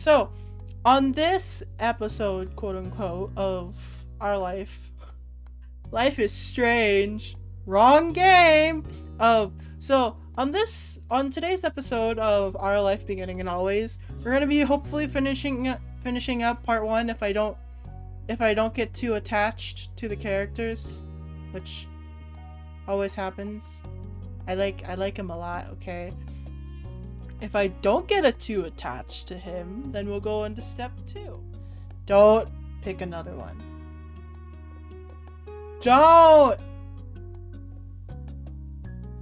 So, on this episode, quote unquote, of our life, life is strange. Wrong game. On today's episode of Our Life Beginning and Always, we're gonna be hopefully finishing up part 1 if I don't get too attached to the characters, which always happens. I like him a lot, okay? If I don't get too attached to him, then we'll go into step 2. Don't pick another one. Don't!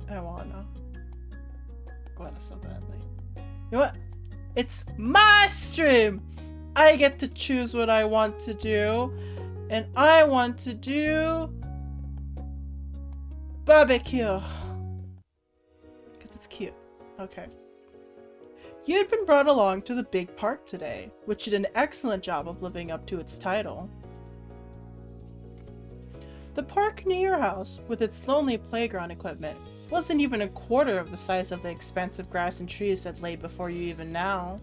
I wanna so badly. You know what? It's my stream! I get to choose what I want to do. And I want to do barbecue. Because it's cute. Okay. You had been brought along to the big park today, which did an excellent job of living up to its title. The park near your house, with its lonely playground equipment, wasn't even a quarter of the size of the expansive grass and trees that lay before you even now.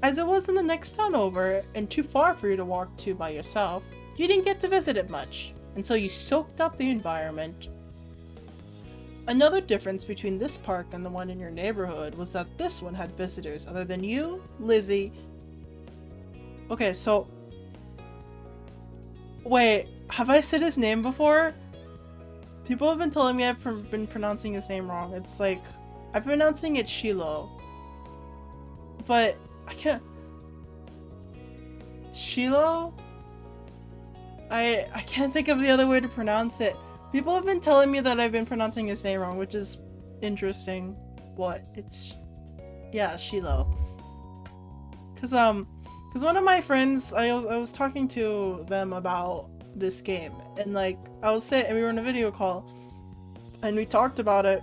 As it was in the next town over, and too far for you to walk to by yourself, you didn't get to visit it much, until you soaked up the environment. Another difference between this park and the one in your neighborhood was that this one had visitors other than you, Lizzie. Okay, so... Wait, have I said his name before? People have been telling me I've been pronouncing his name wrong. It's like, I've been pronouncing it Shiloh. But, I can't... Shiloh? I can't think of the other way to pronounce it. People have been telling me that I've been pronouncing his name wrong, which is interesting. What? It's... Yeah, Shiloh. Cause one of my friends, I was talking to them about this game, and like, and we were in a video call, and we talked about it,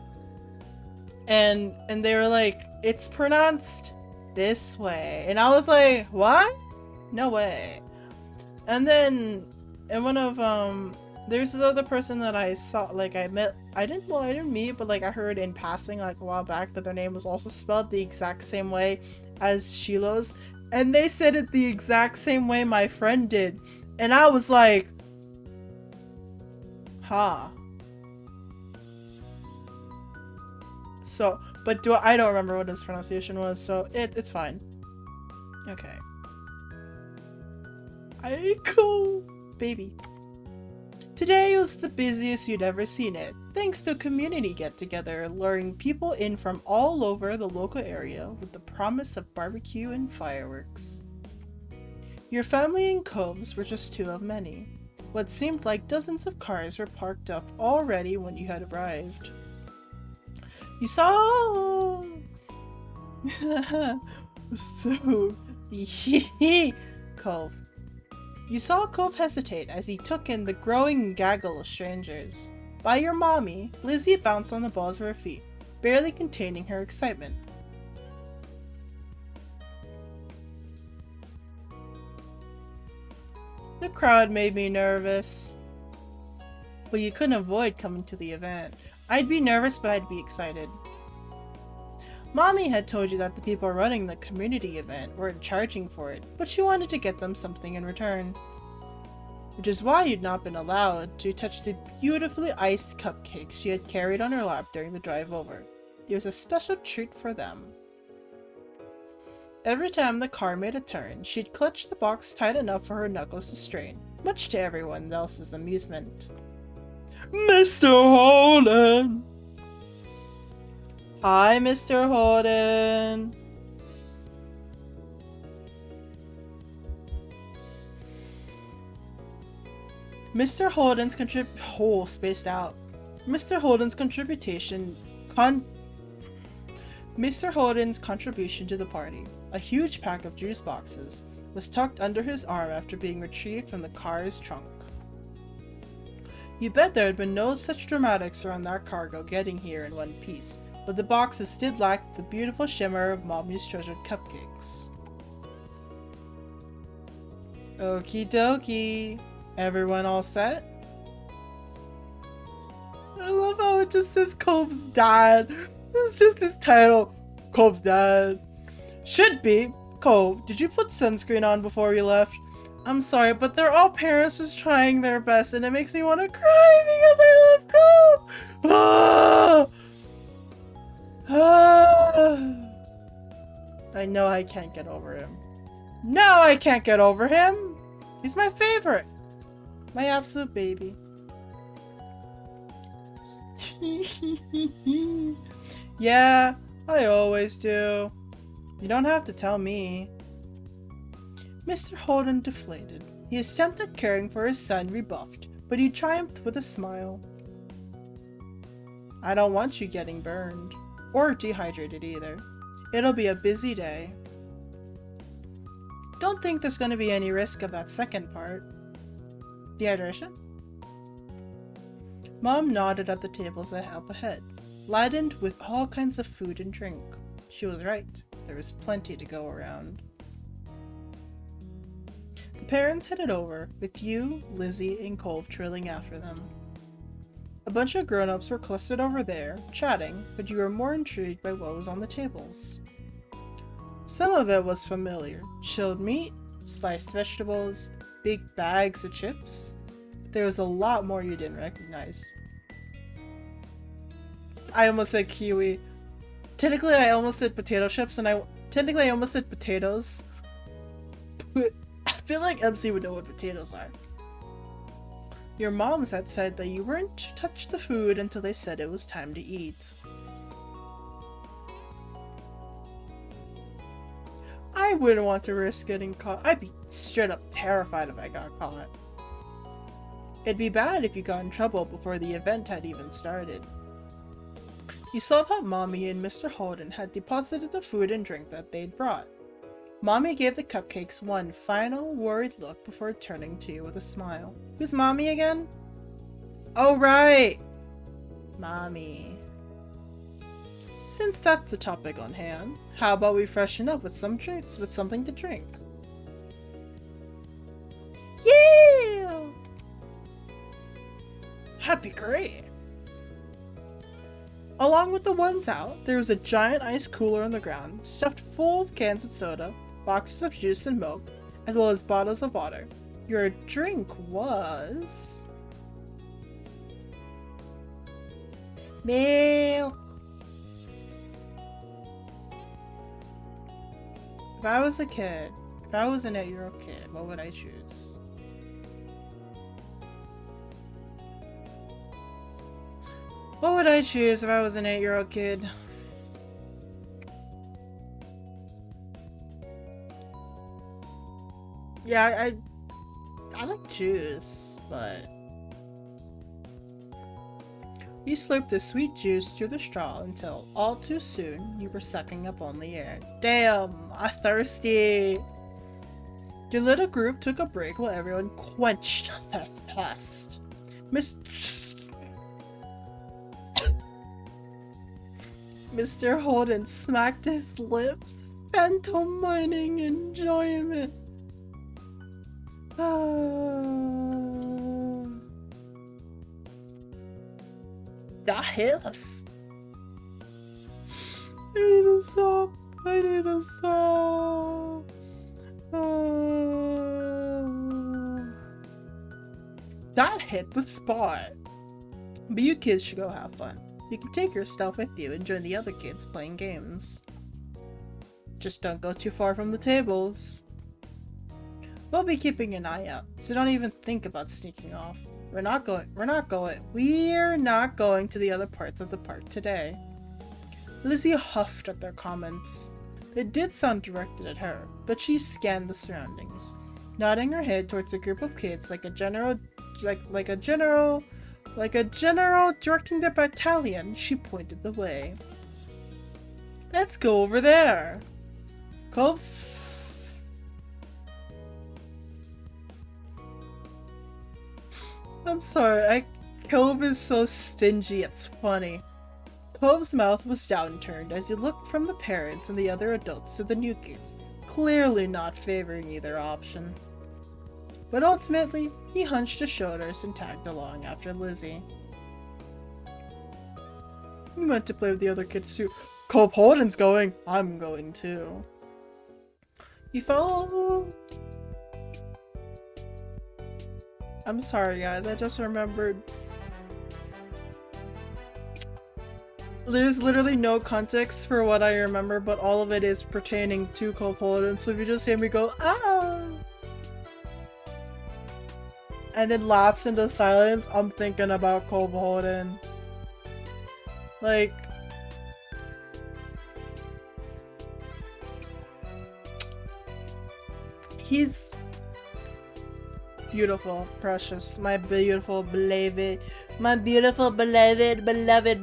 and they were like, it's pronounced this way, and I was like, what? No way. And then, and one of, there's this other person that I saw, like, I didn't meet, but like, I heard in passing, like, a while back, that their name was also spelled the exact same way as Shiloh's, and they said it the exact same way my friend did, and I was like, huh. So, but I don't remember what his pronunciation was, so it's fine. Okay. Cool, baby. Today was the busiest you'd ever seen it, thanks to a community get-together luring people in from all over the local area with the promise of barbecue and fireworks. Your family and Coves were just two of many. What seemed like dozens of cars were parked up already when you had arrived. You saw... Cove. You saw Cove hesitate as he took in the growing gaggle of strangers. By your mommy, Lizzie bounced on the balls of her feet, barely containing her excitement. The crowd made me nervous. But you couldn't avoid coming to the event. I'd be nervous, but I'd be excited. Mommy had told you that the people running the community event weren't charging for it, but she wanted to get them something in return. Which is why you'd not been allowed to touch the beautifully iced cupcakes she had carried on her lap during the drive over. It was a special treat for them. Every time the car made a turn, she'd clutch the box tight enough for her knuckles to strain, much to everyone else's amusement. Mr. Holden! Hi, Mr. Holden! Mr. Holden's spaced out. Mr. Holden's contribution to the party, a huge pack of juice boxes, was tucked under his arm after being retrieved from the car's trunk. You bet there had been no such dramatics around that cargo getting here in one piece, but the boxes did lack the beautiful shimmer of Mommy's treasured cupcakes. Okie dokie. Everyone all set? I love how it just says Cove's dad. It's just his title. Cove's dad. Should be. Cove, did you put sunscreen on before we left? I'm sorry, but they're all parents just trying their best, and it makes me want to cry because I love Cove! I know I can't get over him. No, I can't get over him! He's my favorite! My absolute baby. Yeah, I always do. You don't have to tell me. Mr. Holden deflated. He attempted caring for his son rebuffed, but he triumphed with a smile. I don't want you getting burned. Or dehydrated either. It'll be a busy day. Don't think there's gonna be any risk of that second part. Dehydration? Mom nodded at the tables up ahead, ladened with all kinds of food and drink. She was right. There was plenty to go around. The parents headed over, with you, Lizzie, and Cove trailing after them. A bunch of grown-ups were clustered over there, chatting, but you were more intrigued by what was on the tables. Some of it was familiar. Chilled meat, sliced vegetables, big bags of chips. But there was a lot more you didn't recognize. I almost said kiwi. Technically, I almost said potato chips, and I almost said potatoes. But I feel like MC would know what potatoes are. Your moms had said that you weren't to touch the food until they said it was time to eat. I wouldn't want to risk getting caught. I'd be straight up terrified if I got caught. It'd be bad if you got in trouble before the event had even started. You saw that Mommy and Mr. Holden had deposited the food and drink that they'd brought. Mommy gave the cupcakes one final worried look before turning to you with a smile. Who's Mommy again? Oh, right! Mommy. Since that's the topic on hand, how about we freshen up with some drinks, with something to drink? Yeah! That'd be great. Along with the ones out, there was a giant ice cooler on the ground, stuffed full of cans of soda, boxes of juice and milk, as well as bottles of water. Your drink was... milk! If I was a kid, if I was an 8-year-old kid, what would I choose? What would I choose if I was an 8-year-old kid? Yeah, I like juice, but... You slurped the sweet juice through the straw until, all too soon, you were sucking up only air. Damn, I'm thirsty! Your little group took a break while everyone quenched their thirst. Mr. Holden smacked his lips, pantomiming enjoyment. That hits. I need to stop. I need to stop. That hit the spot. But you kids should go have fun. You can take your stuff with you and join the other kids playing games. Just don't go too far from the tables. We'll be keeping an eye out, so don't even think about sneaking off. We're not going to the other parts of the park today. Lizzie huffed at their comments. It did sound directed at her, but she scanned the surroundings, nodding her head towards a group of kids like a general directing their battalion. She pointed the way. Let's go over there. Cove's... I'm sorry, Cove is so stingy, it's funny. Cove's mouth was downturned as he looked from the parents and the other adults to the new kids, clearly not favoring either option. But ultimately, he hunched his shoulders and tagged along after Lizzie. We meant to play with the other kids too. Cove Holden's going. I'm going too. You follow? I'm sorry guys, I just remembered. There's literally no context for what I remember, but all of it is pertaining to Cove Holden. So if you just hear me go, ah, and then lapse into silence, I'm thinking about Cove Holden. Like, he's beautiful, precious, my beautiful beloved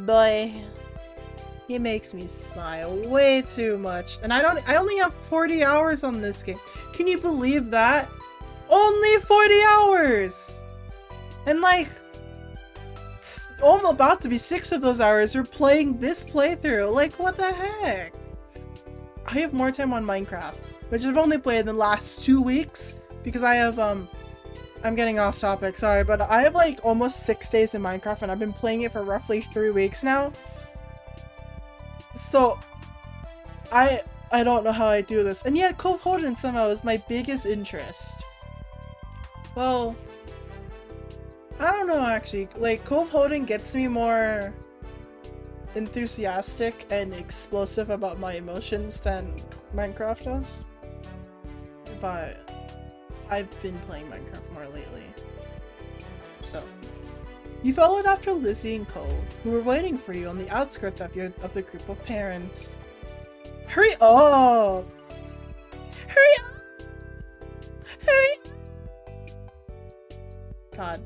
boy. He makes me smile way too much. And I only have 40 hours on this game. Can you believe that? Only 40 hours! And like, I'm about to be 6 of those hours are playing this playthrough. Like, what the heck? I have more time on Minecraft, which I've only played in the last 2 weeks because I have, I'm getting off topic, sorry, but I have like almost 6 days in Minecraft and I've been playing it for roughly 3 weeks now. So, I don't know how I do this. And yet Cove Holden somehow is my biggest interest. Well, I don't know actually. Like, Cove Holden gets me more enthusiastic and explosive about my emotions than Minecraft does. But I've been playing Minecraft more lately. So, you followed after Lizzie and Cole, who were waiting for you on the outskirts of the group of parents. Hurry up! Hurry up! Hurry up! God,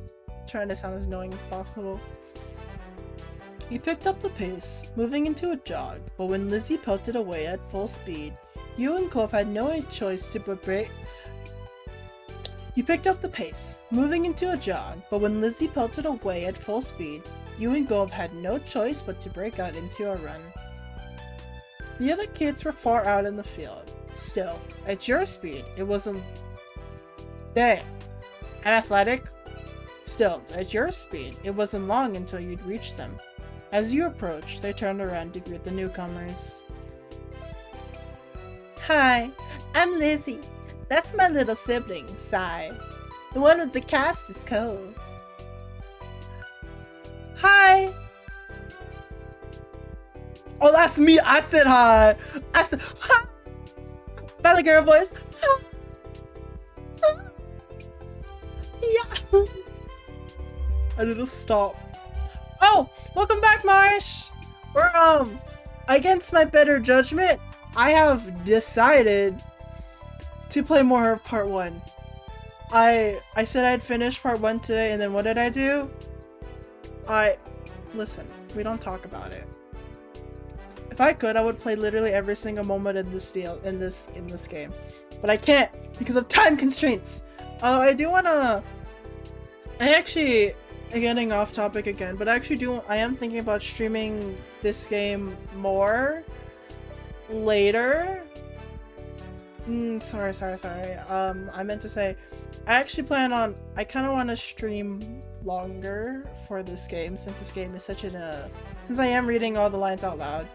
trying to sound as annoying as possible. You picked up the pace, moving into a jog, but when Lizzie pelted away at full speed, you and Cove had no choice to but break. You picked up the pace, moving into a jog, but when Lizzie pelted away at full speed, you and Cove had no choice but to break out into a run. The other kids were far out in the field. Still, at your speed, it wasn't. Dang, I'm athletic. Still, at your speed, it wasn't long until you'd reach them. As you approached, they turned around to greet the newcomers. Hi, I'm Lizzie. That's my little sibling, Sai. The one with the cast is Cove. Hi! Oh, that's me! I said hi! I said hi! Valley girl voice! Yeah! I need to stop. Oh! Welcome back, Marsh! We're, against my better judgment, I have decided to play more of part 1. I said I'd finish part 1 today, and then what did I do? Listen, we don't talk about it. If I could, I would play literally every single moment in this game. But I can't because of time constraints. I do wanna getting off topic again, but I am thinking about streaming this game more later. Sorry. I meant to say, I kind of want to stream longer for this game since this game is since I am reading all the lines out loud.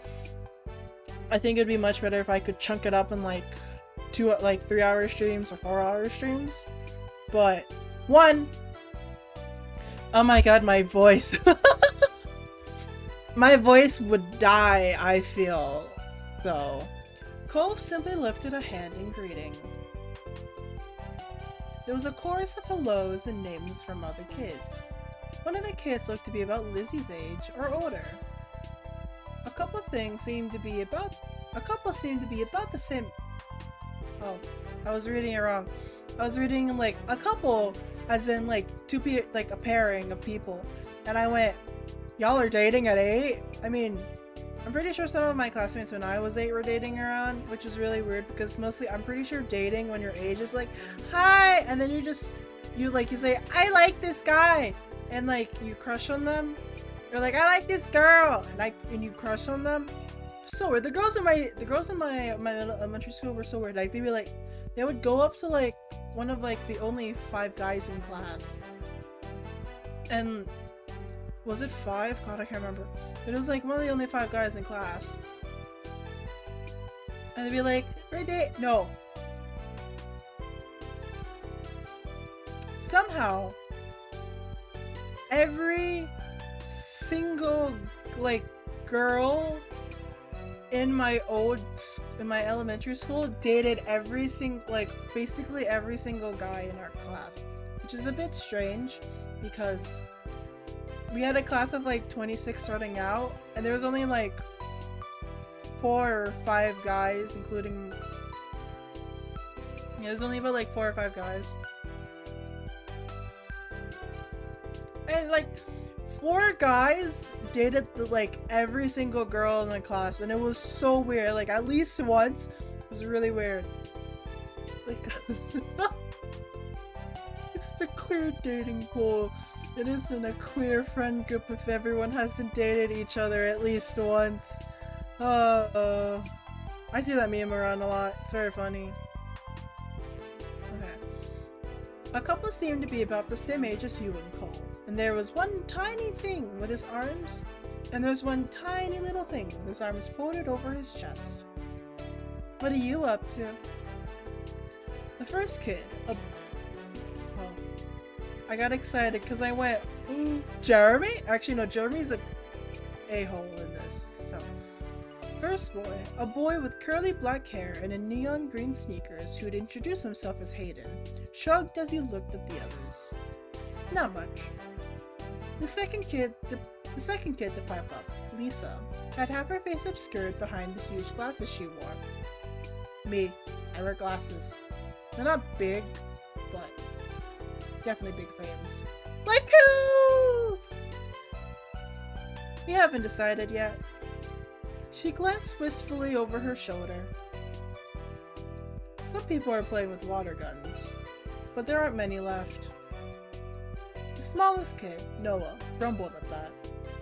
I think it'd be much better if I could chunk it up in like 3-hour streams or 4-hour streams. But oh my god, my voice. My voice would die, I feel. So Cove simply lifted a hand in greeting. There was a chorus of hellos and names from other kids. One of the kids looked to be about Lizzie's age or older. A couple seemed to be about the same. Oh, I was reading it wrong. I was reading like a couple as in like like a pairing of people. And I went, y'all are dating at 8? I mean, I'm pretty sure some of my classmates when I was 8 were dating around, which is really weird because mostly I'm pretty sure dating when your age is like, hi, and then you say, I like this guy, and like you crush on them. You're like, I like this girl, and you crush on them. So weird. The girls in my elementary school were so weird. Like they would go up to like one of like the only 5 guys in class, and was it 5? God, I can't remember. But it was like one of the only 5 guys in class. And they'd be like, we're dating. No. somehow every single like girl in my elementary school dated basically every single guy in our class, which is a bit strange because we had a class of like 26 starting out, and there was only like 4 or 5 guys, including there's only about like 4 or 5 guys, and like 4 guys dated like every single girl in the class, and it was so weird. Like at least once, it was really weird. It's like it's the queer dating pool. It isn't a queer friend group if everyone hasn't dated each other at least once. I see that meme around a lot. It's very funny. Okay. A couple seemed to be about the same age as you and Cole. And there was one tiny thing with his arms, and there's one tiny little thing with his arms folded over his chest. What are you up to? The first kid, I got excited because I went, ooh, Jeremy? Actually, no, Jeremy's a-hole in this, so. First boy, a boy with curly black hair and in neon green sneakers who'd introduced himself as Hayden, shrugged as he looked at the others. Not much. The second kid to pipe up, Lisa, had half her face obscured behind the huge glasses she wore. Me, I wear glasses. They're not big, but definitely big frames. Like who? We haven't decided yet. She glanced wistfully over her shoulder. Some people are playing with water guns, but there aren't many left. The smallest kid, Noah, grumbled at that.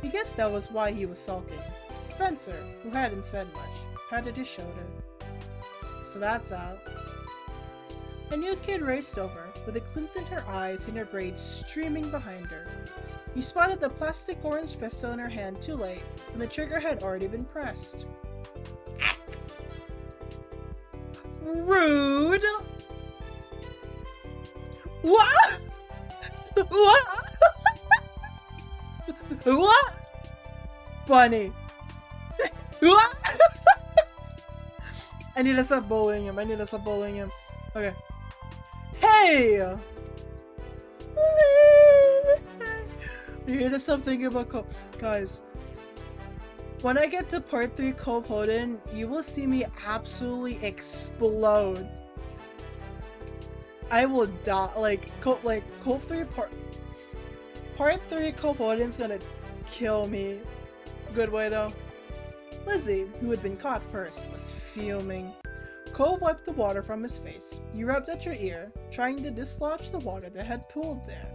He guessed that was why he was sulking. Spencer, who hadn't said much, patted his shoulder. So that's out. A new kid raced over, with a glint in her eyes and her braids streaming behind her. You spotted the plastic orange pistol in her hand too late, when the trigger had already been pressed. Rude! What? What? What? Bunny. What? I need to stop bullying him. Okay. Hey! You hear something about Cove? Guys, when I get to part 3 Cove Holden, you will see me absolutely explode. I will die. Cove 3 part 3 Cove Holden's gonna kill me. Good way though. Lizzie, who had been caught first, was fuming. Cove wiped the water from his face. He rubbed at your ear, trying to dislodge the water that had pooled there.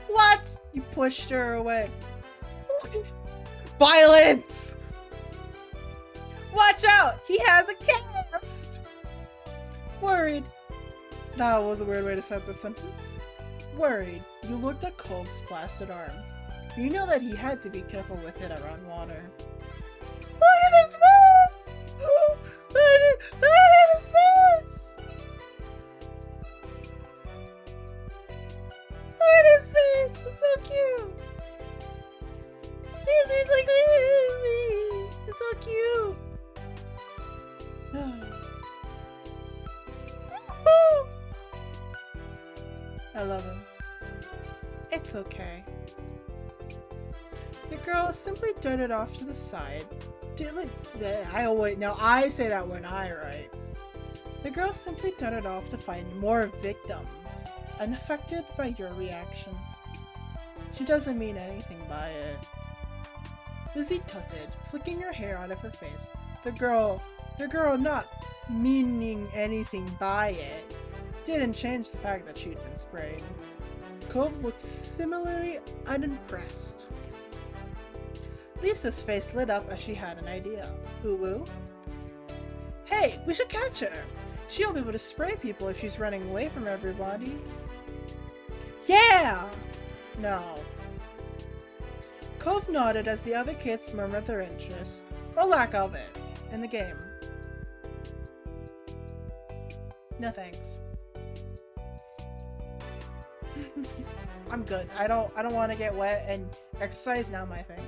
What? You pushed her away. Violence! Watch out! He has a cast! Worried. That was a weird way to start the sentence. Worried, you looked at Cove's blasted arm. You know that he had to be careful with it around water. Look at his face! Look at his face! Look at his face! It's so cute! He's like, look at me! It's so cute! I love him. It's okay. The girl simply darted off to the side. I say that when I write. The girl simply darted off to find more victims, unaffected by your reaction. She doesn't mean anything by it. Lizzie tutted, flicking her hair out of her face. The girl not meaning anything by it didn't change the fact that she'd been sprayed. Cove looked similarly unimpressed. Lisa's face lit up as she had an idea. Ooh. Hey, we should catch her! She won't be able to spray people if she's running away from everybody. Yeah! No. Cove nodded as the other kids murmured their interest, or lack of it, in the game. No thanks. I'm good. I don't want to get wet, and exercise now my thing.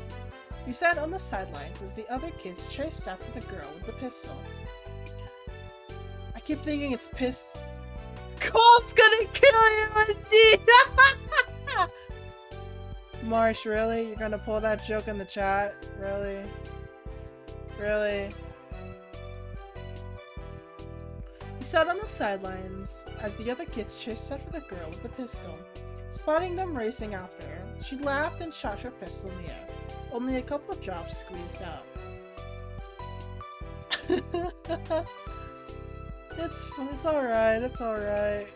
You sat on the sidelines as the other kids chased after the girl with the pistol. I keep thinking it's piss. Cove's gonna kill you, indeed! Marsh, really? You're gonna pull that joke in the chat? Really? Really? You sat on the sidelines as the other kids chased after the girl with the pistol. Spotting them racing after her, she laughed and shot her pistol in the air. Only a couple drops squeezed out. It's alright, it's alright.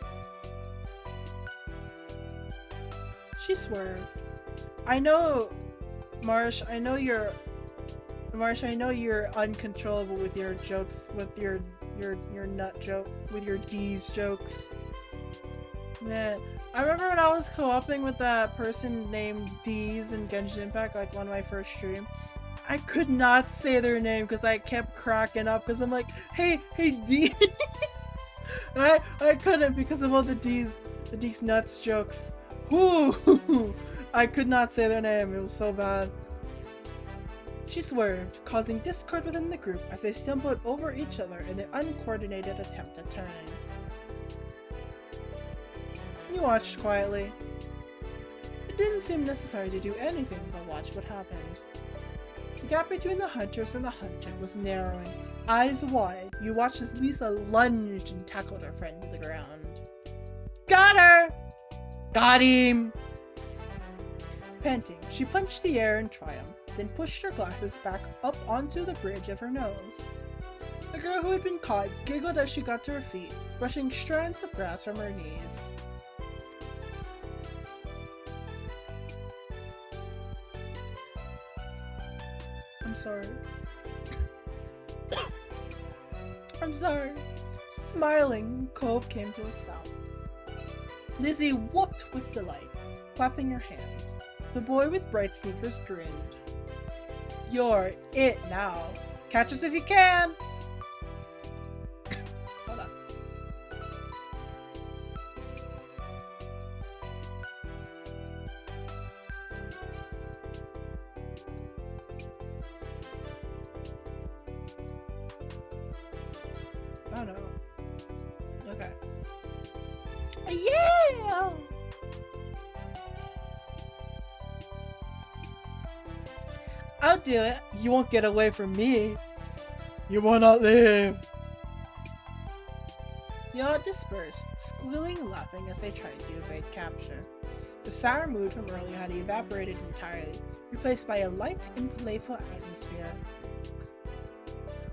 She swerved. I know, Marsh, I know you're uncontrollable with your jokes, with your nut joke, with your D's jokes. Man, I remember when I was co-oping with that person named D's in Genshin Impact, like one of my first stream. I could not say their name because I kept cracking up because I'm like, hey D. I couldn't because of all the D's nuts jokes. Whoo! I could not say their name. It was so bad. She swerved, causing discord within the group as they stumbled over each other in an uncoordinated attempt at turning. You watched quietly. It didn't seem necessary to do anything but watch what happened. The gap between the hunters and the hunted was narrowing. Eyes wide, you watched as Lisa lunged and tackled her friend to the ground. Got her! Got him! Panting, she punched the air in triumph, then pushed her glasses back up onto the bridge of her nose. The girl who had been caught giggled as she got to her feet, brushing strands of grass from her knees. I'm sorry. I'm sorry. Smiling, Cove came to a stop. Lizzie whooped with delight, clapping her hands. The boy with bright sneakers grinned. You're it now. Catch us if you can! Hold on. Oh no. Okay. Yeah! I'll do it. You won't get away from me. You will not live. They all dispersed, squealing and laughing as they tried to evade capture. The sour mood from earlier had evaporated entirely, replaced by a light and playful atmosphere.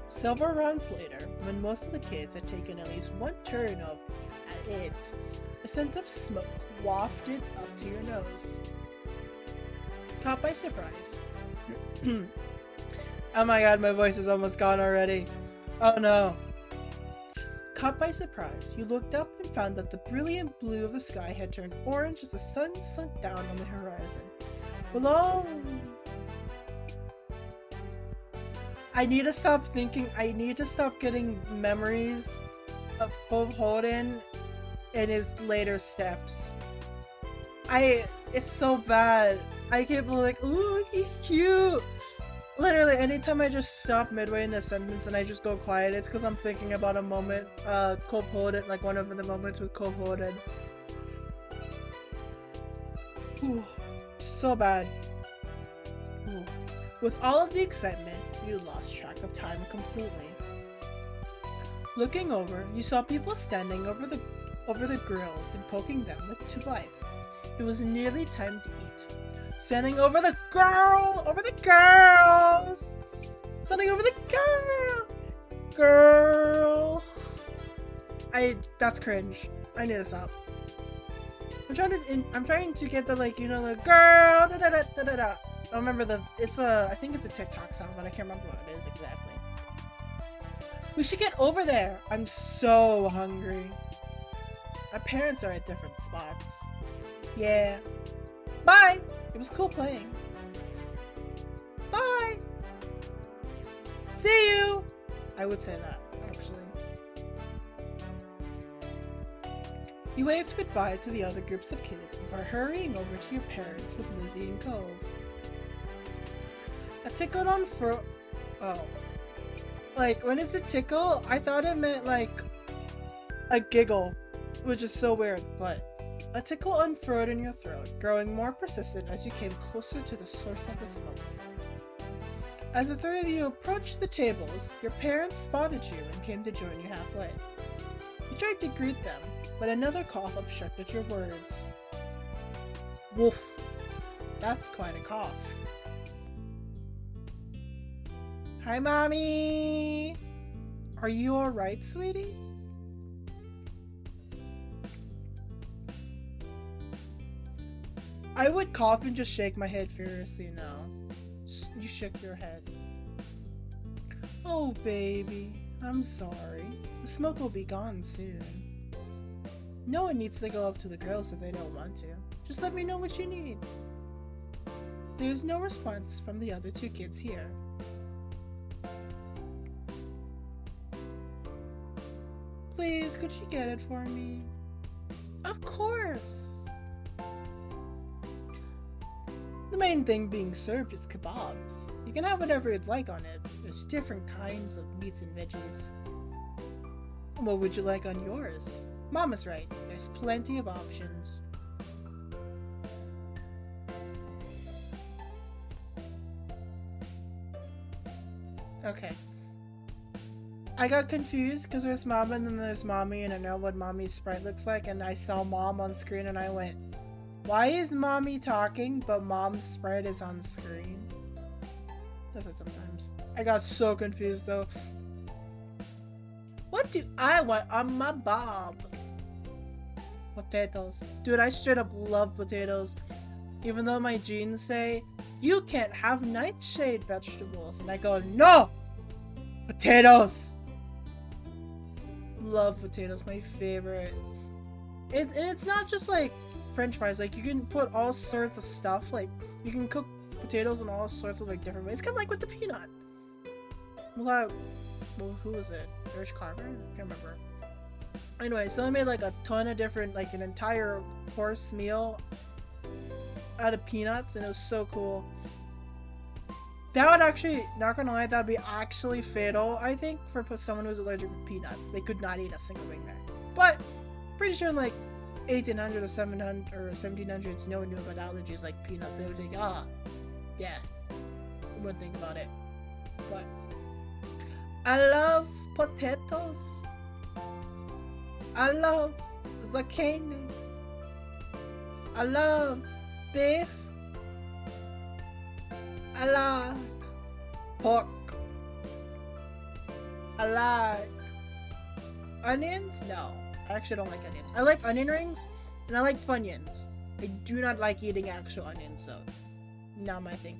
Several rounds later, when most of the kids had taken at least one turn of at it, a scent of smoke wafted up to your nose. Caught by surprise. Oh my god, my voice is almost gone already. Oh no. Caught by surprise, you looked up and found that the brilliant blue of the sky had turned orange as the sun sunk down on the horizon. Below... I need to stop getting memories of Cove Holden in his later steps. It's so bad. I keep like, ooh, he's cute. Literally, anytime I just stop midway in a sentence and I just go quiet, it's because I'm thinking about a moment, Cove Holden, like one of the moments with Cove Holden. Ooh, so bad. Ooh. With all of the excitement, you lost track of time completely. Looking over, you saw people standing over the grills and poking them to life. It was nearly time to eat. Standing over the girls! Standing over the girl! That's cringe. I need to stop. I'm trying to get the, like, you know, the girl, da da da da da da. I remember I think it's a TikTok song, but I can't remember what it is exactly. We should get over there. I'm so hungry. My parents are at different spots. Yeah. Bye! It was cool playing. Bye! See you! I would say that, actually. You waved goodbye to the other groups of kids before hurrying over to your parents with Lizzie and Cove. A tickled on oh. Like, when it's a tickle, I thought it meant, like, a giggle, which is so weird, but a tickle unfurled in your throat, growing more persistent as you came closer to the source of the smoke. As the three of you approached the tables, your parents spotted you and came to join you halfway. You tried to greet them, but another cough obstructed your words. Woof. That's quite a cough. Hi, Mommy! Are you alright, sweetie? I would cough and just shake my head furiously now. You shook your head. Oh, baby. I'm sorry. The smoke will be gone soon. No one needs to go up to the girls if they don't want to. Just let me know what you need. There's no response from the other two kids here. Please, could you get it for me? Of course! The main thing being served is kebabs. You can have whatever you'd like on it. There's different kinds of meats and veggies. What would you like on yours? Mama's right, there's plenty of options. Okay. I got confused because there's Mama and then there's Mommy, and I know what Mommy's sprite looks like, and I saw Mom on screen and I went, why is Mommy talking but Mom's sprite is on screen? Does it sometimes. I got so confused though. What do I want on my bob? Potatoes. Dude, I straight up love potatoes. Even though my genes say, you can't have nightshade vegetables. And I go, no! Potatoes! Love potatoes, my favorite. And it's not just like French fries, like you can put all sorts of stuff, like you can cook potatoes in all sorts of like different ways. It's kind of like with the peanut. Well, who was it? George Carver? I can't remember. Anyway, someone made like a ton of different, like an entire course meal out of peanuts, and it was so cool. That would actually, not gonna lie, that'd be actually fatal, I think, for someone who's allergic to peanuts. They could not eat a single thing there. But, pretty sure in like 1800 or 700 or 1700s, no one knew about allergies like peanuts. They would think, death. I wouldn't think about it. But, I love potatoes. I love zucchini. I love beef. I like pork. I like onions? No, I actually don't like onions. I like onion rings and I like Funyuns. I do not like eating actual onions, so not my thing.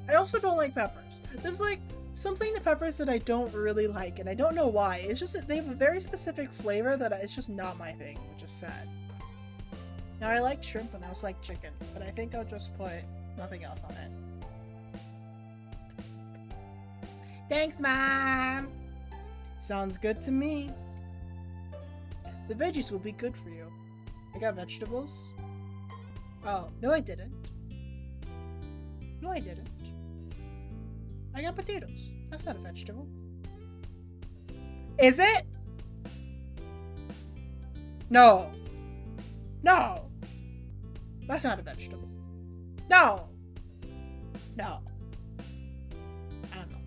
I also don't like peppers. There's like something to peppers that I don't really like, and I don't know why. It's just that they have a very specific flavor that it's just not my thing, which is sad. Now I like shrimp and I also like chicken, but I think I'll just put nothing else on it. Thanks, Mom! Sounds good to me. The veggies will be good for you. I got vegetables. Oh, no I didn't. No I didn't. I got potatoes. That's not a vegetable. Is it? No. No. That's not a vegetable. No. No. I don't know.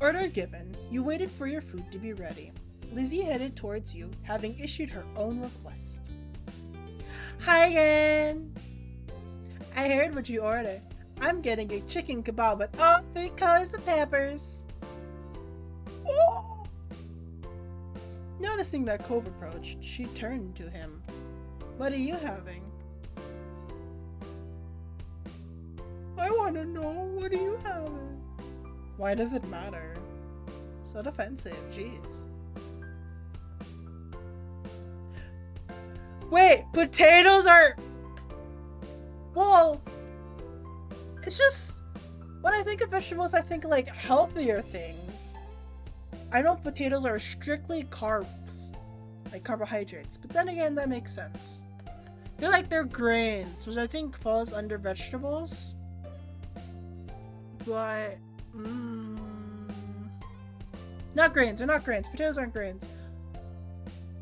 Order given. You waited for your food to be ready. Lizzie headed towards you, having issued her own request. Hi again. I heard what you ordered. I'm getting a chicken kebab with all 3 colors of peppers. Oh. Noticing that Cove approached, she turned to him. What are you having? I want to know, what are you having? Why does it matter? So defensive, jeez. Wait, potatoes are... Well, it's just... When I think of vegetables, I think like healthier things. I know potatoes are strictly carbs. like carbohydrates. But then again, that makes sense. They're grains, which I think falls under vegetables. But, not grains. They're not grains. Potatoes aren't grains.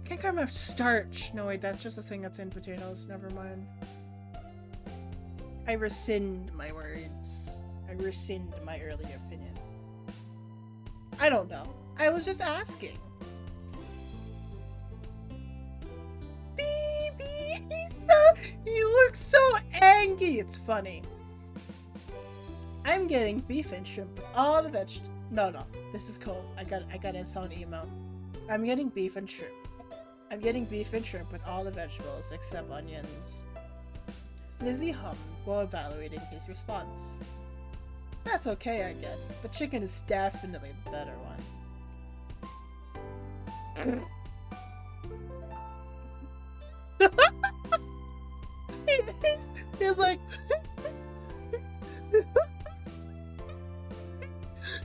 Can't call them starch. No, wait, that's just a thing that's in potatoes. Never mind. I rescind my words. I rescind my earlier opinion. I don't know. I was just asking. Baby, he looks so angry. It's funny. I'm getting beef and shrimp with all the No, this is Cove. I gotta sound emo. I'm getting beef and shrimp. I'm getting beef and shrimp with all the vegetables except onions. Lizzie hummed while evaluating his response. That's okay, I guess, but chicken is definitely the better one. He's like...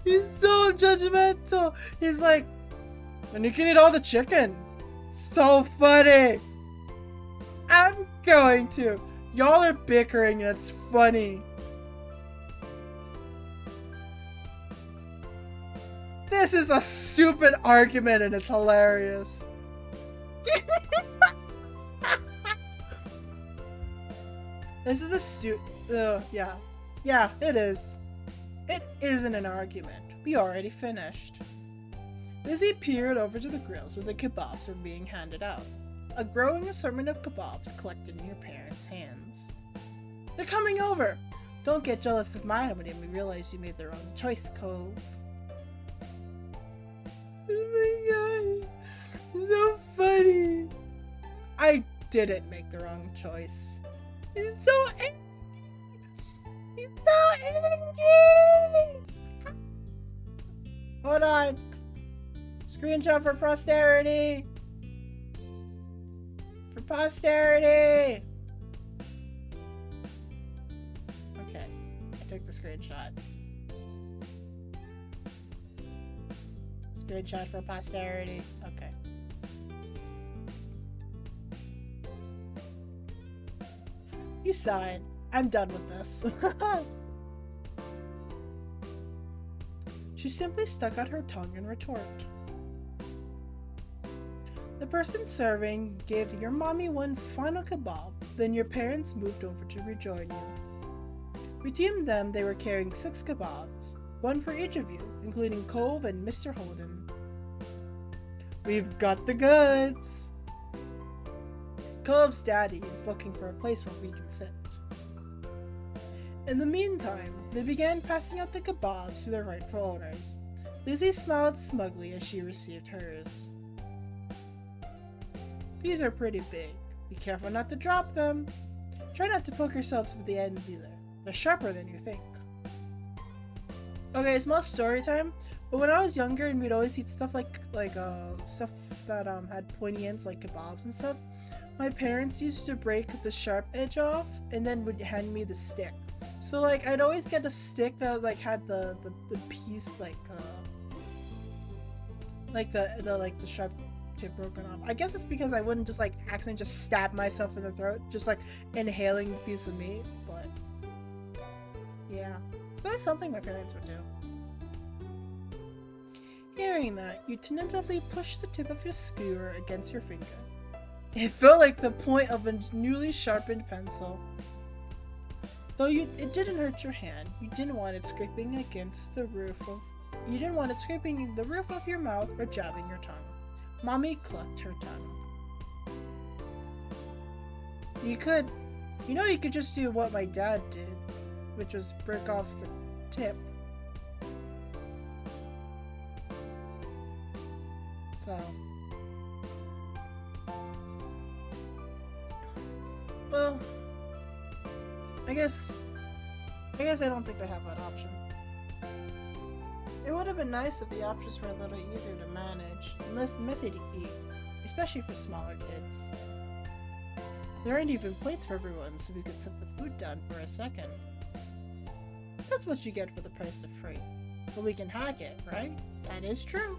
He's so judgmental. He's like, and you can eat all the chicken. So funny. I'm going to. Y'all are bickering and it's funny. This is a stupid argument and it's hilarious. This is a yeah. Yeah, it is. It isn't an argument. We already finished. Lizzie peered over to the grills where the kebabs were being handed out. A growing assortment of kebabs collected in your parents' hands. They're coming over! Don't get jealous of mine when you realize you made the wrong choice, Cove. Oh my god. So funny. I didn't make the wrong choice. He's so angry. He's so angry. Hold on. Screenshot for posterity. For posterity. Okay, I took the screenshot. Screenshot for posterity. Okay. You sighed. I'm done with this. She simply stuck out her tongue in retort. The person serving gave your mommy one final kebab, then your parents moved over to rejoin you. Between them, they were carrying 6 kebabs, one for each of you, including Cove and Mr. Holden. We've got the goods! Cove's daddy is looking for a place where we can sit. In the meantime, they began passing out the kebabs to their rightful owners. Lizzie smiled smugly as she received hers. These are pretty big. Be careful not to drop them. Try not to poke yourselves with the ends either. They're sharper than you think. Okay, small story time. But when I was younger and we'd always eat stuff like stuff that had pointy ends like kebabs and stuff, my parents used to break the sharp edge off and then would hand me the stick. So like I'd always get a stick that like had the piece like the sharp tip broken off. I guess it's because I wouldn't just like accidentally just stab myself in the throat, just like inhaling a piece of meat. But yeah, it's like something my parents would do. Hearing that, you tentatively pushed the tip of your skewer against your finger. It felt like the point of a newly sharpened pencil. Though it didn't hurt your hand, you didn't want it scraping against the roof of your mouth or jabbing your tongue. Mommy clucked her tongue. You could just do what my dad did, which was break off the tip. So, well, I guess I don't think they have that option. It would have been nice if the options were a little easier to manage and less messy to eat, especially for smaller kids. There aren't even plates for everyone, so we could set the food down for a second. That's what you get for the price of free. But we can hack it, right? That is true.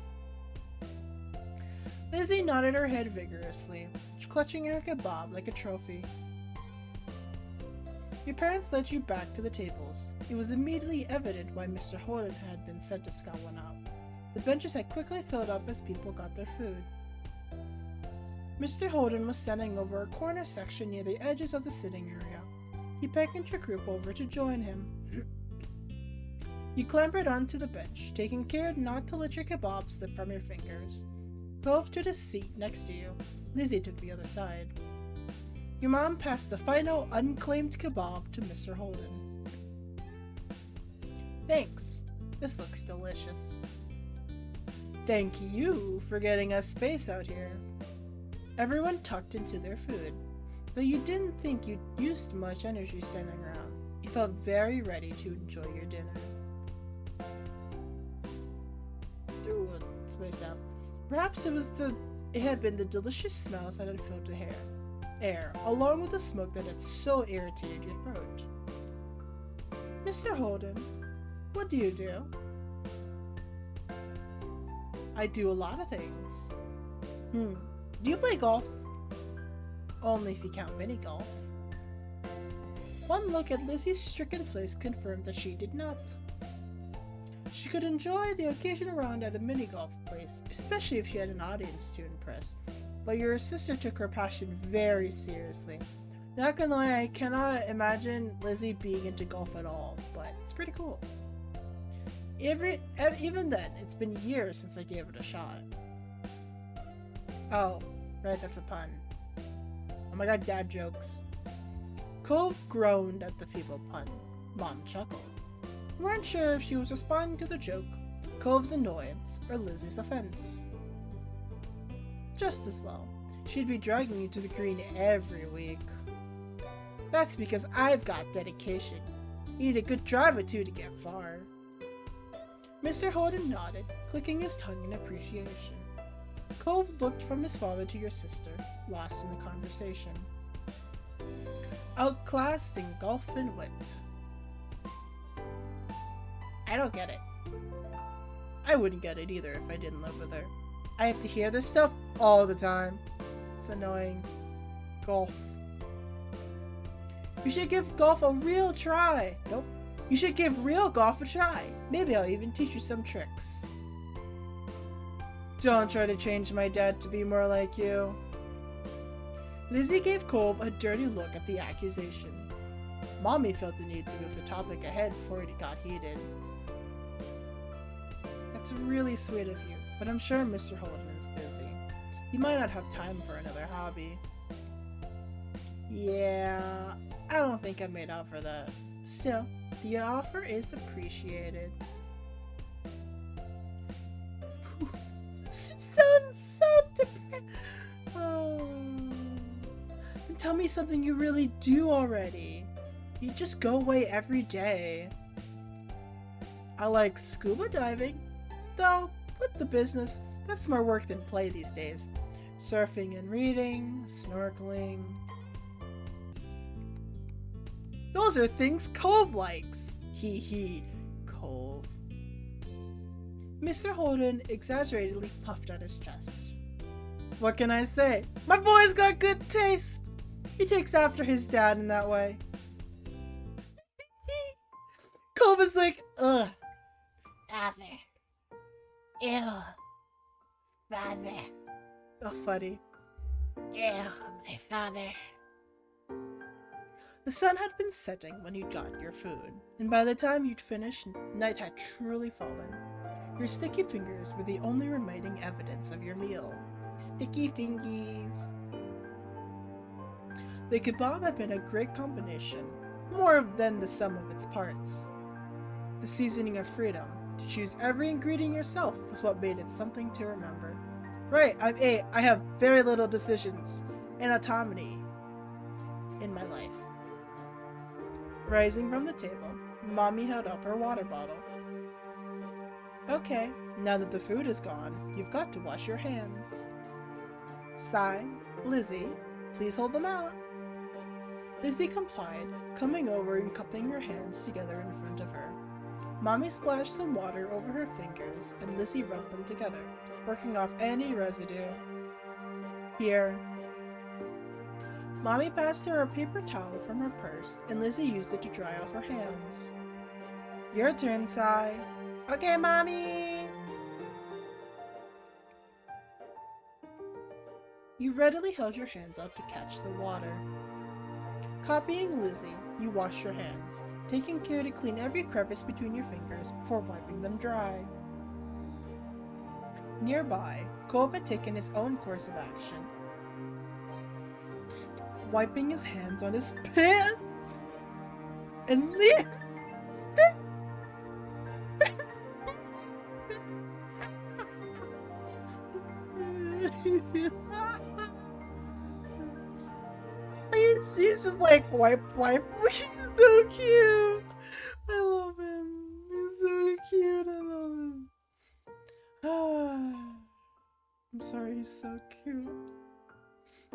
Lizzie nodded her head vigorously, clutching her kebab like a trophy. Your parents led you back to the tables. It was immediately evident why Mr. Holden had been sent to scout one out. The benches had quickly filled up as people got their food. Mr. Holden was standing over a corner section near the edges of the sitting area. He beckoned your group over to join him. You clambered onto the bench, taking care not to let your kebab slip from your fingers. Cove took a seat next to you. Lizzie took the other side. Your mom passed the final unclaimed kebab to Mr. Holden. Thanks. This looks delicious. Thank you for getting us space out here. Everyone tucked into their food. Though you didn't think you'd used much energy standing around, you felt very ready to enjoy your dinner. Ooh, spaced out. Perhaps it had been the delicious smells that had filled the air, along with the smoke that had so irritated your throat. Mr. Holden, what do you do? I do a lot of things. Do you play golf? Only if you count mini golf. One look at Lizzie's stricken face confirmed that she did not. She could enjoy the occasional round at a mini golf place, especially if she had an audience to impress, but your sister took her passion very seriously. Not gonna lie, I cannot imagine Lizzie being into golf at all, but it's pretty cool. Even then, it's been years since I gave it a shot. Oh, right, that's a pun. Oh my god, dad jokes. Cove groaned at the feeble pun. Mom chuckled. You weren't sure if she was responding to the joke, Cove's annoyance, or Lizzie's offense. Just as well. She'd be dragging you to the green every week. That's because I've got dedication. You need a good drive or two to get far. Mr. Holden nodded, clicking his tongue in appreciation. Cove looked from his father to your sister, lost in the conversation. Outclassed in golf and wit. I don't get it. I wouldn't get it either if I didn't live with her. I have to hear this stuff all the time. It's annoying. Golf. You should give golf a real try. Nope. You should give real golf a try. Maybe I'll even teach you some tricks. Don't try to change my dad to be more like you. Lizzie gave Cove a dirty look at the accusation. Mommy felt the need to move the topic ahead before it got heated. That's really sweet of you, but I'm sure Mr. Holden is busy. He might not have time for another hobby. Yeah, I don't think I made out for that. Still, the offer is appreciated. This sounds so depressing. Oh. Tell me something you really do already. You just go away every day. I like scuba diving, though with the business, that's more work than play these days. Surfing and reading, snorkeling. Those are things Cove likes. Hee hee, Cove. Mr. Holden exaggeratedly puffed out his chest. What can I say? My boy's got good taste. He takes after his dad in that way. Cove is like, ugh. Father. Ew. Father. Oh, funny. Ew, my father. The sun had been setting when you'd gotten your food, and by the time you'd finished, night had truly fallen. Your sticky fingers were the only remaining evidence of your meal. Sticky fingies. The kebab had been a great combination, more than the sum of its parts. The seasoning of freedom, to choose every ingredient yourself, was what made it something to remember. Right, I'm 8. I have very little decisions and autonomy in my life. Rising from the table, Mommy held up her water bottle. Okay, now that the food is gone, you've got to wash your hands. Signed, Lizzie. Please hold them out. Lizzie complied, coming over and cupping her hands together in front of her. Mommy splashed some water over her fingers, and Lizzie rubbed them together, working off any residue. Here. Mommy passed her a paper towel from her purse, and Lizzie used it to dry off her hands. Your turn, Sai. Okay, Mommy! You readily held your hands out to catch the water. Copying Lizzie, you washed your hands, taking care to clean every crevice between your fingers before wiping them dry. Nearby, Cove had taken his own course of action, wiping his hands on his pants and he's just like wipe. He's so cute. I love him. He's so cute. I love him. I'm sorry. He's so cute.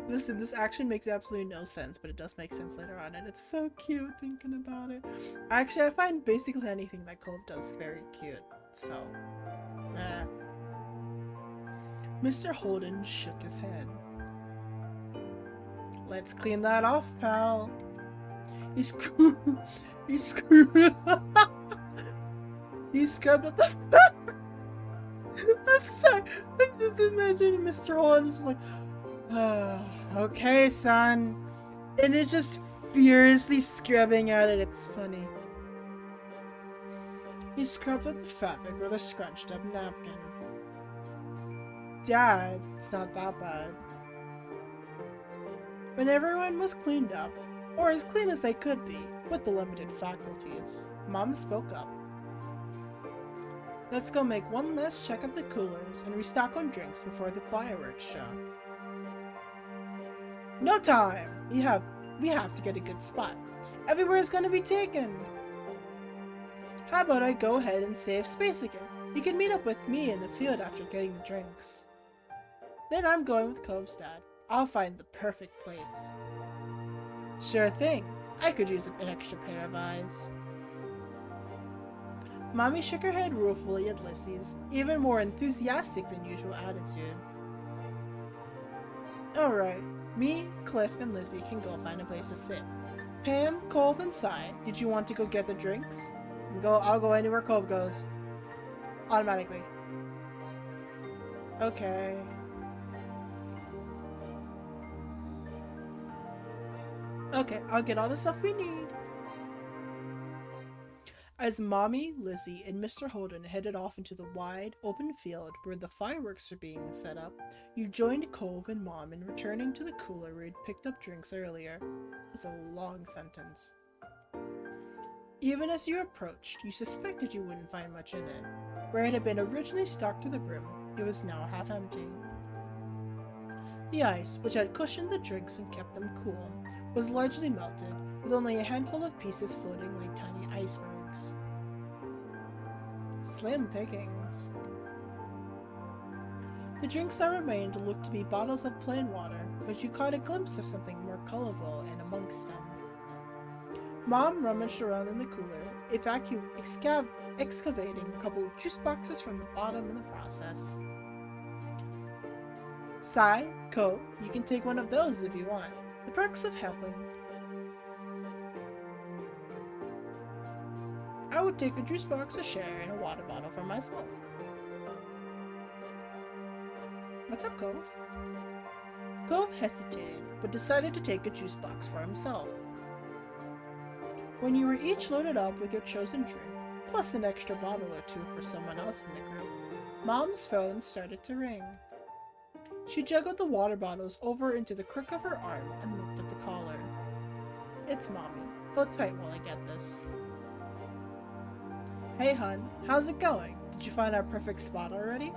Listen, this action makes absolutely no sense, but it does make sense later on, and it's so cute thinking about it. Actually, I find basically anything that Cove does very cute, so, Mr. Holden shook his head. Let's clean that off, pal. He scrubbed at the I'm sorry, I'm just imagining Mr. Holden just like, okay, son. And it's just furiously scrubbing at it. It's funny. He scrubbed at the fabric with a scrunched up napkin. Dad, it's not that bad. When everyone was cleaned up, or as clean as they could be, with the limited faculties, Mom spoke up. Let's go make one last check at the coolers and restock on drinks before the fireworks show. No time! We have to get a good spot. Everywhere is going to be taken. How about I go ahead and save space again? You can meet up with me in the field after getting the drinks. Then I'm going with Cove's dad. I'll find the perfect place. Sure thing. I could use an extra pair of eyes. Mommy shook her head ruefully at Lizzie's even more enthusiastic than usual attitude. Alright, me, Cliff, and Lizzie can go find a place to sit. Pam, Cove, and Sai, did you want to go get the drinks? I'll go anywhere Cove goes. Automatically. Okay. Okay, I'll get all the stuff we need. As Mommy, Lizzie, and Mr. Holden headed off into the wide, open field where the fireworks are being set up, you joined Cove and Mom in returning to the cooler where you'd picked up drinks earlier. That's a long sentence. Even as you approached, you suspected you wouldn't find much in it. Where it had been originally stocked to the brim, it was now half empty. The ice, which had cushioned the drinks and kept them cool, was largely melted, with only a handful of pieces floating like tiny icebergs. Slim pickings. The drinks that remained looked to be bottles of plain water, but you caught a glimpse of something more colorful in amongst them. Mom rummaged around in the cooler, excavating a couple of juice boxes from the bottom in the process. Sai, Cove, you can take one of those if you want. The perks of helping. I would take a juice box to share and a water bottle for myself. What's up, Cove? Cove hesitated, but decided to take a juice box for himself. When you were each loaded up with your chosen drink, plus an extra bottle or two for someone else in the group, Mom's phone started to ring. She juggled the water bottles over into the crook of her arm and looked at the caller. It's Mommy. Hold tight while I get this. Hey hun, how's it going? Did you find our perfect spot already?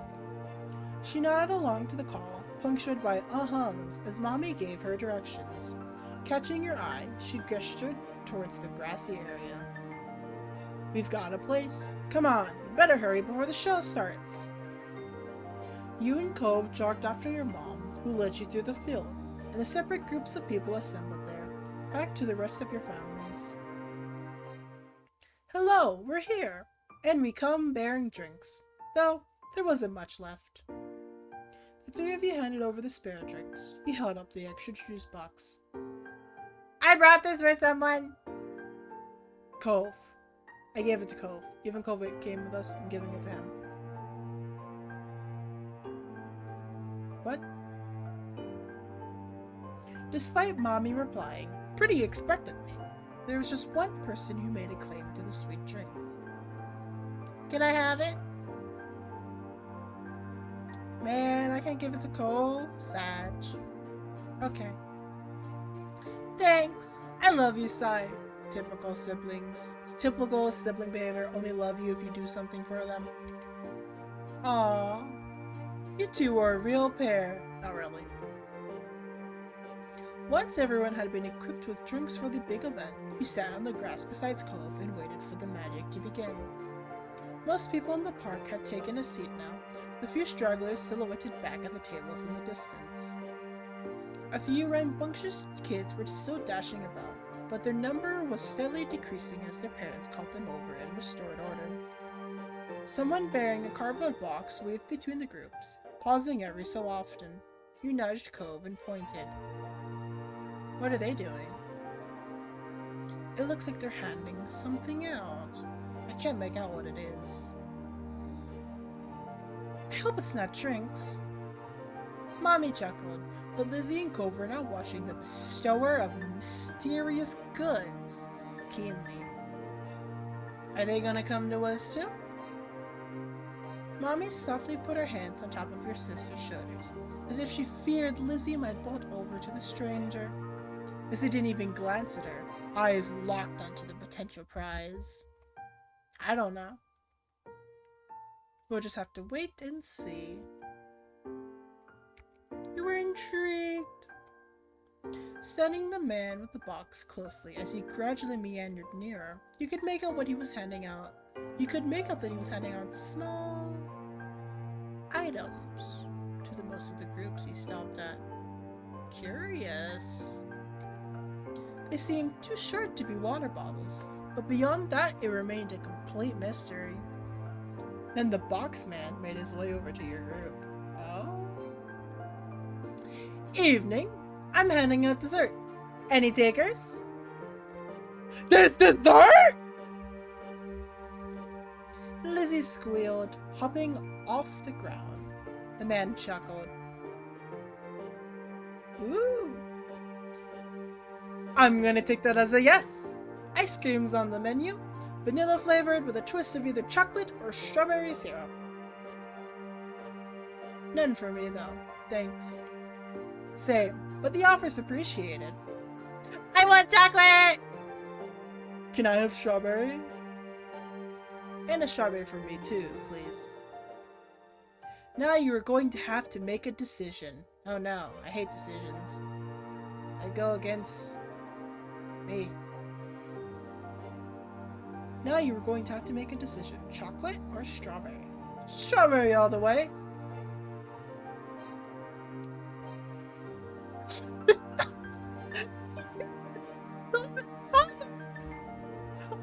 She nodded along to the call, punctured by uh-hums as Mommy gave her directions. Catching your eye, she gestured towards the grassy area. We've got a place. Come on, you better hurry before the show starts. You and Cove jogged after your mom, who led you through the field, and the separate groups of people assembled there, back to the rest of your families. Hello, we're here, and we come bearing drinks, though there wasn't much left. The three of you handed over the spare drinks. He held up the extra juice box. I brought this for someone! Cove. I gave it to Cove. Even Cove came with us, I'm giving it to him. What? Despite Mommy replying, pretty expectantly, there was just one person who made a claim to the sweet drink. Can I have it? Man, I can't give it to Cove. Sag. Okay. Thanks. I love you, Sai. Typical siblings. It's typical sibling behavior. Only love you if you do something for them. Aww. You two are a real pair. Not really. Once everyone had been equipped with drinks for the big event, we sat on the grass beside Cove and waited for the magic to begin. Most people in the park had taken a seat now, the few stragglers silhouetted back at the tables in the distance. A few rambunctious kids were still dashing about, but their number was steadily decreasing as their parents called them over and restored order. Someone bearing a cardboard box waved between the groups, pausing every so often. You nudged Cove and pointed. What are they doing? It looks like they're handing something out. I can't make out what it is. I hope it's not drinks. Mommy chuckled, but Lizzie and Cove were now watching the bestower of mysterious goods keenly. Are they gonna come to us too? Mommy softly put her hands on top of your sister's shoulders, as if she feared Lizzie might bolt over to the stranger. Lizzie didn't even glance at her, eyes locked onto the potential prize. I don't know. We'll just have to wait and see. You were intrigued. Studying the man with the box closely as he gradually meandered nearer, you could make out what he was handing out. You could make out that he was handing out small items to the most of the groups he stopped at. Curious. They seemed too short to be water bottles, but beyond that it remained a complete mystery. Then the box man made his way over to your group. Oh? Evening. I'm handing out dessert. Any takers? There's dessert?! Lizzie squealed, hopping off the ground. The man chuckled. Ooh. I'm gonna take that as a yes. Ice cream's on the menu. Vanilla flavored with a twist of either chocolate or strawberry syrup. None for me though, thanks. Same, but the offer's appreciated. I want chocolate! Can I have strawberry? And a strawberry for me too, please. Now you are going to have to make a decision. Oh no, I hate decisions. I go against me. Now you are going to have to make a decision. Chocolate or strawberry? Strawberry all the way.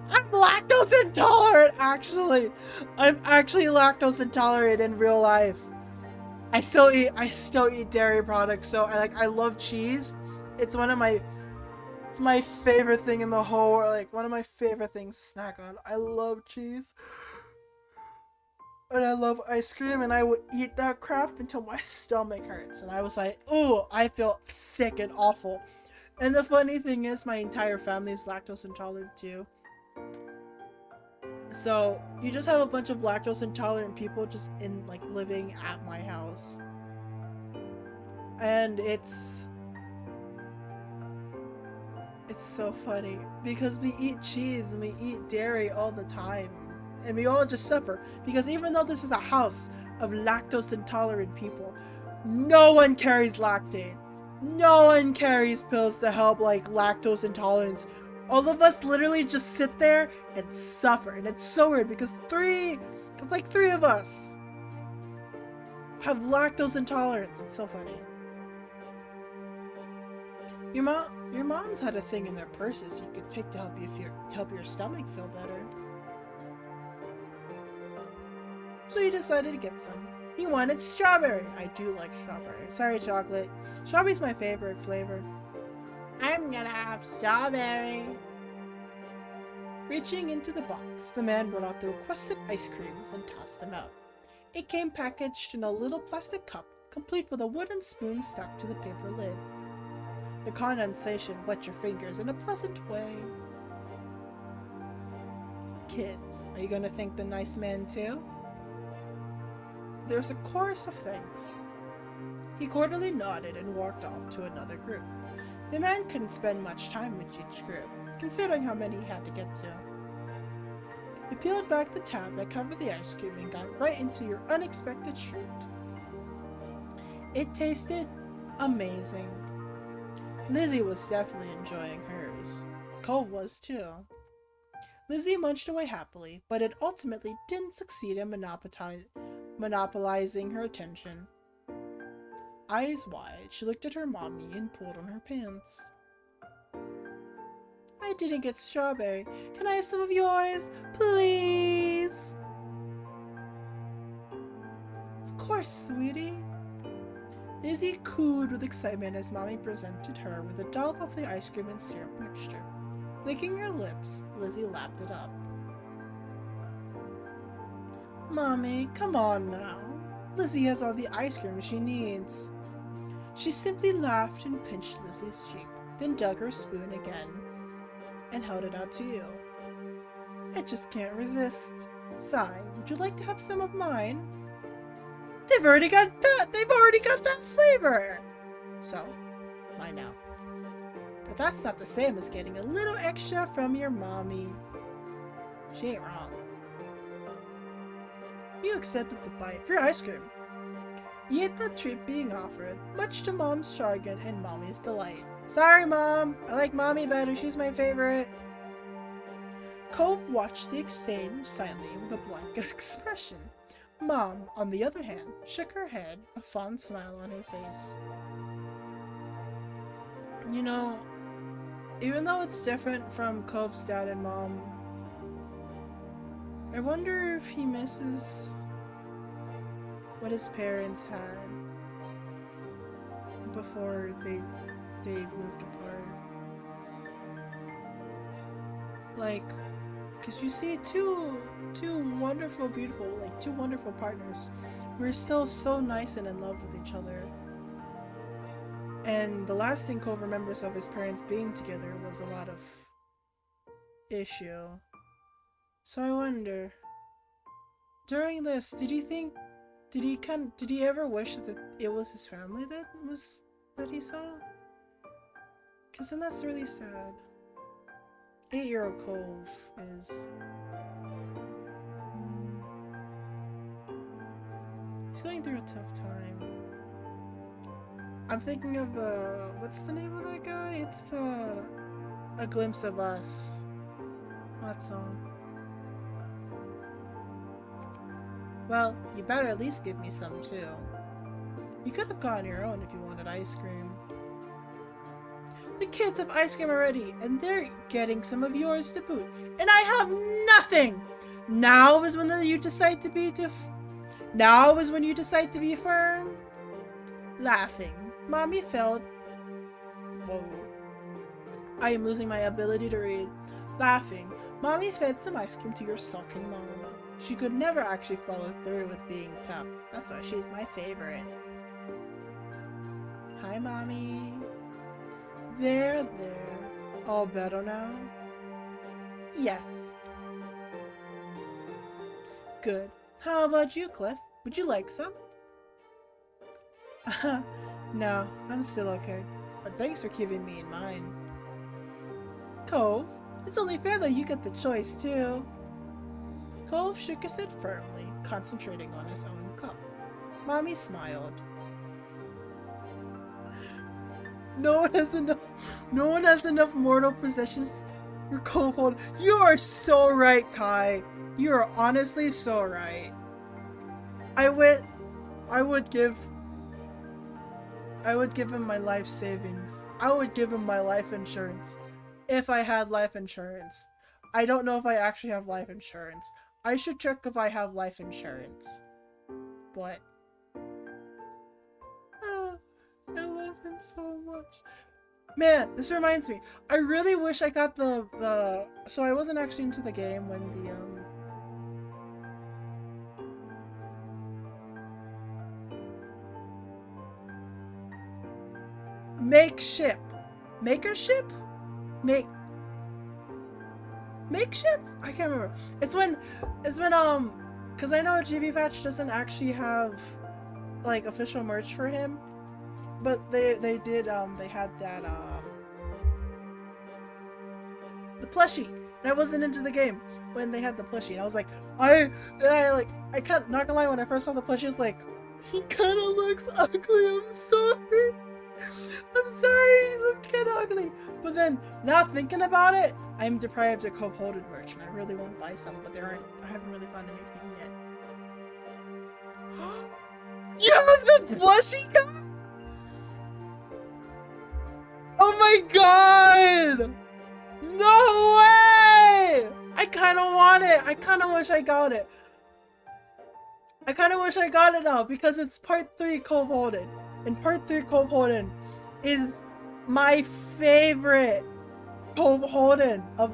I'm lactose intolerant, actually. I'm actually lactose intolerant in real life. I still eat dairy products, so I love cheese. It's my favorite thing in the whole world, like one of my favorite things to snack on. I love cheese. And I love ice cream, and I would eat that crap until my stomach hurts. And I was like, ooh, I feel sick and awful. And the funny thing is, my entire family is lactose intolerant too. So you just have a bunch of lactose intolerant people just living at my house. And it's so funny because we eat cheese and we eat dairy all the time. And we all just suffer because even though this is a house of lactose intolerant people, no one carries Lactaid. No one carries pills to help lactose intolerance. All of us literally just sit there and suffer. And it's so weird because three of us have lactose intolerance. It's so funny. Your mom's had a thing in their purses you could take to help your stomach feel better. So you decided to get some. He wanted strawberry. I do like strawberry. Sorry, chocolate. Strawberry's my favorite flavor. I'm gonna have strawberry. Reaching into the box, the man brought out the requested ice creams and tossed them out. It came packaged in a little plastic cup, complete with a wooden spoon stuck to the paper lid. The condensation wet your fingers in a pleasant way. Kids, are you gonna thank the nice man too? There's a chorus of thanks. He cordially nodded and walked off to another group. The man couldn't spend much time with each group, considering how many he had to get to. He peeled back the tab that covered the ice cream and got right into your unexpected treat. It tasted amazing. Lizzie was definitely enjoying hers. Cove was too. Lizzie munched away happily, but it ultimately didn't succeed in monopolizing her attention. Eyes wide, she looked at her mommy and pulled on her pants. I didn't get strawberry. Can I have some of yours, please? Of course, sweetie. Lizzie cooed with excitement as Mommy presented her with a dollop of the ice cream and syrup mixture. Licking her lips, Lizzie lapped it up. Mommy, come on now. Lizzie has all the ice cream she needs. She simply laughed and pinched Lizzie's cheek, then dug her spoon again and held it out to you. I just can't resist. Sigh, would you like to have some of mine? They've already got that flavor! So, mine now. But that's not the same as getting a little extra from your mommy. She ain't wrong. You accepted the bite for your ice cream. You ate the treat being offered, much to Mom's chagrin and Mommy's delight. Sorry, Mom! I like Mommy better, she's my favorite. Cove watched the exchange silently with a blank expression. Mom, on the other hand, shook her head, a fond smile on her face. You know, even though it's different from Cove's dad and mom, I wonder if he misses what his parents had before they moved apart. Like, because you see two wonderful, beautiful, like two wonderful partners who are still so nice and in love with each other. And the last thing Cove remembers of his parents being together was a lot of issue. So I wonder, during this, did he ever wish that it was his family that he saw? Because then that's really sad. 8-year-old Cove is... he's going through a tough time. I'm thinking of what's the name of that guy? It's A Glimpse of Us. That song. Well, you better at least give me some too. You could have gotten your own if you wanted ice cream. The kids have ice cream already, and they're getting some of yours to boot. And I have nothing! Now is when you decide to be Now is when you decide to be firm? Laughing, Mommy felt... Whoa. I am losing my ability to read. Laughing, Mommy fed some ice cream to your sulking mom. She could never actually follow through with being tough. That's why she's my favorite. Hi, Mommy. There. All better now? Yes. Good. How about you, Cliff? Would you like some? No, I'm still okay. But thanks for keeping me in mind. Cove, it's only fair that you get the choice, too. Cove shook his head firmly, concentrating on his own cup. Mommy smiled. No one has enough mortal possessions for Cove Holden. You are so right, Kai. You are honestly so right. I would give him my life savings. I would give him my life insurance. If I had life insurance. I don't know if I actually have life insurance. I should check if I have life insurance. But so much. Man, this reminds me. I really wish I got the so I wasn't actually into the game when the makeship. Makership? Makeship? I can't remember. It's when cuz I know GB Patch doesn't actually have like official merch for him, but they did they had that the plushie. And I wasn't into the game when they had the plushie. And I was like, I can't, not gonna lie, when I first saw the plushie, I was like, he kind of looks ugly. I'm sorry. I'm sorry, he looked kind of ugly. But then, now thinking about it, I'm deprived of Cove Holden merch, and I really want to buy some, but there aren't. I haven't really found anything yet. You have the plushie guy? Oh my god! No way! I kind of want it. I kind of wish I got it. I kind of wish I got it now because it's part 3 Cove Holden. And part 3 Cove Holden is my favorite Cove Holden of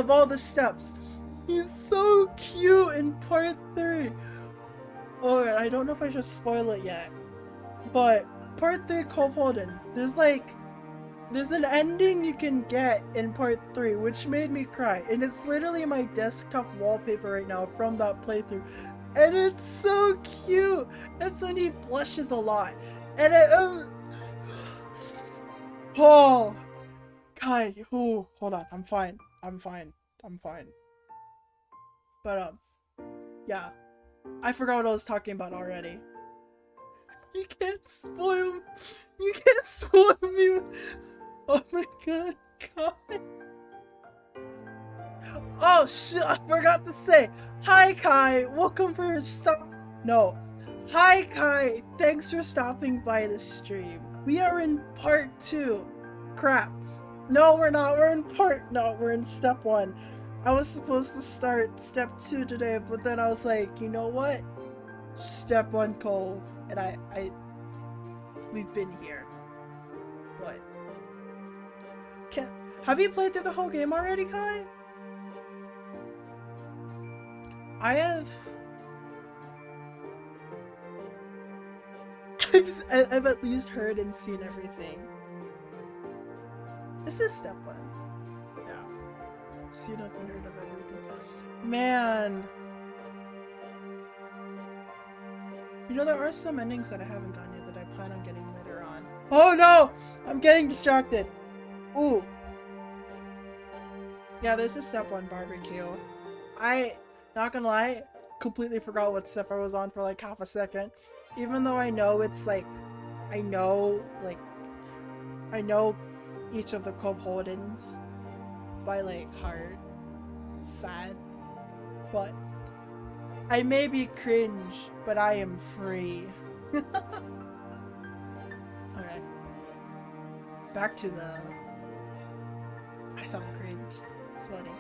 all the steps. He's so cute in part 3. Oh, I don't know if I should spoil it yet. But part 3 Cove Holden, there's an ending you can get in part 3 which made me cry, and it's literally my desktop wallpaper right now from that playthrough, and it's so cute. That's when he blushes a lot, and oh, Kai, oh, hold on, I'm fine, but yeah, I forgot what I was talking about already. You can't spoil me. Oh my god, God. Oh shit, I forgot to say. Hi Kai, welcome for No. Hi Kai, thanks for stopping by the stream. We are in part 2. Crap. No, we're not. We're in step 1. I was supposed to start step 2 today, but then I was like, you know what? Step 1 Cove. And we've been here. What? Have you played through the whole game already, Kai? I have. I've at least heard and seen everything. This is step 1. Yeah. Seen and heard of everything. Man. You know, there are some endings that I haven't gotten yet that I plan on getting later on. Oh no! I'm getting distracted. Ooh. Yeah, this is step 1 barbecue. Not gonna lie, completely forgot what step I was on for like half a second. Even though I know it's like, I know each of the Cove Holdens by like heart. It's sad. But I may be cringe, but I am free. Alright. Back to the... I sound cringe. It's funny.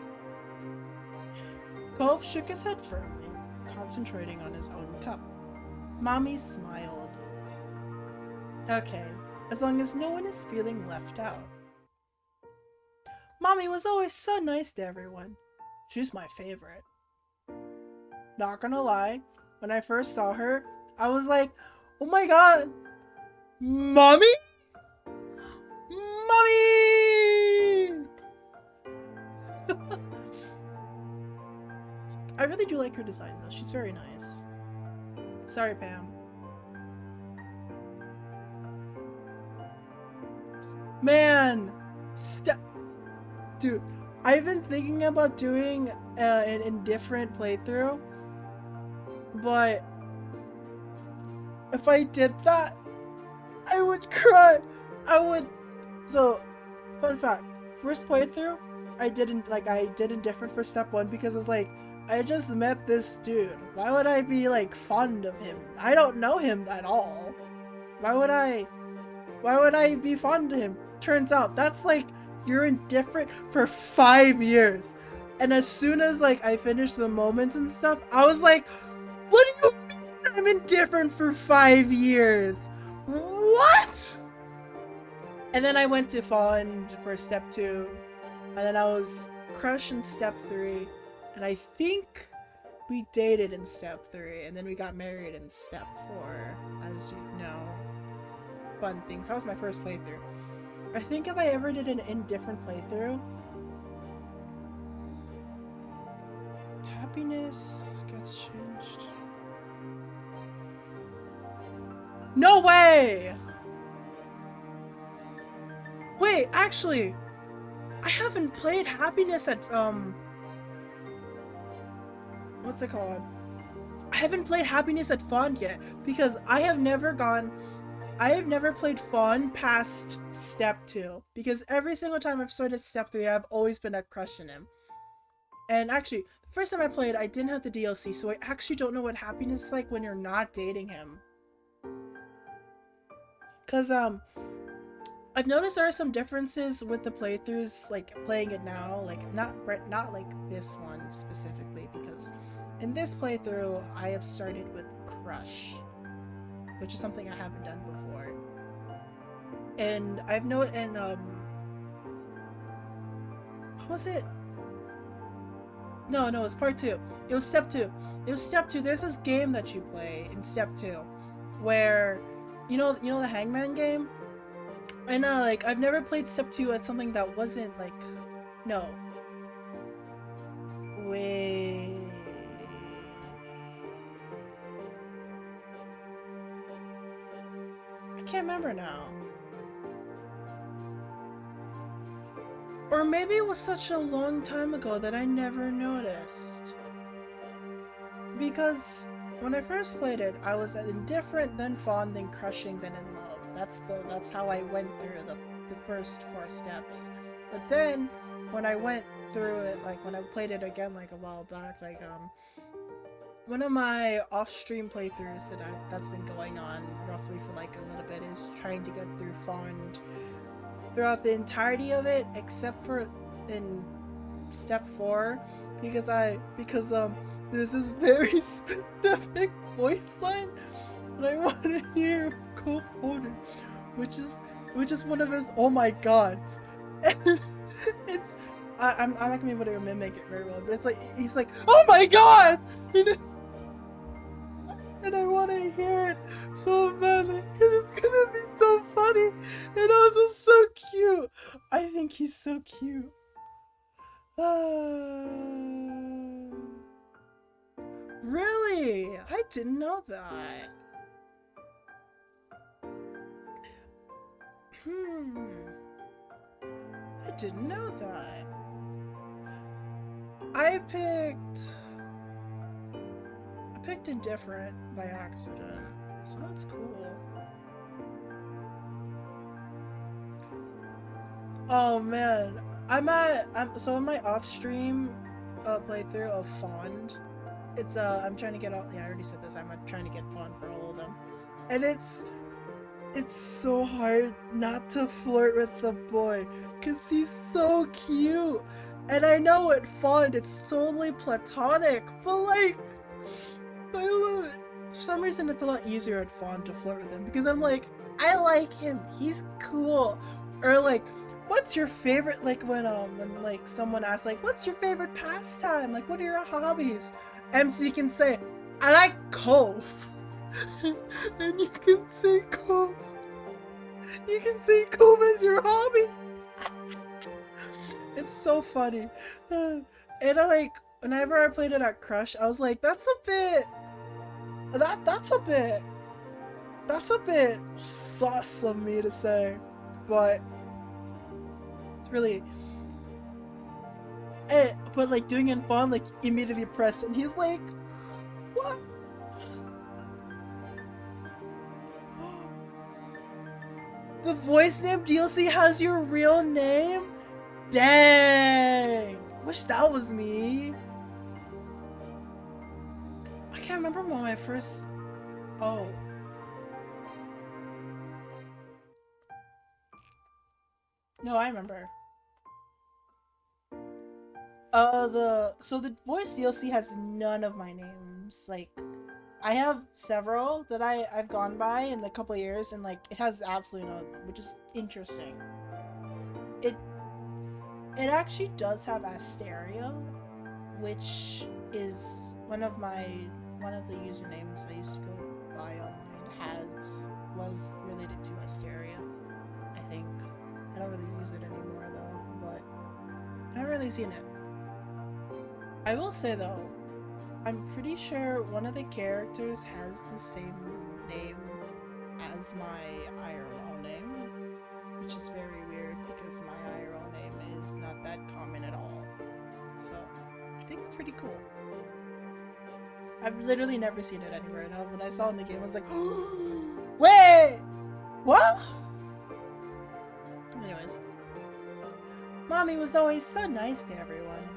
Cove shook his head firmly, concentrating on his own cup. Mommy smiled. Okay, as long as no one is feeling left out. Mommy was always so nice to everyone. She's my favorite. Not gonna lie, when I first saw her, I was like, oh my god! Mommy? Mommy! I really do like her design though, she's very nice. Sorry, Pam. Man! Dude, I've been thinking about doing an indifferent playthrough, but if I did that, I would cry. So, fun fact, first playthrough, I did indifferent for step 1 because I was like, I just met this dude. Why would I be like fond of him? I don't know him at all. Why would I be fond of him? Turns out that's like, you're indifferent for 5 years. And as soon as like I finished the moments and stuff, I was like, what do you mean I'm indifferent for 5 years? What? And then I went to Fond for step 2, and then I was Crush in step 3, and I think we dated in step 3, and then we got married in step 4, as you know. Fun things. That was my first playthrough. I think if I ever did an indifferent playthrough, happiness gets changed. No way! Wait, actually, I haven't played happiness at, what's it called? I haven't played happiness at Fond yet, because I have never played Fawn past step 2, because every single time I've started step 3, I've always been at crushing him. And actually, the first time I played, I didn't have the DLC, so I actually don't know what happiness is like when you're not dating him. Cause I've noticed there are some differences with the playthroughs, like playing it now, like not like this one specifically, because in this playthrough I have started with Crush, which is something I haven't done before. And I've noticed, and what was it? No, it was part 2. It was step 2. It was step 2. There's this game that you play in step 2, where, you know the Hangman game. And like I've never played step 2 at something that wasn't like, no. Wait. I can't remember now. Or maybe it was such a long time ago that I never noticed. Because when I first played it, I was indifferent, then fond, then crushing, then in love. That's how I went through the first 4 steps. But then when I went through it, like when I played it again like a while back, like one of my off-stream playthroughs that's been going on roughly for like a little bit is trying to get through Fond throughout the entirety of it, except for in step 4, because there's this very specific voice line that I want to hear Cove Holden, which is one of his oh my gods. And it's I'm not gonna be able to mimic it very well, but it's like he's like, oh my god, and I want to hear it so badly, and it's gonna be so funny, and also so cute. I think he's so cute. Really? I didn't know that. I didn't know that. I picked indifferent by accident, so that's cool. Oh man, so in my off-stream playthrough of Fond, it's I'm trying to get all. Yeah, I already said this. I'm trying to get Fond for all of them, and it's so hard not to flirt with the boy, cause he's so cute. And I know at Fond it's totally platonic, but like, for some reason it's a lot easier at Fond to flirt with him, because I'm like, I like him, he's cool. Or like, what's your favorite, like when like someone asks like, what's your favorite pastime? Like, what are your hobbies? MC can say, I like Cove. And you can say Cove. You can say Cove as your hobby. It's so funny. And I like, whenever I played it at Crush, I was like, that's a bit sus of me to say, but it's really, but like doing it in Fun, like immediately pressed, and he's like, what? The voice name DLC has your real name? Dang! Wish that was me. I can't remember when I first. Oh. No, I remember. So the voice DLC has none of my names. Like, I have several that I've gone by in a couple years, and like it has absolutely no, which is interesting. It it actually does have Asteria, which is one of the usernames I used to go by online was related to Asteria. I think I don't really use it anymore though, but I haven't really seen it. I will say though, I'm pretty sure one of the characters has the same name as my IRL name, which is very weird because my IRL name is not that common at all. So I think that's pretty cool. I've literally never seen it anywhere, and when I saw it in the game, I was like, wait, what? Anyways, Mommy was always so nice to everyone.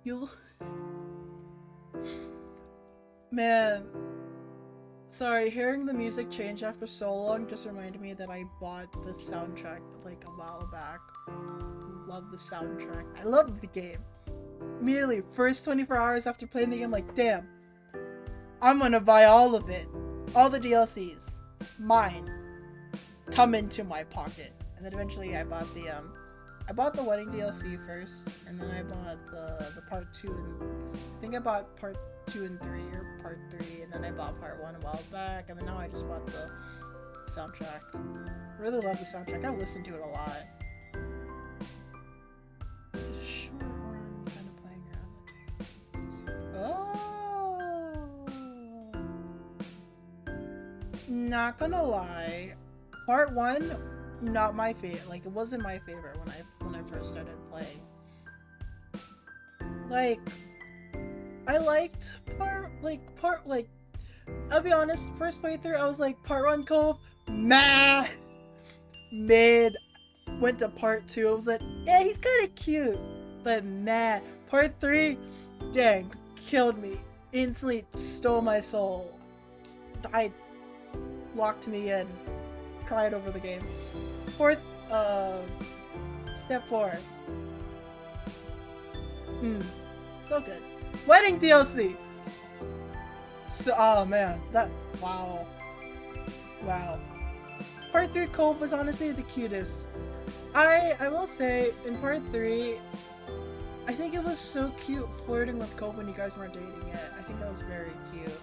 You, man, sorry, hearing the music change after so long just reminded me that I bought the soundtrack like a while back. Love the soundtrack. I love the game. Immediately, first 24 hours after playing the game, like, damn, I'm gonna buy all of it. All the DLCs. Mine. Come into my pocket. And then eventually I bought the wedding DLC first, and then I bought the part 2, and I think I bought part 2 and 3, or part 3, and then I bought part 1 a while back, and then now I just bought the soundtrack. Really love the soundtrack. I listen to it a lot. It's a short one, kind of playing around the Oh! Not gonna lie, part 1, not my favorite. Like, it wasn't my favorite when I first started playing. Like, I liked I'll be honest, first playthrough I was like, part 1 Cove, meh, mid. Went to part 2, I was like, yeah, he's kind of cute, but meh. Part 3, dang, killed me, instantly stole my soul, died, locked me in, cried over the game. Fourth, step 4. So good. Wedding DLC! So, oh man, wow. Part 3 Cove was honestly the cutest. I will say, in part 3, I think it was so cute flirting with Cove when you guys weren't dating yet. I think that was very cute.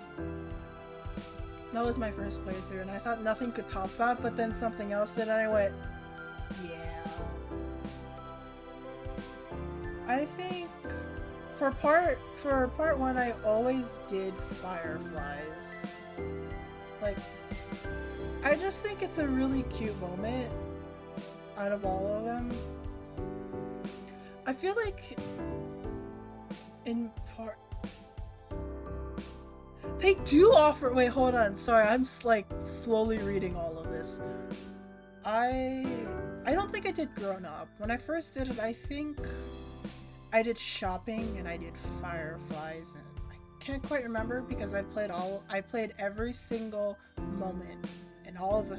That was my first playthrough, and I thought nothing could top that, but then something else did, and I went, yeah. I think for part 1, I always did fireflies. Like, I just think it's a really cute moment out of all of them. I feel like in part they do offer. Wait, hold on. Sorry, I'm like slowly reading all of this. I don't think I did Grown Up. When I first did it, I think I did shopping and I did fireflies, and I can't quite remember because I played every single moment in all of the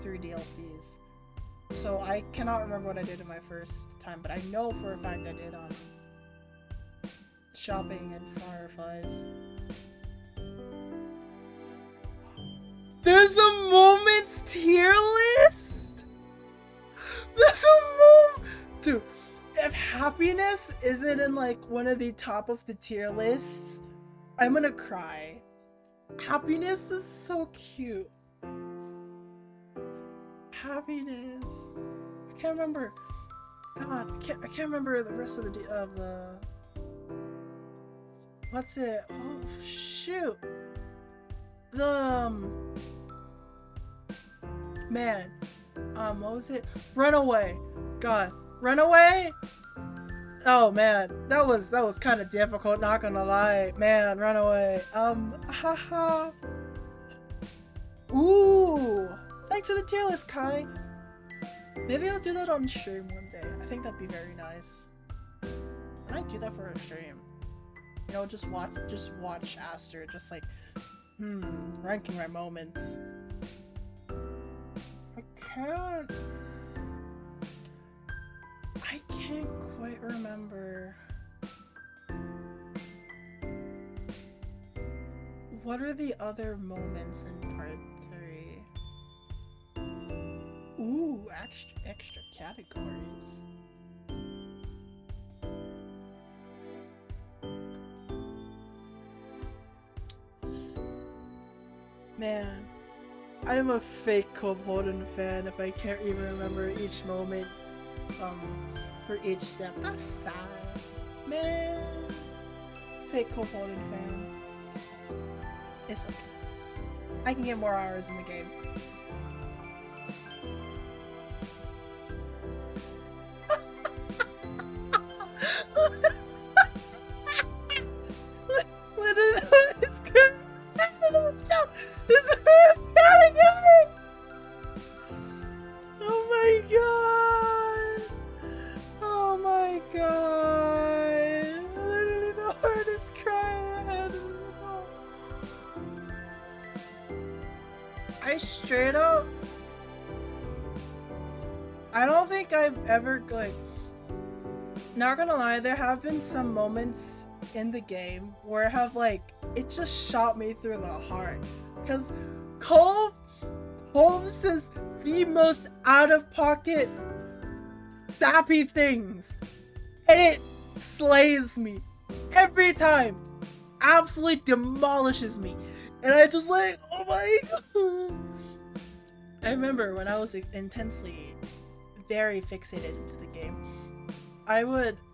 3 DLCs. So I cannot remember what I did in my first time, but I know for a fact I did shopping and fireflies. There's the moments tier list. There's a dude. If happiness isn't in like one of the top of the tier lists, I'm gonna cry. Happiness is so cute. Happiness. I can't remember. God, I can't remember the rest of the. What's it? Oh shoot. Man. What was it? Runaway. God. Runaway? Oh man, that was kind of difficult, not gonna lie. Man, Runaway. Haha. Ooh. Thanks for the tier list, Kai. Maybe I'll do that on stream one day. I think that'd be very nice. I might do that for a stream. You know, just watch Aster, just like, ranking my moments. I can't quite remember. What are the other moments in part 3? Ooh, extra categories. Man, I am a fake Cove Holden fan if I can't even remember each moment for each step. That's sad. Man. Fake Cove Holden fan. It's okay. I can get more hours in the game. What is good? Oh my god! Oh my god! Literally the hardest cry I had in the world. I straight up... I don't think I've ever, like... Not gonna lie, there have been some moments in the game where I have, like, it just shot me through the heart. Because Cove says the most out-of-pocket, sappy things. And it slays me. Every time. Absolutely demolishes me. And I just like, oh my god. I remember when I was intensely, very fixated into the game.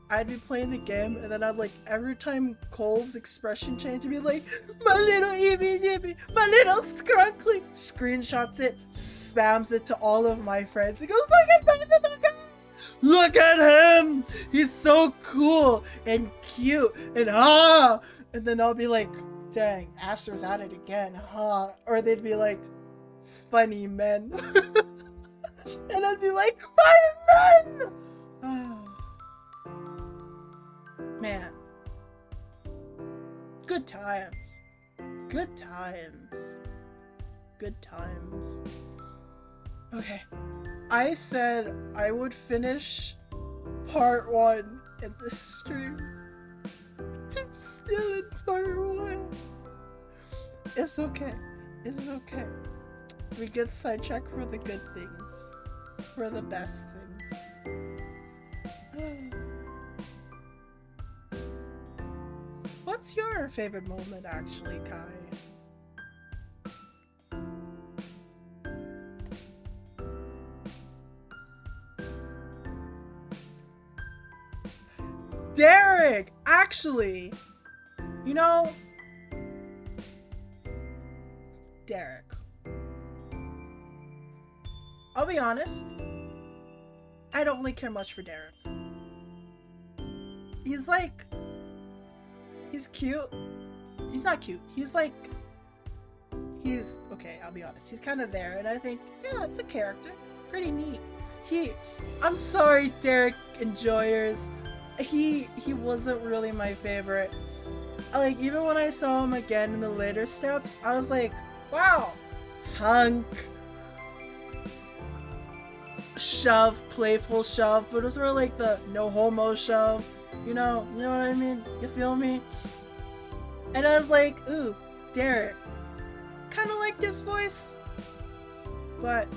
I'd be playing the game, and then I'd like, every time Cove's expression changed, I'd be like, my little Eevee Zippy, my little Scrunkly, screenshots it, spams it to all of my friends. He goes, look at him! He's so cool and cute and and then I'll be like, dang, Aster's at it again, or they'd be like, funny men. And I'd be like, funny men! Man. Good times. Good times. Good times. Okay. I said I would finish part 1 in this stream. I'm still in part 1. It's okay. It's okay. We get sidetracked for the good things. For the best things. What's your favorite moment, actually, Kai? Derek! Actually, you know, Derek. I'll be honest, I don't really care much for Derek. He's like, he's cute. He's not cute. He's like, he's, okay, I'll be honest. He's kind of there, and I think, yeah, it's a character. Pretty neat. I'm sorry, Derek enjoyers. He wasn't really my favorite. Like, even when I saw him again in the later steps, I was like, wow, hunk. Shove, playful shove, but it was sort of like the no homo shove. You know what I mean? You feel me? And I was like, ooh, Derek. Kind of like this voice, but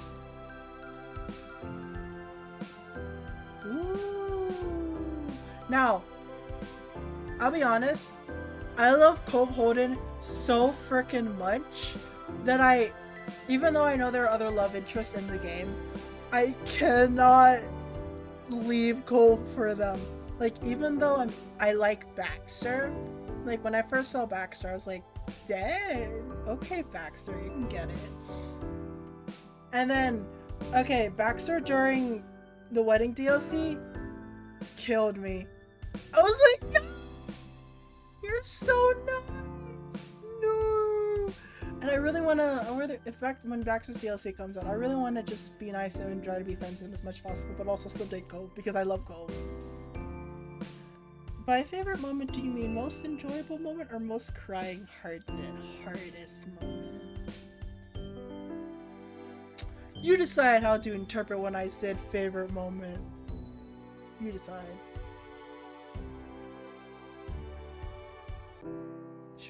ooh. Now, I'll be honest, I love Cove Holden so freaking much that even though I know there are other love interests in the game, I cannot leave Cove for them. Like, even though I like Baxter, like when I first saw Baxter, I was like, dang, okay, Baxter, you can get it. And then, okay, Baxter during the wedding DLC killed me. I was like, no, you're so nice. No. And I really want to, when Baxter's DLC comes out, I really want to just be nice and try to be friends with him as much as possible, but also still date Cove, because I love Cove. By favorite moment, do you mean most enjoyable moment or most crying hardest moment? You decide how to interpret when I said favorite moment. You decide.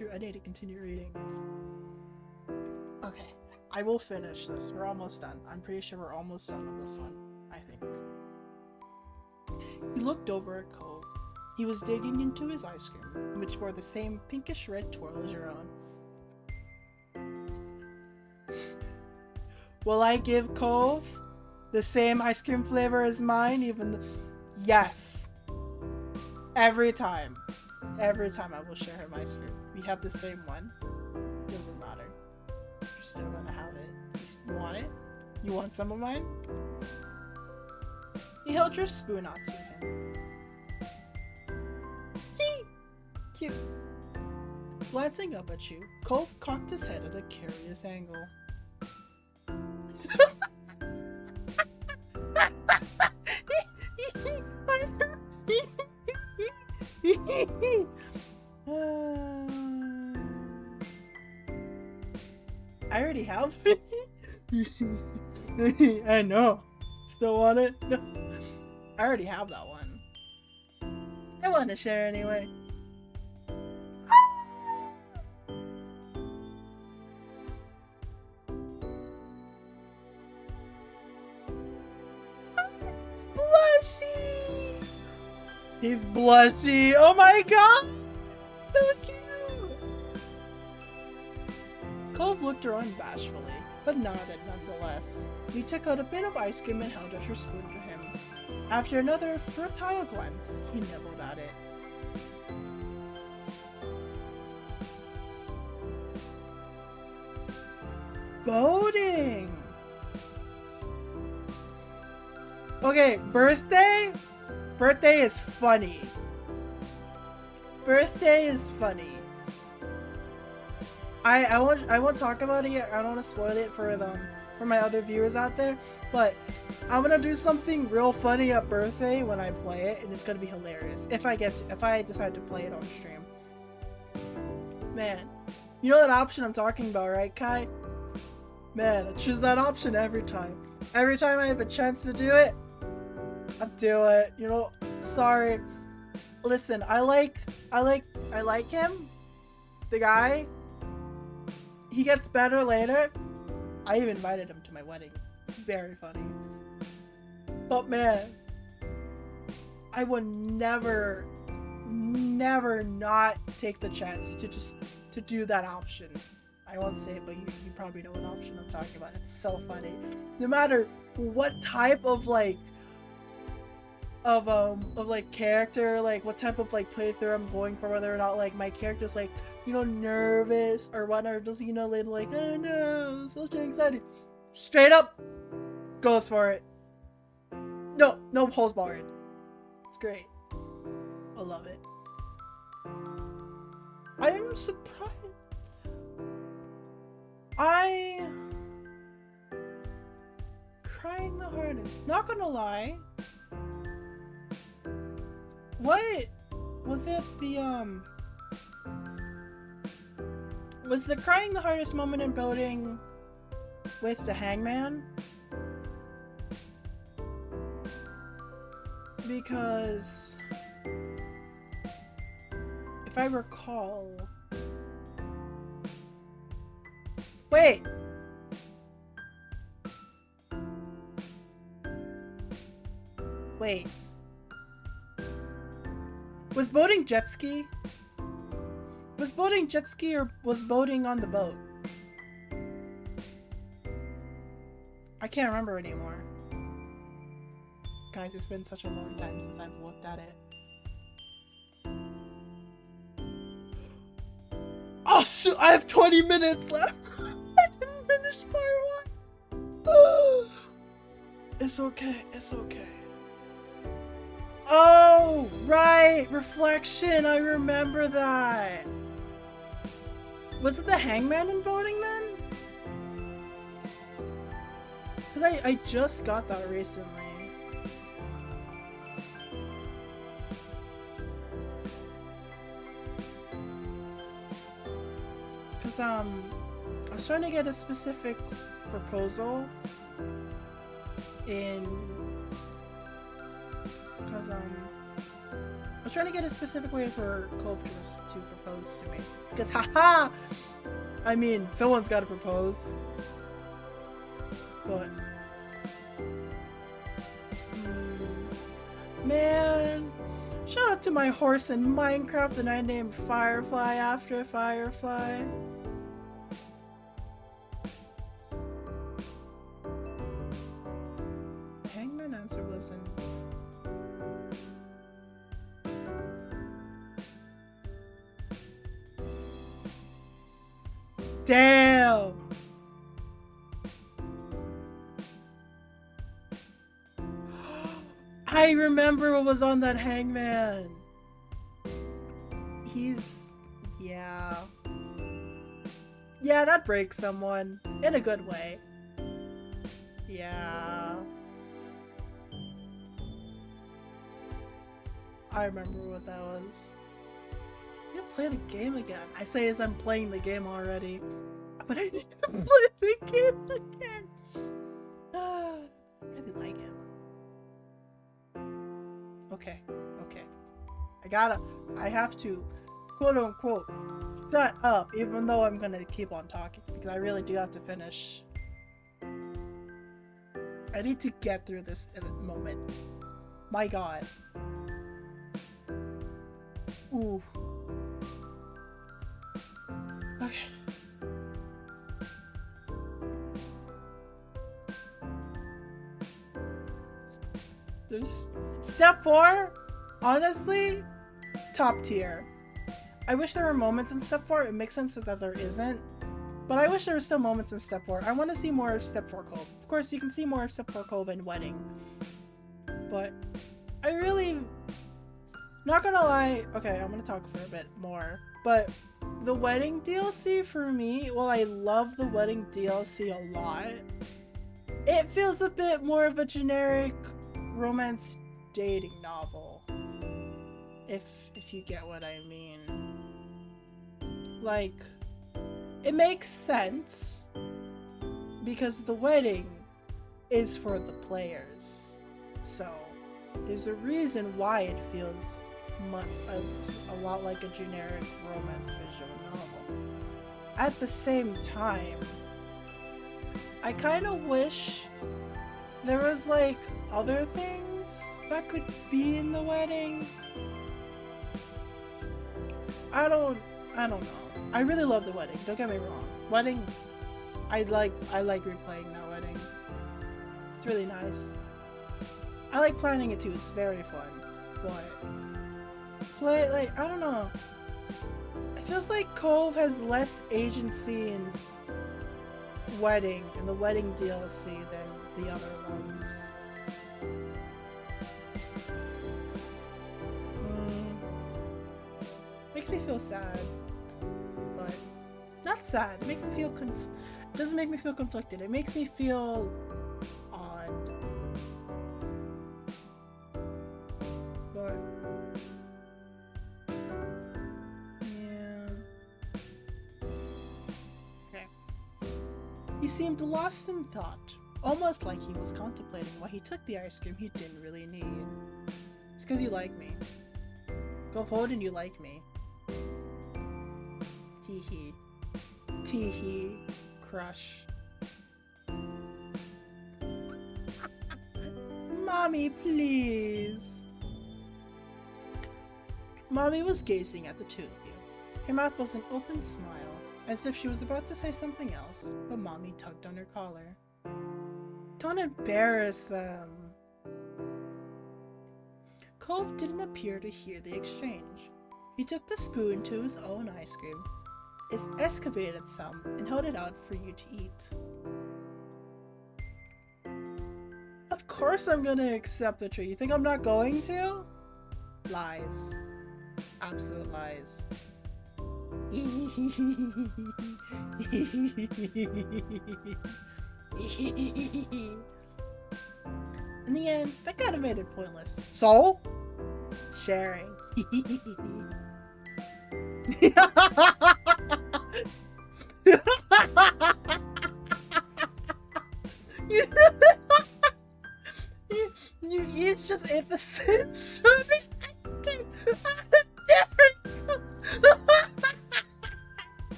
Shoot, I need to continue reading. Okay, I will finish this. We're almost done. I'm pretty sure we're almost done with this one, I think. He looked over at Cove. He was digging into his ice cream, which wore the same pinkish red twirl as your own. Will I give Cove the same ice cream flavor as mine, even though... Yes. Every time. Every time I will share him ice cream. We have the same one. Doesn't matter. You're still gonna have it. You want it? You want some of mine? He held your spoon out to him. Hee! Cute. Glancing up at you, Cove cocked his head at a curious angle. I already have. I know. Still want it? No. I already have that one. I want to share anyway. It's blushy. He's blushy. Oh my god. So cute. Cove looked around bashfully, but nodded nonetheless. He took out a bit of ice cream and held out her spoon to him. After another fertile glance, he nibbled at it. Boating! Okay, birthday? Birthday is funny. Birthday is funny. I won't talk about it yet. I don't want to spoil it for my other viewers out there, but I'm gonna do something real funny at birthday when I play it, and it's gonna be hilarious if I decide to play it on stream. Man, you know that option I'm talking about, right, Kai? Man, I choose that option every time. Every time I have a chance to do it, I do it. You know, sorry. Listen, I like him, the guy. He gets better later. I even invited him to my wedding. It's very funny. But man, I would never not take the chance to do that option. I won't say it, but you probably know what option I'm talking about. It's so funny. No matter what type of character, like what type of playthrough I'm going for, whether or not my character's nervous or whatnot, just like oh no, so excited, straight up goes for it. No holds barred. It's great. I love it. I am surprised. Crying the hardest. Not gonna lie. What was it? Was the crying the hardest moment in building with the hangman? Because if I recall, wait. Was boating jet ski? Was boating jet ski or was boating on the boat? I can't remember anymore. Guys, it's been such a long time since I've looked at it. Oh shoot, I have 20 minutes left. I didn't finish part 1. It's okay, it's okay. Oh, right! Reflection! I remember that! Was it the hangman in boating then? Because I just got that recently. Because, I was trying to get a specific proposal in... Because, I was trying to get a specific way for Cove to propose to me. Because, haha! I mean, someone's gotta propose. But... Man! Shout out to my horse in Minecraft that I named Firefly after Firefly. The hangman answer wasn't... Damn! I remember what was on that hangman. He's... yeah. Yeah, that breaks someone. In a good way. Yeah. I remember what that was. I'm gonna play the game again. I say as I'm playing the game already. But I need to play the game again. I really like it. Okay, okay. I have to, quote unquote, shut up, even though I'm gonna keep on talking, because I really do have to finish. I need to get through this moment. My god. Ooh. Okay. There's step 4, honestly, top tier. I wish there were moments in step 4. It makes sense that there isn't, but I wish there were still moments in step 4. I want to see more of step 4 Cove. Of course, you can see more of step 4 Cove in Wedding, but I really, not gonna lie. Okay, I'm gonna talk for a bit more, but the Wedding DLC for me, well, I love the Wedding DLC a lot. It feels a bit more of a generic romance dating novel, if you get what I mean. Like, it makes sense because the wedding is for the players, so there's a reason why it feels a lot like a generic romance visual novel. At the same time, I kind of wish there was like other things that could be in the wedding. I don't know. I really love the wedding. Don't get me wrong. Wedding, I like replaying that wedding. It's really nice. I like planning it too. It's very fun. But I don't know. It feels like Cove has less agency in Wedding and the Wedding DLC than the other ones. Makes me feel sad, but not sad. It makes me feel it doesn't make me feel conflicted. It makes me feel odd. But yeah. Okay. He seemed lost in thought, almost like he was contemplating why he took the ice cream he didn't really need. It's because you like me. Cove Holden, you like me. Hee hee. Tee hee. Crush. Mommy, please. Mommy was gazing at the two of you. Her mouth was an open smile, as if she was about to say something else, but Mommy tugged on her collar. Don't embarrass them. Cove didn't appear to hear the exchange. He took the spoon to his own ice cream, excavated some, and held it out for you to eat. Of course I'm gonna accept the treat. You think I'm not going to? Lies. Absolute lies. In the end, that kind of made it pointless. So? Sharing. You each just ate the same serving.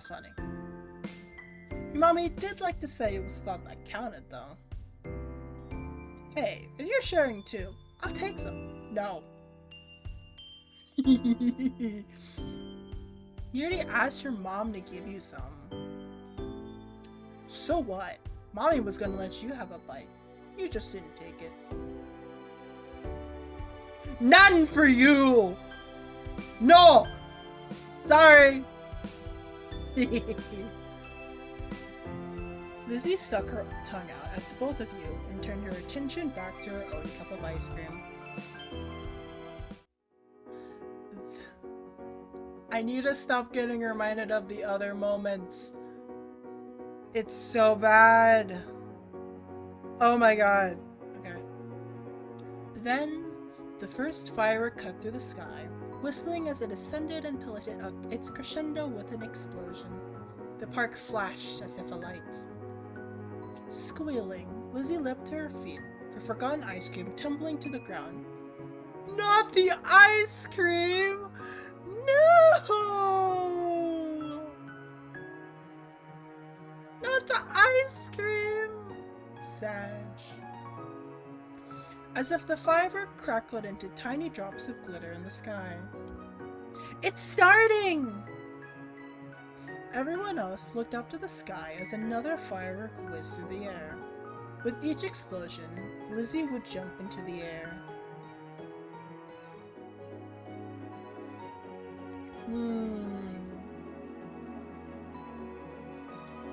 That's funny. Your mommy did like to say it was thought that counted, though. Hey, if you're sharing too, I'll take some. No. You already asked your mom to give you some. So what? Mommy was gonna let you have a bite. You just didn't take it. None for you! No! Sorry! Lizzie stuck her tongue out at the both of you and turned her attention back to her own cup of ice cream. I need to stop getting reminded of the other moments. It's so bad. Oh my god. Okay. Then, the first firework cut through the sky, whistling as it ascended until it hit its crescendo with an explosion. The park flashed as if alight. Squealing, Lizzie leapt to her feet, her forgotten ice cream tumbling to the ground. Not the ice cream! No! Not the ice cream! Sag. As if the firework crackled into tiny drops of glitter in the sky. It's starting! Everyone else looked up to the sky as another firework whizzed through the air. With each explosion, Lizzie would jump into the air.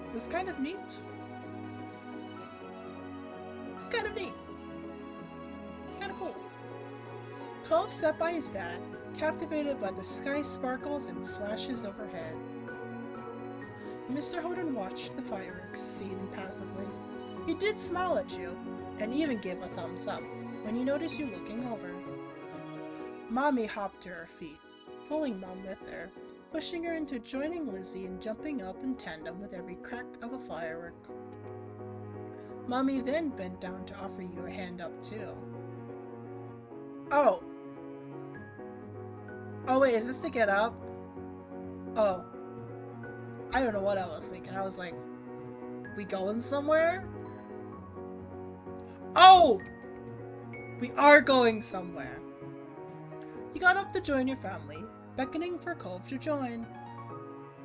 It was kind of neat. It's kind of neat. Kind of cool. Cove sat by his dad, captivated by the sky sparkles and flashes overhead. Mr. Holden watched the fireworks scene passively. He did smile at you, and even gave a thumbs up when he noticed you looking over. Mommy hopped to her feet, pulling Mom with her, pushing her into joining Lizzie and jumping up in tandem with every crack of a firework. Mommy then bent down to offer you a hand up too. Oh. Oh wait, is this to get up? Oh. I don't know what I was thinking. I was like, we going somewhere? Oh! We are going somewhere. You got up to join your family, beckoning for Cove to join.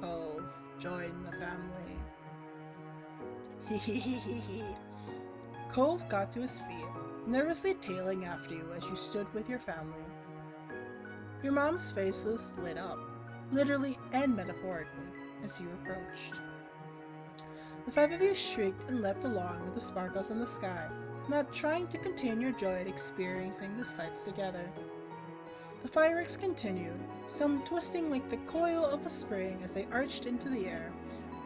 Cove, join the family. Hehehehe. Cove got to his feet, nervously tailing after you as you stood with your family. Your mom's face lit up, literally and metaphorically, as you approached. The five of you shrieked and leapt along with the sparkles in the sky, not trying to contain your joy at experiencing the sights together. The fireworks continued, some twisting like the coil of a spring as they arched into the air,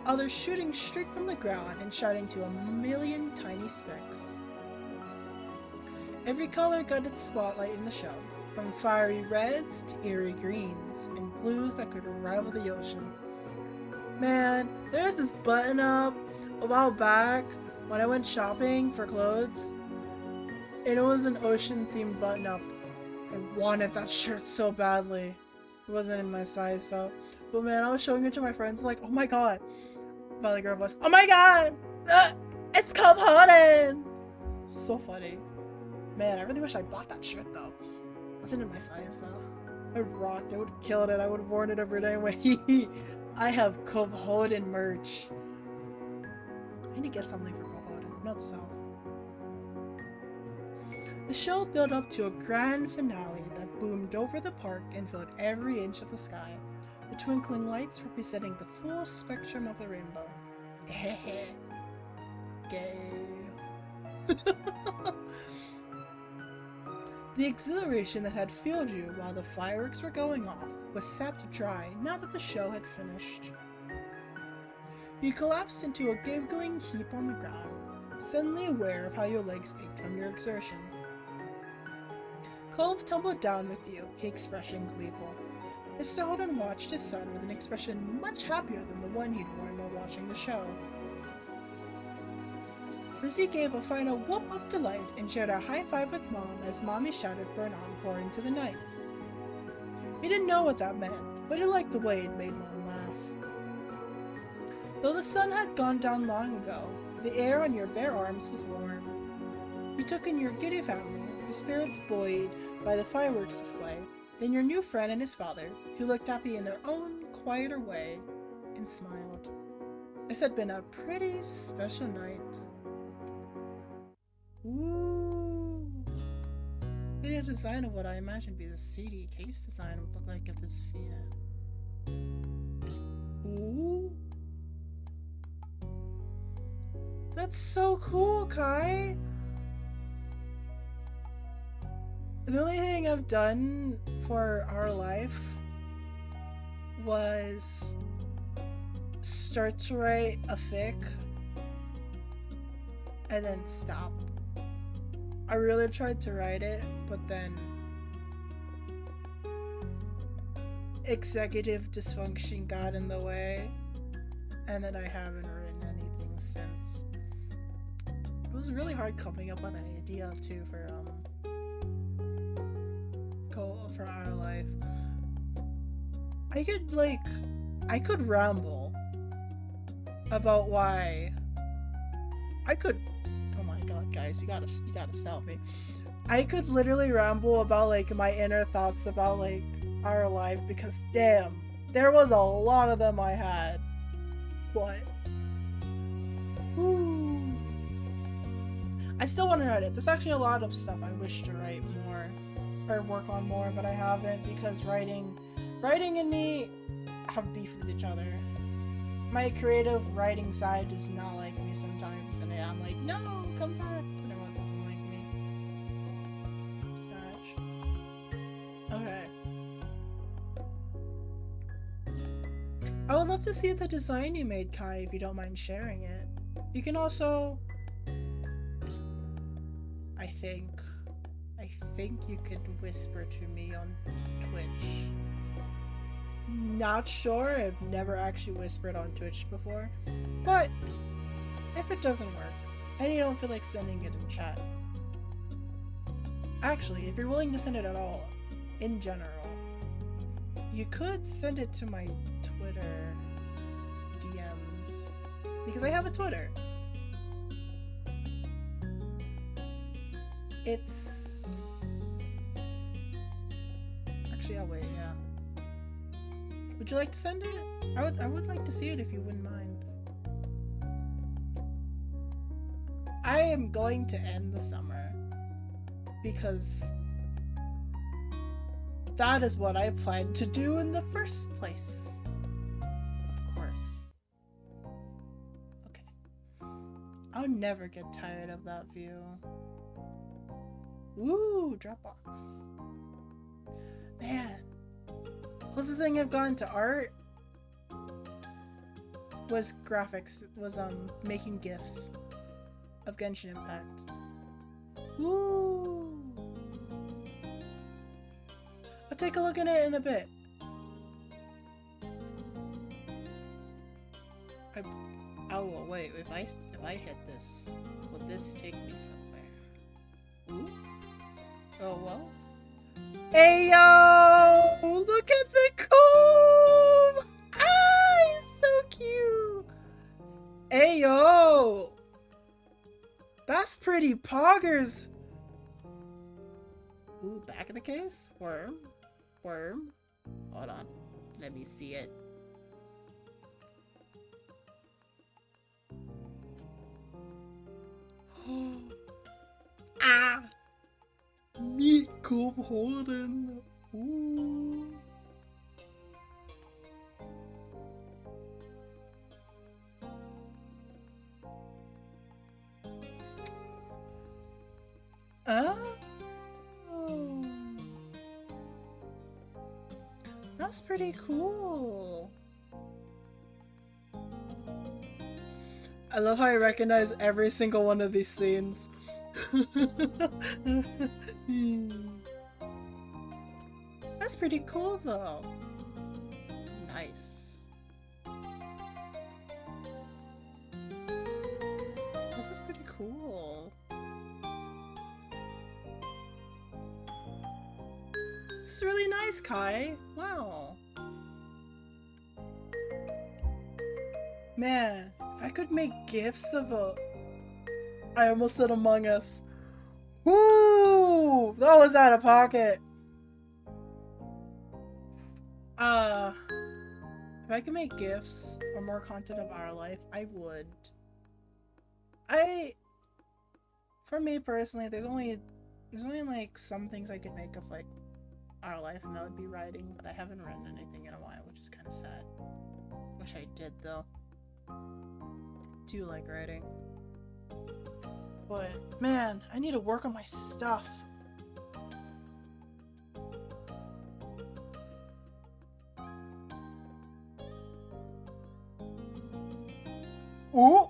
others shooting straight from the ground and shouting to a million tiny specks. Every color got its spotlight in the show, from fiery reds to eerie greens and blues that could rival the ocean. Man, there's this button up a while back when I went shopping for clothes, and it was an ocean themed button up. I wanted that shirt so badly. It wasn't in my size though. But man, I was showing it to my friends like, oh my god. Valley Girl was, oh my god! It's Cove Holden! So funny. Man, I really wish I bought that shirt though. It wasn't in my size though. I rocked, I would have killed it, I would have worn it every day. I have Cove Holden merch. I need to get something for Cove Holden, not self. The show built up to a grand finale that boomed over the park and filled every inch of the sky, the twinkling lights representing the full spectrum of the rainbow. Gay. The exhilaration that had filled you while the fireworks were going off was sapped dry now that the show had finished. You collapsed into a giggling heap on the ground, suddenly aware of how your legs ached from your exertion. Cove tumbled down with you, his expression gleeful. Mr. Holden watched his son with an expression much happier than the one he'd worn while watching the show. Lizzie gave a final whoop of delight and shared a high five with Mom as Mommy shouted for an encore into the night. He didn't know what that meant, but he liked the way it made Mom laugh. Though the sun had gone down long ago, the air on your bare arms was warm. You took in your giddy family, your spirits buoyed by the fireworks display, then your new friend and his father, who looked happy in their own quieter way, and smiled. This had been a pretty special night. Ooh. The design of what I imagined to be the CD case design would look like if this Vita. Ooh. That's so cool, Kai! The only thing I've done for our life was start to write a fic and then stop. I really tried to write it, but then executive dysfunction got in the way, and then I haven't written anything since. It was really hard coming up with an idea too for our life. I could ramble about why oh my god, guys, you gotta stop me. I could literally ramble about like my inner thoughts about like our life, because damn, there was a lot of them I had. What? Ooh. I still want to write it. There's actually a lot of stuff I wish to write more or work on more, but I haven't, because writing and me have beef with each other. My creative writing side does not like me sometimes, and I'm like, no, come back. But everyone doesn't like me. Sag. Okay. I would love to see the design you made, Kai, if you don't mind sharing it. You can also... I think you could whisper to me on Twitch. Not sure, I've never actually whispered on Twitch before, but if it doesn't work, and you don't feel like sending it in chat, actually, if you're willing to send it at all, in general, you could send it to my Twitter DMs, because I have a Twitter. It's... Actually, I'll wait, yeah. Would you like to send it? I would like to see it if you wouldn't mind. I am going to end the summer because that is what I planned to do in the first place. Of course. Okay. I'll never get tired of that view. Ooh, Dropbox. Man. Closest thing I've gotten to art was graphics, making GIFs of Genshin Impact. Woo! I'll take a look at it in a bit. Oh wait, if I hit this, will this take me somewhere? Ooh. Oh well. Hey yo! Look at the cove! Ah, he's so cute! Hey yo! That's pretty poggers! Ooh, back of the case? Worm? Worm? Hold on. Let me see it. Ah! Meet Cove Holden. Ooh. Oh. That's pretty cool. I love how I recognize every single one of these scenes. That's pretty cool though. Nice. This is pretty cool. This is really nice, Kai. Wow. Man, if I could make gifts of a... I almost said Among Us. Woo! That was out of pocket. If I could make gifs or more content of our life, I would. For me personally, there's only like some things I could make of like our life, and that would be writing, but I haven't written anything in a while, which is kind of sad. Wish I did though. Do like writing. But man, I need to work on my stuff. Ooh!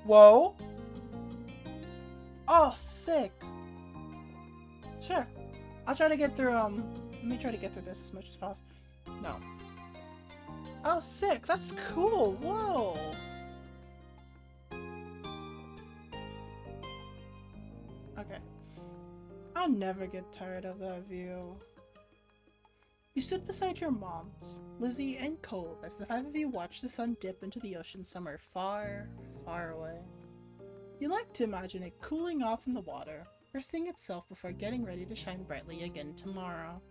Whoa! Oh, sick! Sure. I'll try to get through, let me try to get through this as much as possible. No. Oh, sick! That's cool! Whoa! Okay. I'll never get tired of that view. You stood beside your moms, Lizzie, and Cove as the five of you watched the sun dip into the ocean somewhere far, far away. You like to imagine it cooling off in the water, resting itself before getting ready to shine brightly again tomorrow.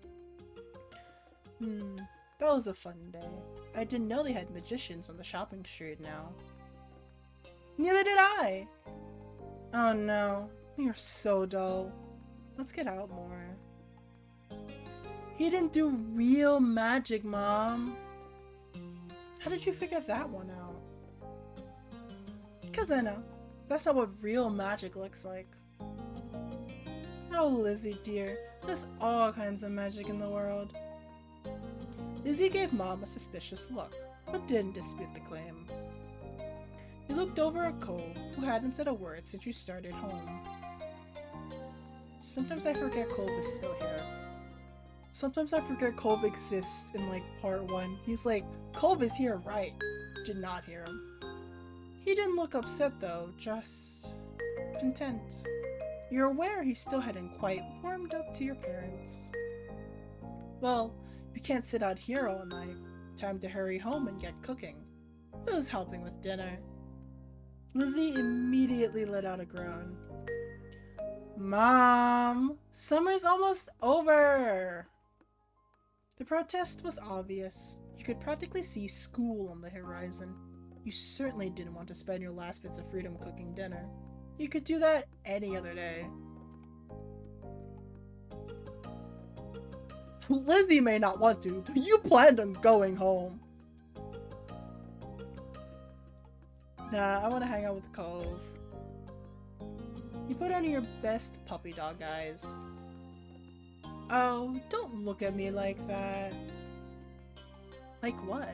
That was a fun day. I didn't know they had magicians on the shopping street now. Neither did I! Oh no, you're so dull. Let's get out more. He didn't do real magic, Mom. How did you figure that one out? Because I know. That's not what real magic looks like. Oh, Lizzie dear, there's all kinds of magic in the world. Lizzie gave Mom a suspicious look, but didn't dispute the claim. You looked over at Cove, who hadn't said a word since you started home. Sometimes I forget Cove is still here. Sometimes I forget Cove exists in like part 1. He's like, Cove is here, right? Did not hear him. He didn't look upset though, just content. You're aware he still hadn't quite warmed up to your parents. Well, we can't sit out here all night. Time to hurry home and get cooking. Who's helping with dinner? Lizzie immediately let out a groan. Mom! Summer's almost over! The protest was obvious. You could practically see school on the horizon. You certainly didn't want to spend your last bits of freedom cooking dinner. You could do that any other day. Lizzie may not want to, but you planned on going home. Nah, I want to hang out with Cove. You put on your best puppy dog eyes. Oh, don't look at me like that. Like what?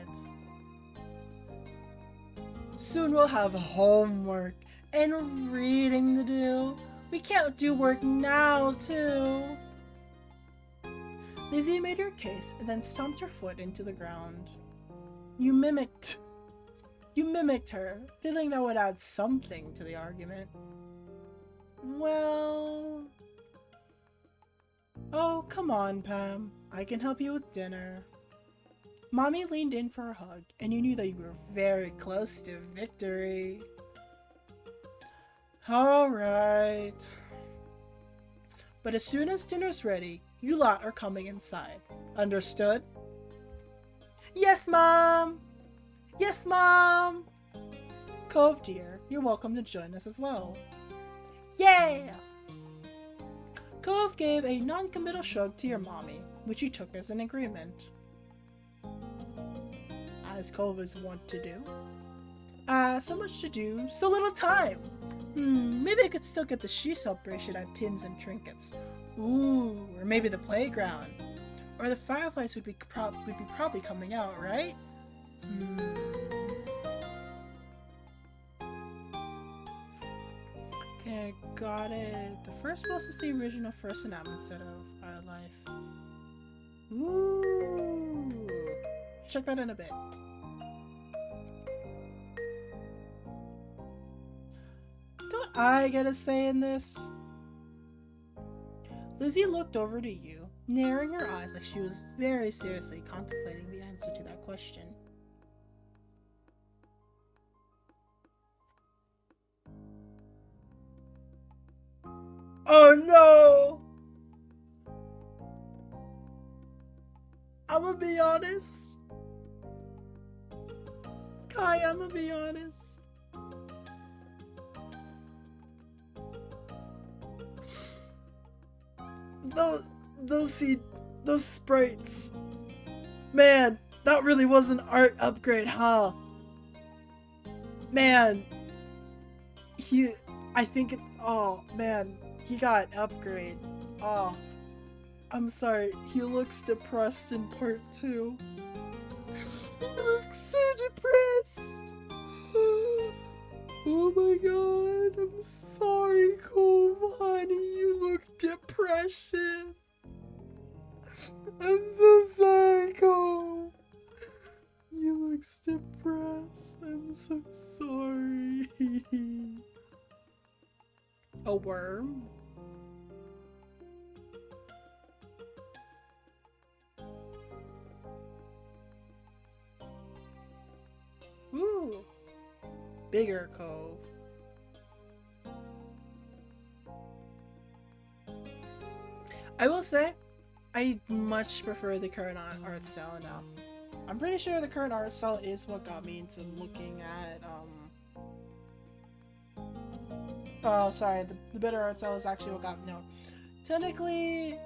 Soon we'll have homework and reading to do. We can't do work now, too. Lizzie made her case and then stomped her foot into the ground. You mimicked her, feeling that would add something to the argument. Well... Oh, come on, Pam. I can help you with dinner. Mommy leaned in for a hug, and you knew that you were very close to victory. Alright. But as soon as dinner's ready, you lot are coming inside. Understood? Yes, Mom! Yes, Mom! Cove, dear, you're welcome to join us as well. Yeah! Cove gave a non-committal shrug to your mommy, which you took as an agreement. As Cove is wont to do. So much to do, so little time! Maybe I could still get the she celebration at Tins and Trinkets. Ooh, or maybe the playground. Or the fireflies would be probably coming out, right? Okay, got it. The first boss is the original first enactment set of our life. Ooh. Check that in a bit. Don't I get a say in this? Lizzie looked over to you, narrowing her eyes like she was very seriously contemplating the answer to that question. Oh no! I'm gonna be honest. Kai, I'm gonna be honest. Those sprites. Man, that really was an art upgrade, huh? Man, I think oh man, he got an upgrade. Oh, I'm sorry, he looks depressed in part 2. He looks so depressed. Oh my god, I'm sorry, Cove, honey, you look depression. I'm so sorry, Cove. You look depressed. I'm so sorry. A worm? Ooh. Bigger Cove. I will say, I much prefer the current art style now. I'm pretty sure the current art style is what got me into looking at, oh, sorry, the better art style is actually what got me, no. Technically,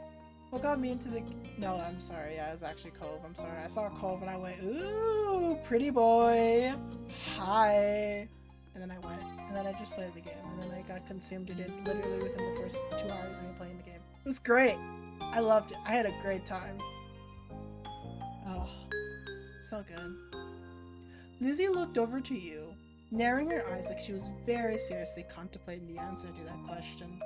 what got me into the, no, I'm sorry, yeah, it was actually Cove, I'm sorry. I saw Cove and I went, ooh, pretty boy, hi. And then I went, and then I just played the game, and then I got consumed in it literally within the first 2 hours of me playing the game. It was great. I loved it. I had a great time. Oh, so good. Lizzie looked over to you, narrowing her eyes like she was very seriously contemplating the answer to that question.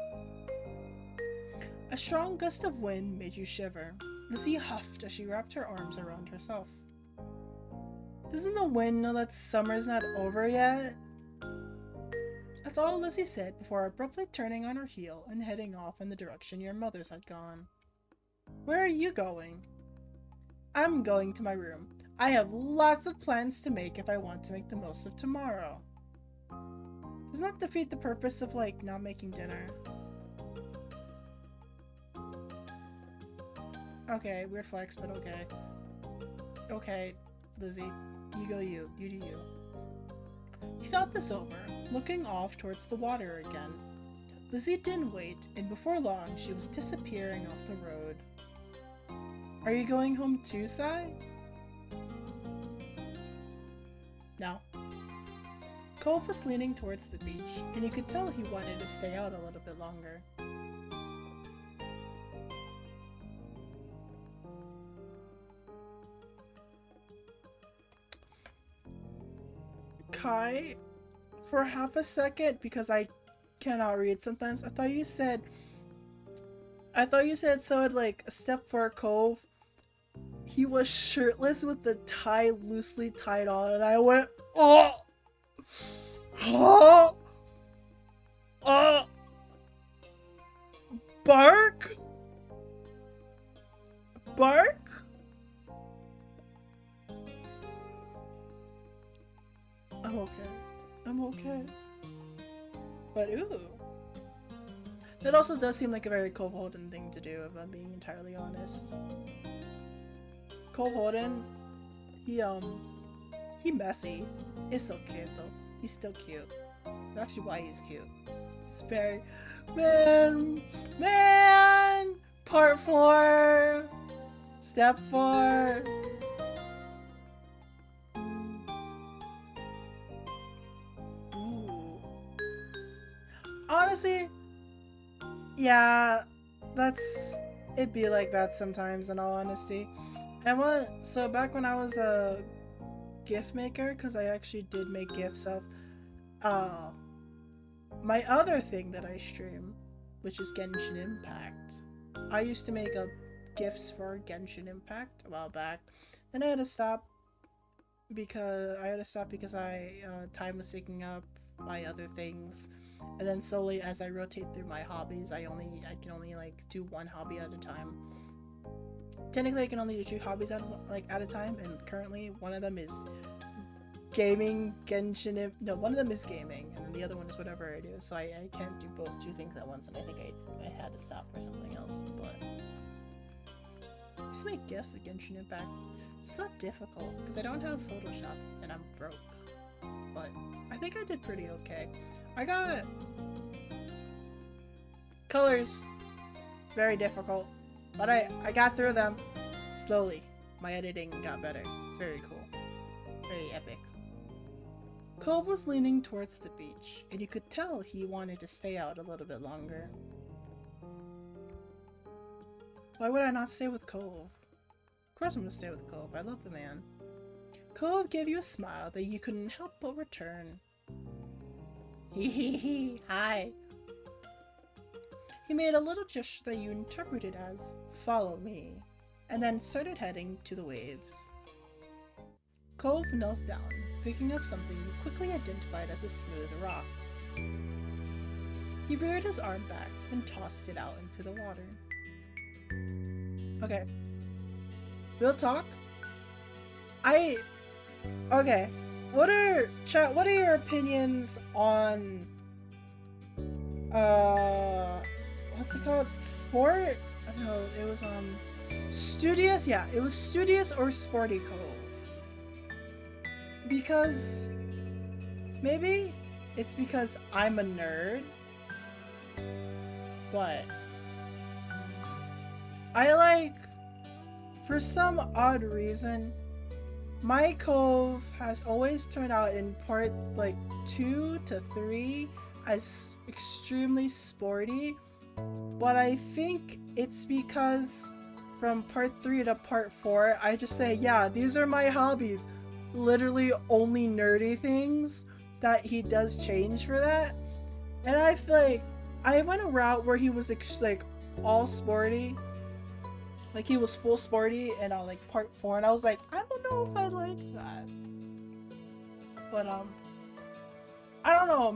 A strong gust of wind made you shiver. Lizzie huffed as she wrapped her arms around herself. Doesn't the wind know that summer's not over yet? That's all Lizzie said before abruptly turning on her heel and heading off in the direction your mothers had gone. Where are you going? I'm going to my room. I have lots of plans to make if I want to make the most of tomorrow. Doesn't that defeat the purpose of, like, not making dinner? Okay, weird flex, but okay. Okay, Lizzie, you go you. You do you. You thought this over, looking off towards the water again. Lizzie didn't wait, and before long she was disappearing off the road. Are you going home too, Sai? No. Cove was leaning towards the beach, and you could tell he wanted to stay out a little bit longer. Kai, for half a second, because I cannot read sometimes, I thought you said so at like a step for Cove, he was shirtless with the tie loosely tied on, and I went, oh! Oh! Oh! Bark? Bark? I'm okay. I'm okay. But ooh. That also does seem like a very Cove Holden thing to do, if I'm being entirely honest. Cove Holden, he messy. It's so cute though. He's still cute. That's actually why he's cute. It's very, man, part 4, step 4. Ooh. Honestly, yeah, it'd be like that sometimes in all honesty. And so back when I was a gift maker, because I actually did make gifts of, my other thing that I stream, which is Genshin Impact. I used to make gifts for Genshin Impact a while back, and I had to stop because time was taking up my other things. And then slowly, as I rotate through my hobbies, I can only like do one hobby at a time. Technically, I can only do 2 hobbies at a time, and currently one of them is gaming. One of them is gaming, and then the other one is whatever I do. So I can't do two things at once, and I think I had to stop for something else. But just make gifts at Genshin Impact. It's not difficult because I don't have Photoshop and I'm broke. But I think I did pretty okay. I got colors, very difficult, but I got through them slowly. My editing got better. It's very cool, very epic. Cove was leaning towards the beach, and you could tell he wanted to stay out a little bit longer. Why would I not stay with Cove? Of course I'm gonna stay with Cove. I love the man. Cove gave you a smile that you couldn't help but return. Hee hee hee, hi. He made a little gesture that you interpreted as, follow me, and then started heading to the waves. Cove knelt down, picking up something you quickly identified as a smooth rock. He reared his arm back, then tossed it out into the water. Okay. Real talk? Okay. What are your opinions on what's it called? Sport? No, it was Studious? Yeah, it was Studious or Sporty Cove. Because maybe it's because I'm a nerd, but for some odd reason, my Cove has always turned out in part 2 to 3 as extremely sporty, but I think it's because from part 3 to part 4, I just say, yeah, these are my hobbies. Literally only nerdy things that he does change for that. And I feel like I went a route where he was all sporty. Like he was full sporty in part 4, and I was like, I don't know if I like that. But I don't know,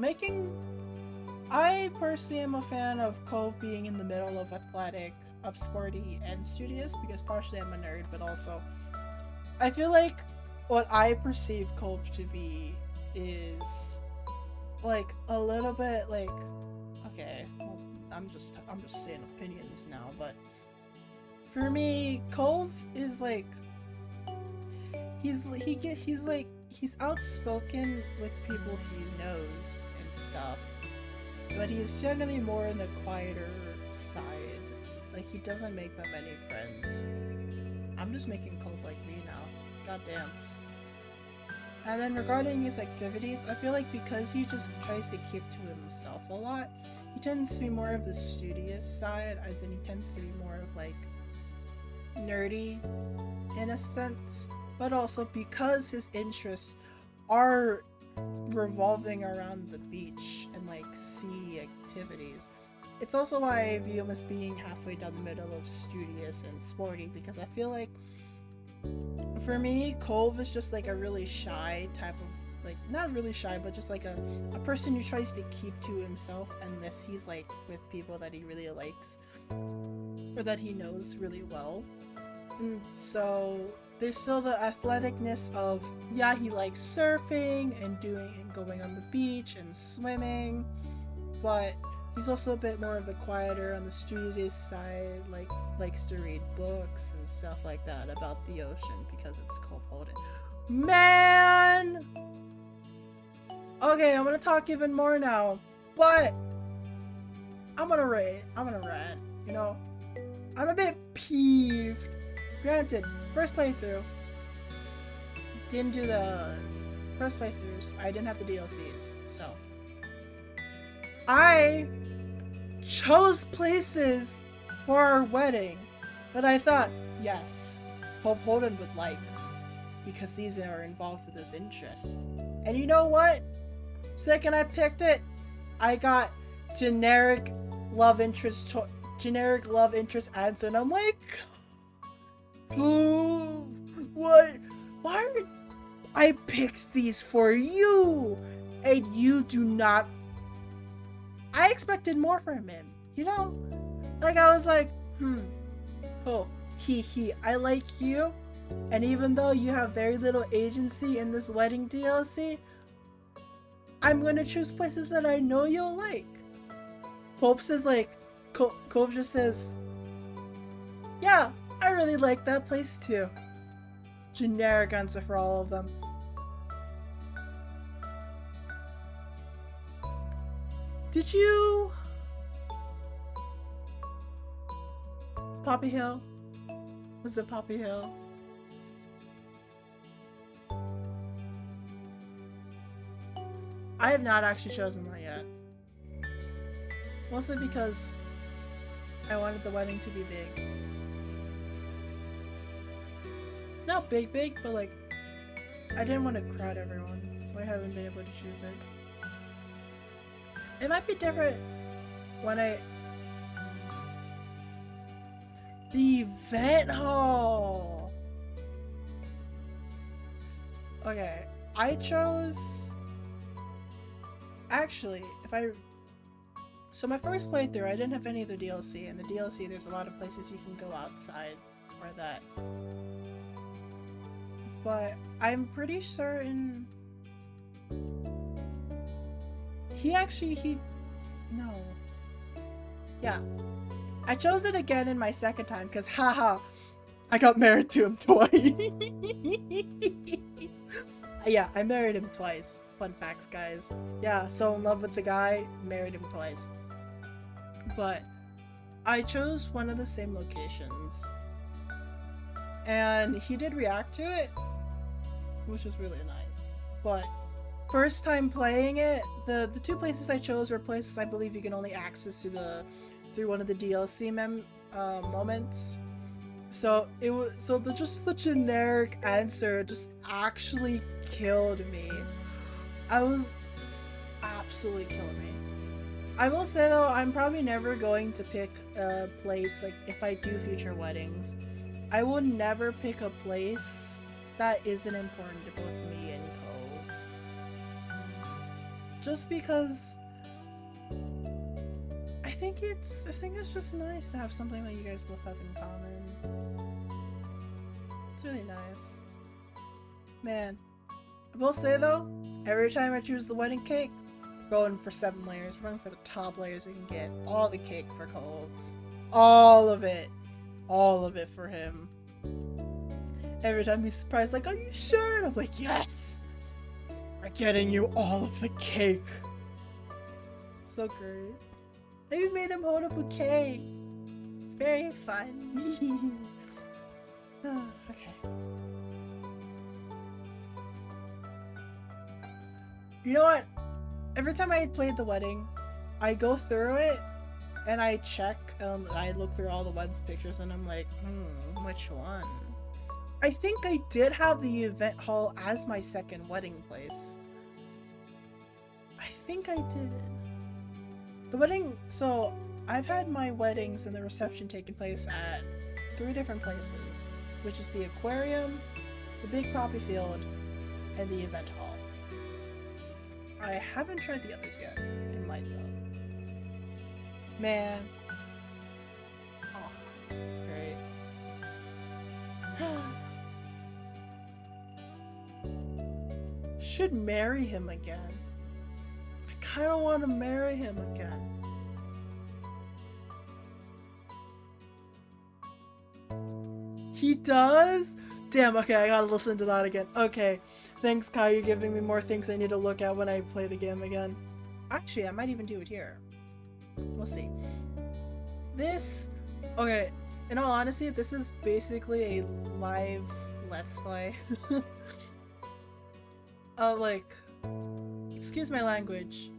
I personally am a fan of Cove being in the middle of athletic, of sporty and studious, because partially I'm a nerd, but also I feel like what I perceive Cove to be is a little bit okay, well, I'm just saying opinions now, but for me, Cove is he's outspoken with people he knows and stuff, but he's generally more in the quieter side. He doesn't make that many friends. I'm just making Cove like me now. Goddamn. And then regarding his activities, I feel like because he just tries to keep to himself a lot, he tends to be more of the studious side, as in he tends to be more of nerdy in a sense, but also because his interests are revolving around the beach and sea activities, it's also why I view him as being halfway down the middle of studious and sporty, because I feel like for me, Cove is just a really shy type of not really shy, but just a person who tries to keep to himself unless he's with people that he really likes or that he knows really well. And so there's still the athleticness of, yeah, he likes surfing and going on the beach and swimming, but he's also a bit more of the quieter on the studious side, likes to read books and stuff like that about the ocean because it's Cove Holden. Man! Okay, I'm gonna talk even more now, but I'm gonna rant, you know? I'm a bit peeved. Granted, first playthrough, didn't do the first playthroughs, I didn't have the DLCs, so I chose places for our wedding that I thought, yes, Cove Holden would like, because these are involved with his interest. And you know what? Second I picked it, I got generic love interest ads, and I'm like, oh, what? Why are I picked these for you, and you do not. I expected more from him, you know? I was like, cool, I like you, and even though you have very little agency in this wedding DLC, I'm gonna choose places that I know you'll like. Cove says like, Cove just says, yeah, I really like that place too. Generic answer for all of them. Did you... Poppy Hill? Was it Poppy Hill? I have not actually chosen that yet. Mostly because I wanted the wedding to be big. Not big, but like, I didn't want to crowd everyone, so I haven't been able to choose it. It might be different when I... The event hall! Okay, I chose... Actually, so my first playthrough, I didn't have any of the DLC. In the DLC, there's a lot of places you can go outside for that. But I'm pretty certain... No. Yeah. I chose it again in my second time, because haha, I got married to him twice. Yeah, I married him twice. Fun facts, guys. Yeah, so in love with the guy, married him twice. But I chose one of the same locations. And he did react to it, which was really nice. But first time playing it, the two places I chose were places I believe you can only access through one of the DLC moments. So just the generic answer just actually killed me. I was absolutely killing me. I will say though, I'm probably never going to pick a place, like if I do future weddings, I will never pick a place that isn't important to both me and Cove. Just because I think it's just nice to have something that you guys both have in common. It's really nice. Man, I will say though, every time I choose the wedding cake, we're going for 7 layers. We're going for the top layers we can get. All the cake for Cove. All of it. All of it for him. Every time he's surprised, like, are you sure? And I'm like, yes! We're getting you all of the cake. So great. I even made him hold a bouquet. It's very fun. Okay. You know what? Every time I played the wedding, I go through it and I check, I look through all the wedding pictures and I'm like, which one? I think I did have the event hall as my second wedding place. I think I did. The wedding, so I've had my weddings and the reception taking place at 3 different places, which is the aquarium, the big poppy field, and the event hall. I haven't tried the others yet. I might though. Man. Oh, it's great. Should marry him again. I kinda wanna marry him again. He does? Damn, okay, I gotta listen to that again. Okay, thanks Kai, you're giving me more things I need to look at when I play the game again. Actually, I might even do it here. We'll see. This, okay, in all honesty, this is basically a live Let's Play. Like, excuse my language.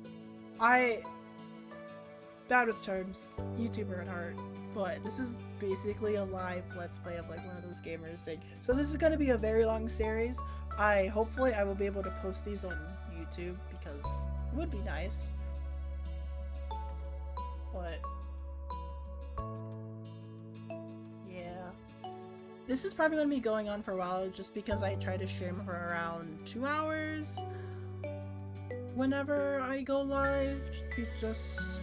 Bad with terms, YouTuber at heart. But this is basically a live Let's Play of like one of those gamers thing. So this is going to be a very long series. Hopefully I will be able to post these on YouTube because it would be nice. But yeah. This is probably going to be going on for a while just because I try to stream for around 2 hours whenever I go live, just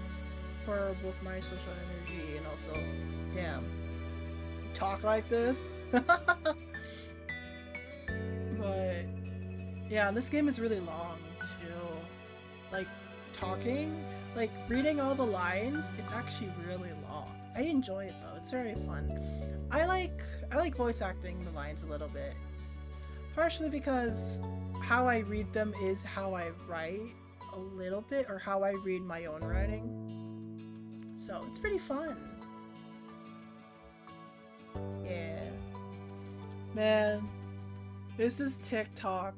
for both my social energy and also, damn, talk like this. But yeah, this game is really long too. like talking, like reading all the lines. It's actually really long. I enjoy it though. It's very fun. I like voice acting the lines a little bit. Partially because how I read them is how I write a little bit, or how I read my own writing. So it's pretty fun. Yeah. Man, this is TikTok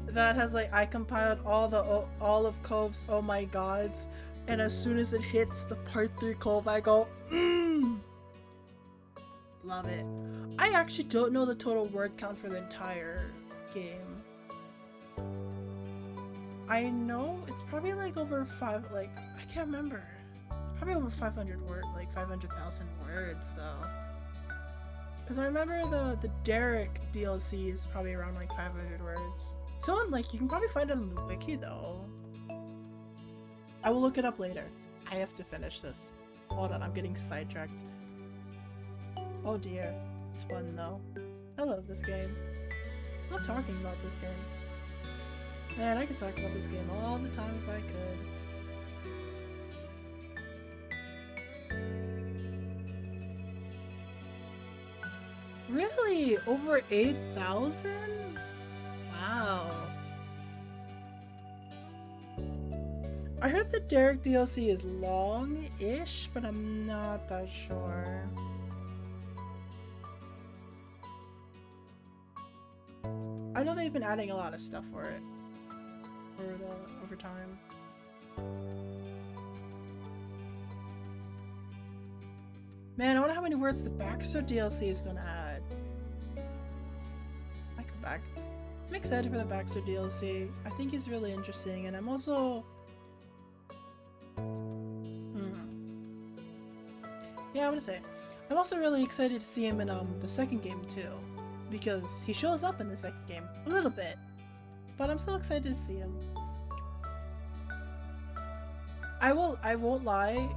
that has like, I compiled all of Cove's oh my gods, and as soon as it hits the part 3 Cove, I go, love it. I actually don't know the total word count for the entire game. I know it's probably like over I can't remember. It's probably over 500 word, like 500,000 words though. Cause I remember the Derek DLC is probably around like 500 words. So like, you can probably find it on the wiki though. I will look it up later. I have to finish this. Hold on, I'm getting sidetracked. Oh dear. It's fun though. I love this game. I love talking about this game. Man, I could talk about this game all the time if I could. Really? Over 8,000? Wow. I heard the Derek DLC is long-ish, but I'm not that sure. I know they've been adding a lot of stuff for it over time. Man, I wonder how many words the Baxter DLC is gonna add. I'm excited for the Baxter DLC. I think he's really interesting, and I'm also yeah, I'm gonna say I'm also really excited to see him in the second game too, because he shows up in the second game a little bit, but I'm still excited to see him. I won't lie.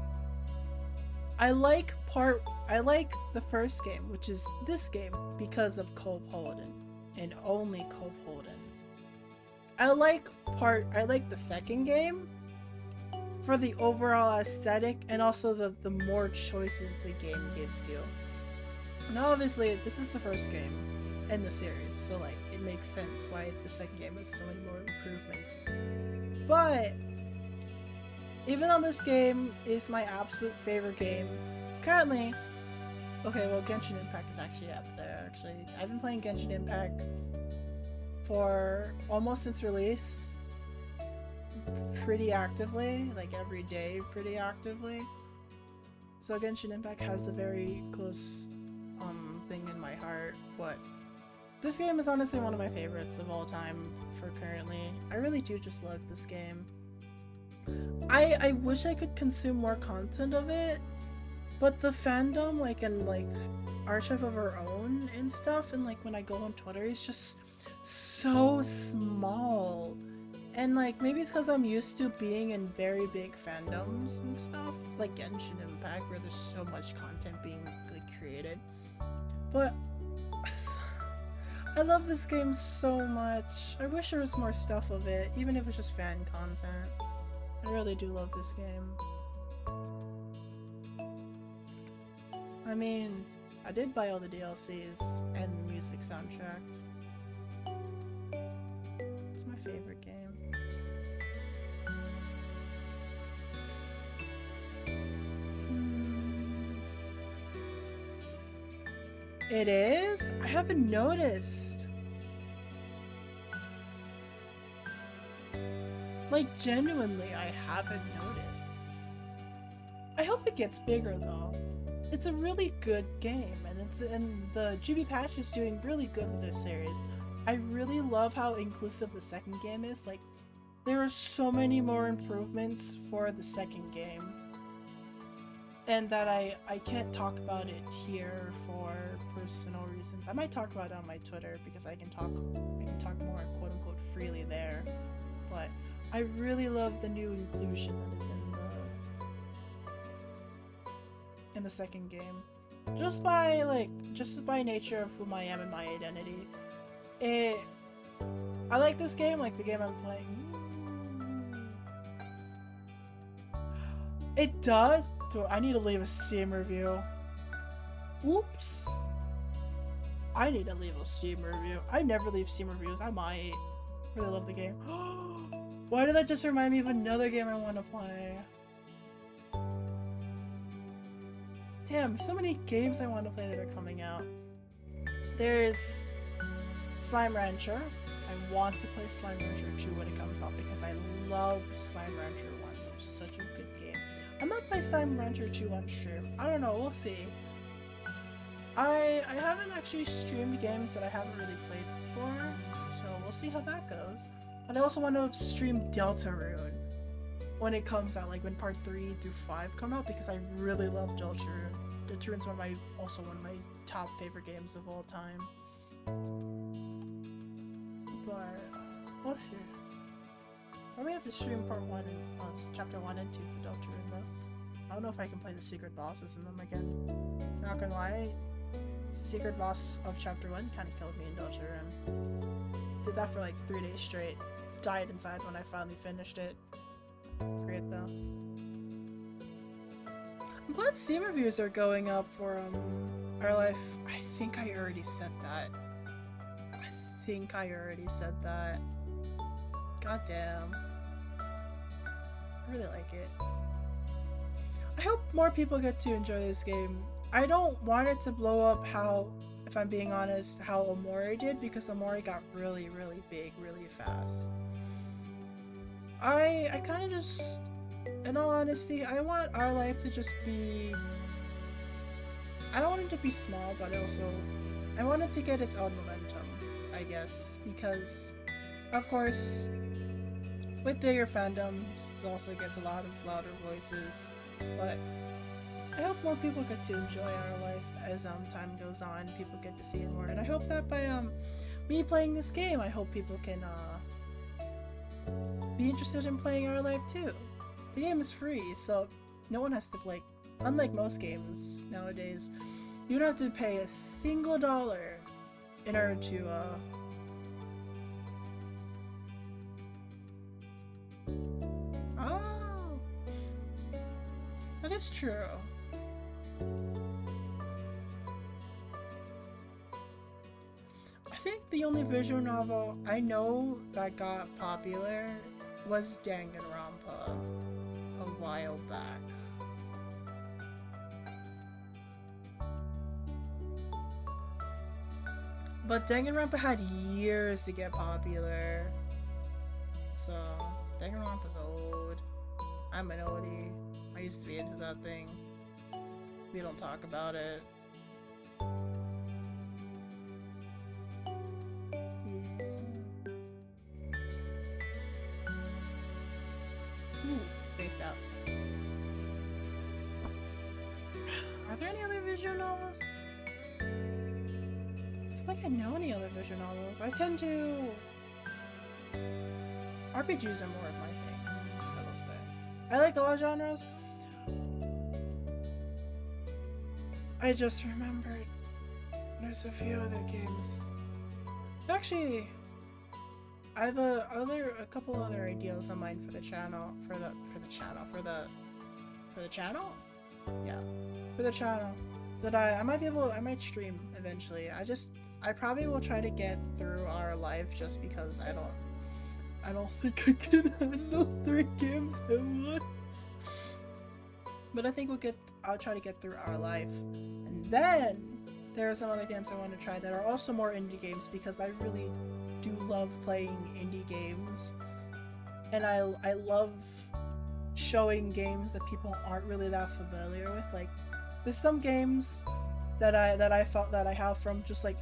I like the first game, which is this game, because of Cove Holden, and only Cove Holden. I like the second game for the overall aesthetic, and also the more choices the game gives you. Now obviously this is the first game in the series, so like it makes sense why the second game has so many more improvements. But even though this game is my absolute favorite game currently, okay, well, Genshin Impact is actually up there. Actually, I've been playing Genshin Impact for almost since release, pretty actively, like every day, pretty actively. So Genshin Impact has a very close thing in my heart, but this game is honestly one of my favorites of all time for currently. I really do just love this game. I wish I could consume more content of it, but the fandom, like, and like Archive of Our Own and stuff, and like when I go on Twitter, it's just so small. And like, maybe it's because I'm used to being in very big fandoms and stuff, like Genshin Impact, where there's so much content being like created. But I love this game so much. I wish there was more stuff of it, even if it's just fan content. I really do love this game. I mean, I did buy all the DLCs and the music soundtrack. It's my favorite game. It is? I haven't noticed. Like, genuinely, I haven't noticed. I hope it gets bigger though. It's a really good game, and the GB patch is doing really good with this series. I really love how inclusive the second game is. Like, there are so many more improvements for the second game, and that I can't talk about it here for personal reasons. I might talk about it on my Twitter because I can talk more quote unquote freely there. But I really love the new inclusion that is in the second game. Just by nature of whom I am and my identity. I like this game, like the game I'm playing. It does? So I need to leave a Steam review. Oops. I need to leave a Steam review. I never leave Steam reviews. I might. Really love the game. Why did that just remind me of another game I want to play? Damn, so many games I want to play that are coming out. There's Slime Rancher. I want to play Slime Rancher 2 when it comes out because I love Slime Rancher 1. It was such a good game. I might play Slime Rancher 2 on stream. I don't know, we'll see. I haven't actually streamed games that I haven't really played before, so we'll see how that goes. But I also want to stream Deltarune when it comes out, like when part 3 through 5 come out, because I really love Deltarune. Deltarune's also one of my top favorite games of all time. But we'll see. Probably have to stream part 1 and chapter 1 and 2 for Deltarune though. I don't know if I can play the secret bosses in them again. Not gonna lie, secret boss of chapter 1 kind of killed me in Deltarune. Did that for like 3 days straight. Died inside when I finally finished it. Great though. I'm glad Steam reviews are going up for Our Life. I think I already said that. God damn. I really like it. I hope more people get to enjoy this game. I don't want it to blow up how, if I'm being honest, how Omori did, because Omori got really, really big really fast. I kind of just, in all honesty, I want Our Life to just be, I don't want it to be small, but I want it to get its own momentum, I guess, because, of course, with bigger fandoms, it also gets a lot of louder voices, but I hope more people get to enjoy Our Life as time goes on, people get to see it more, and I hope that by me playing this game, I hope people can be interested in playing Our Life too. The game is free, so no one has to play. Unlike most games nowadays, you don't have to pay a single dollar in order to Oh, that is true. I think the only visual novel I know that got popular was Danganronpa a while back. But Danganronpa had years to get popular. So, Danganronpa's old. I'm an oldie. I used to be into that thing. We don't talk about it. Spaced out. Are there any other visual novels? I feel like I know any other visual novels. I tend to... RPGs are more of my thing, I will say. I like all genres. I just remembered there's a few other games. Actually, I have a couple other ideas in mind for the channel, for the channel? Yeah, for the channel that I might stream eventually. I probably will try to get through Our Life just because I don't think I can handle 3 games at once. But I think I'll try to get through Our Life, and then there are some other games I want to try that are also more indie games because I really do love playing indie games, and I love showing games that people aren't really that familiar with. Like, there's some games that I have from just like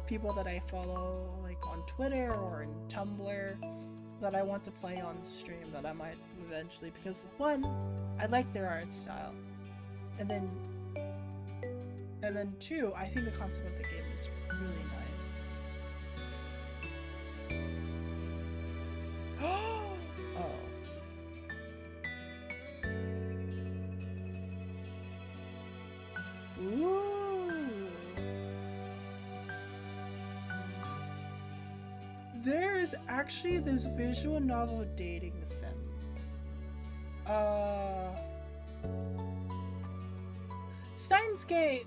people that I follow like on Twitter or in Tumblr that I want to play on stream that I might eventually, because 1, I like their art style, and then 2, I think the concept of the game is really nice. Oh. Ooh. There is actually this visual novel dating sim. Steins Gate.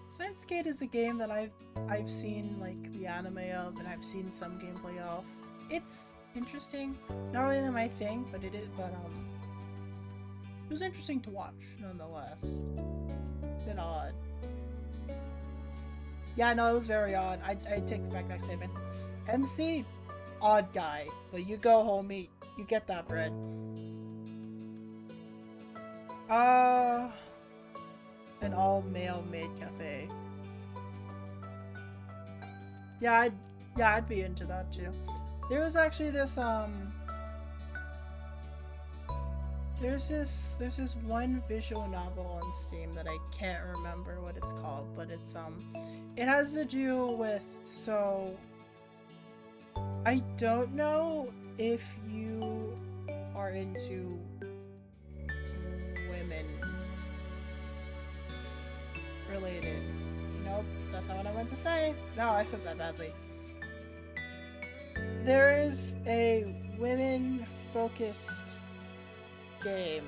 Steins Gate is the game that I've seen like the anime of, and I've seen some gameplay of. It's interesting. Not really my thing, but it is. But it was interesting to watch nonetheless. Bit odd. Yeah, no, it was very odd. I take back that statement. MC, odd guy, but you go, homie. You get that bread. An all-male maid cafe. Yeah, I'd be into that too. There was actually this there's this one visual novel on Steam that I can't remember what it's called, but it's it has to do with, so I don't know if you are into women related. Nope, that's not what I meant to say. No, I said that badly. There is a women-focused game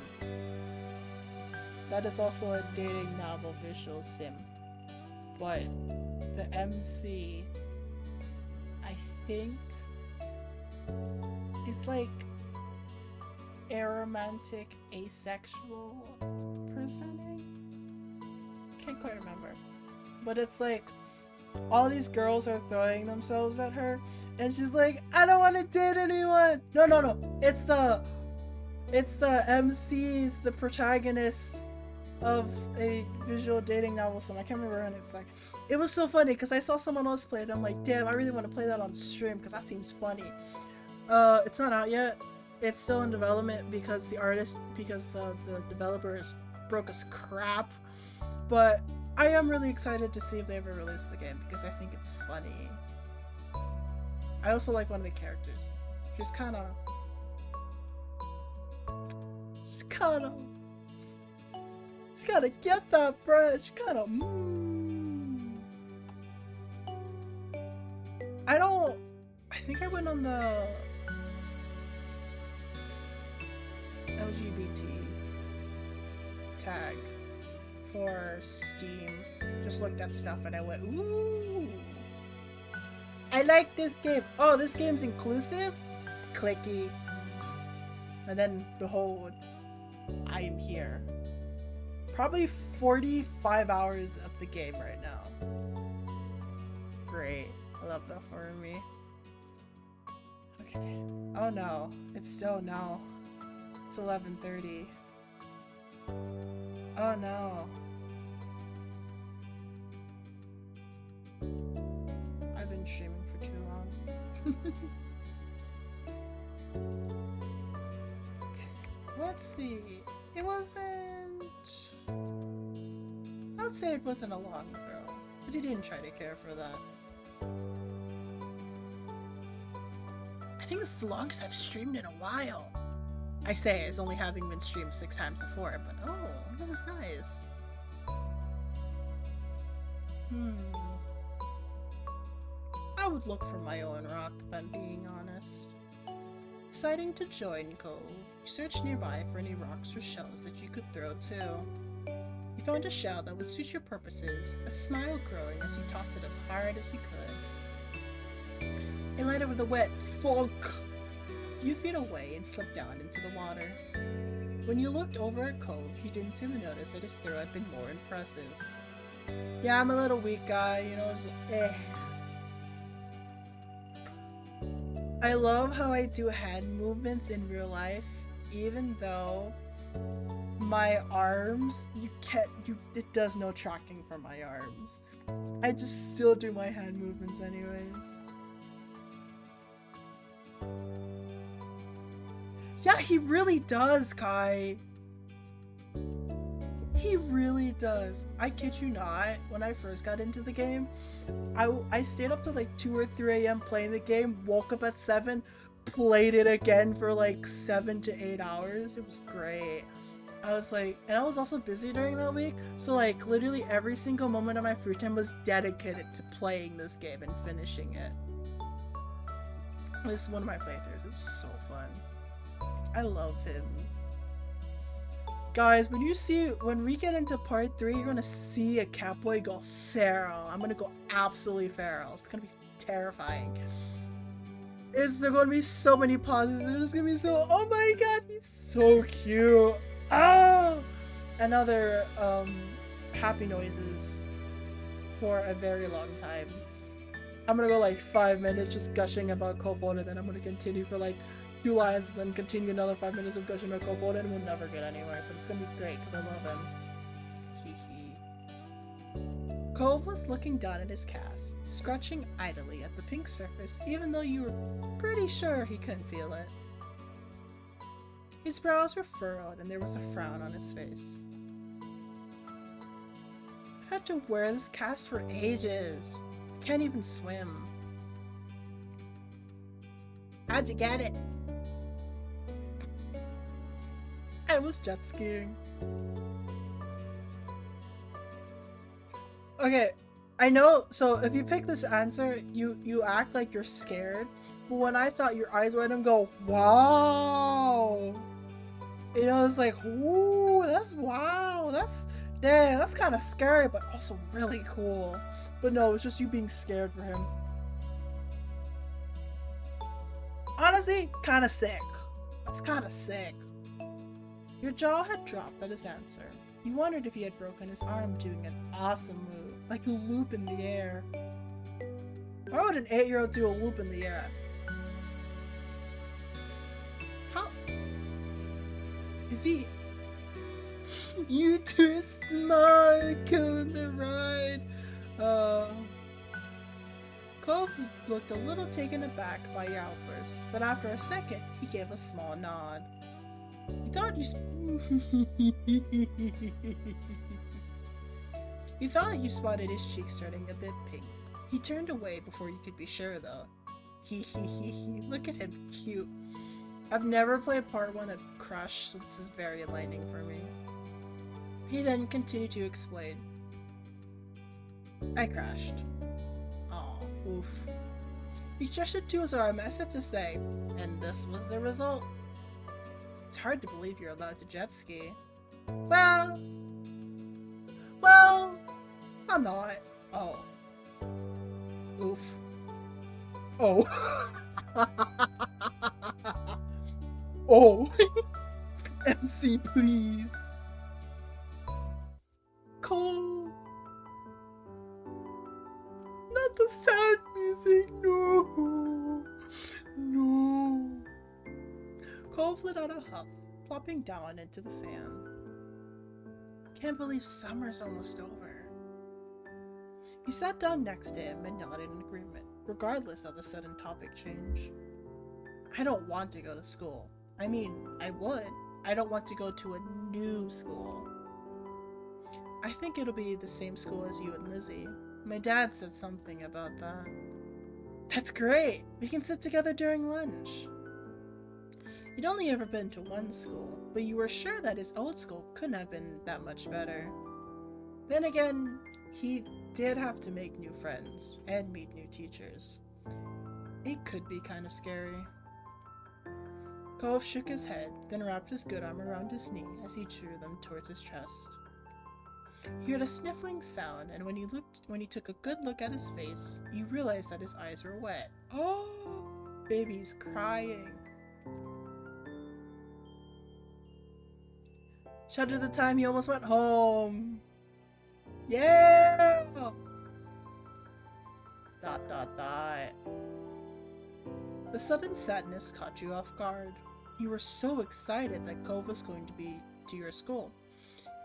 that is also a dating novel visual sim, but the MC, I think, is like aromantic, asexual presenting. Can't quite remember, but it's like all these girls are throwing themselves at her, and she's like, I don't want to date anyone. No, it's the MC's the protagonist of a visual dating novel sim. I can't remember, and it's like, it was so funny because I saw someone else play it. I'm like, damn, I really want to play that on stream because that seems funny. It's not out yet. It's still in development because the developers broke as crap. But I am really excited to see if they ever release the game because I think it's funny. I also like one of the characters. She's kind of get that bread. She kind of I think I went on the LGBT tag for Steam, just looked at stuff and I went, ooh, I like this game. Oh, this game's inclusive? Clicky. And then behold, I am here. Probably 45 hours of the game right now. Great. I love that for me. Okay. Oh no. It's still no. It's 11:30. Oh no. I've been streaming for too long. Okay. Let's see. It wasn't... I would say it wasn't a long throw, but he didn't try to care for that. I think it's the longest I've streamed in a while. I say it's only having been streamed 6 times before, but oh, this is nice. I would look for my own rock, if I'm being honest. Deciding to join Cove, you searched nearby for any rocks or shells that you could throw too. You found a shell that would suit your purposes, a smile growing as you tossed it as hard as you could. It landed with a wet thunk. You feet away and slipped down into the water. When you looked over at Cove, you didn't seem to notice that his throw had been more impressive. Yeah, I'm a little weak guy, you know, just I love how I do hand movements in real life, even though my arms, it does no tracking for my arms. I just still do my hand movements anyways. Yeah, he really does, Kai. He really does. I kid you not, when I first got into the game, I stayed up till like 2 or 3 a.m. playing the game, woke up at 7, played it again for like 7 to 8 hours. It was great. I was like, and I was also busy during that week, so like literally every single moment of my free time was dedicated to playing this game and finishing it. This is one of my playthroughs. It was so fun. I love him. Guys, when we get into part 3, you're gonna see a Catboy go feral. I'm gonna go absolutely feral. It's gonna be terrifying. There gonna be so many pauses. There's gonna be oh my god, he's so cute. Oh! Another happy noises for a very long time. I'm gonna go like 5 minutes just gushing about Cove Holden, and then I'm gonna continue for like 2 lines, and then continue another 5 minutes of gushing about Cove Holden, and we'll never get anywhere. But it's gonna be great because I love him. Hee hee. Cove was looking down at his cast, scratching idly at the pink surface, even though you were pretty sure he couldn't feel it. His brows were furrowed, and there was a frown on his face. I've had to wear this cast for ages. I can't even swim. How'd you get it? I was jet skiing. Okay, I know, so if you pick this answer, you act like you're scared, but when I thought your eyes were them go, wow! You know, it's like, ooh, wow, damn, that's kind of scary, but also really cool. But no, it's just you being scared for him. Honestly, kind of sick. That's kind of sick. Your jaw had dropped at his answer. You wondered if he had broken his arm doing an awesome move, like a loop in the air. Why would an 8-year-old do a loop in the air? How? Is he? You too smart, killing the ride. Cove looked a little taken aback by your outburst, but after a second, he gave a small nod. He thought he thought you spotted his cheeks turning a bit pink. He turned away before you could be sure, though. Look at him, cute. I've never played part 1 at Crush, so this is very enlightening for me. He then continued to explain. I crashed. Aw, oof. He gestured to his arm as if to say, and this was the result. It's hard to believe you're allowed to jet ski. Well, I'm not. Oh. Oof. Oh. Oh. MC, please. Cole. Not the sad music, no. No. Cove let out a huff, plopping down into the sand. Can't believe summer's almost over. You sat down next to him and nodded in agreement, regardless of the sudden topic change. I don't want to go to school. I mean, I would. I don't want to go to a new school. I think it'll be the same school as you and Lizzie. My dad said something about that. That's great! We can sit together during lunch. You'd only ever been to one school, but you were sure that his old school couldn't have been that much better. Then again, he did have to make new friends and meet new teachers. It could be kind of scary. Cove shook his head, then wrapped his good arm around his knee as he drew them towards his chest. He heard a sniffling sound, and when you took a good look at his face, you realized that his eyes were wet. Oh, baby's crying. Shudder the time he almost went home. Yeah! ... The sudden sadness caught you off guard. You were so excited that Cove was going to be to your school.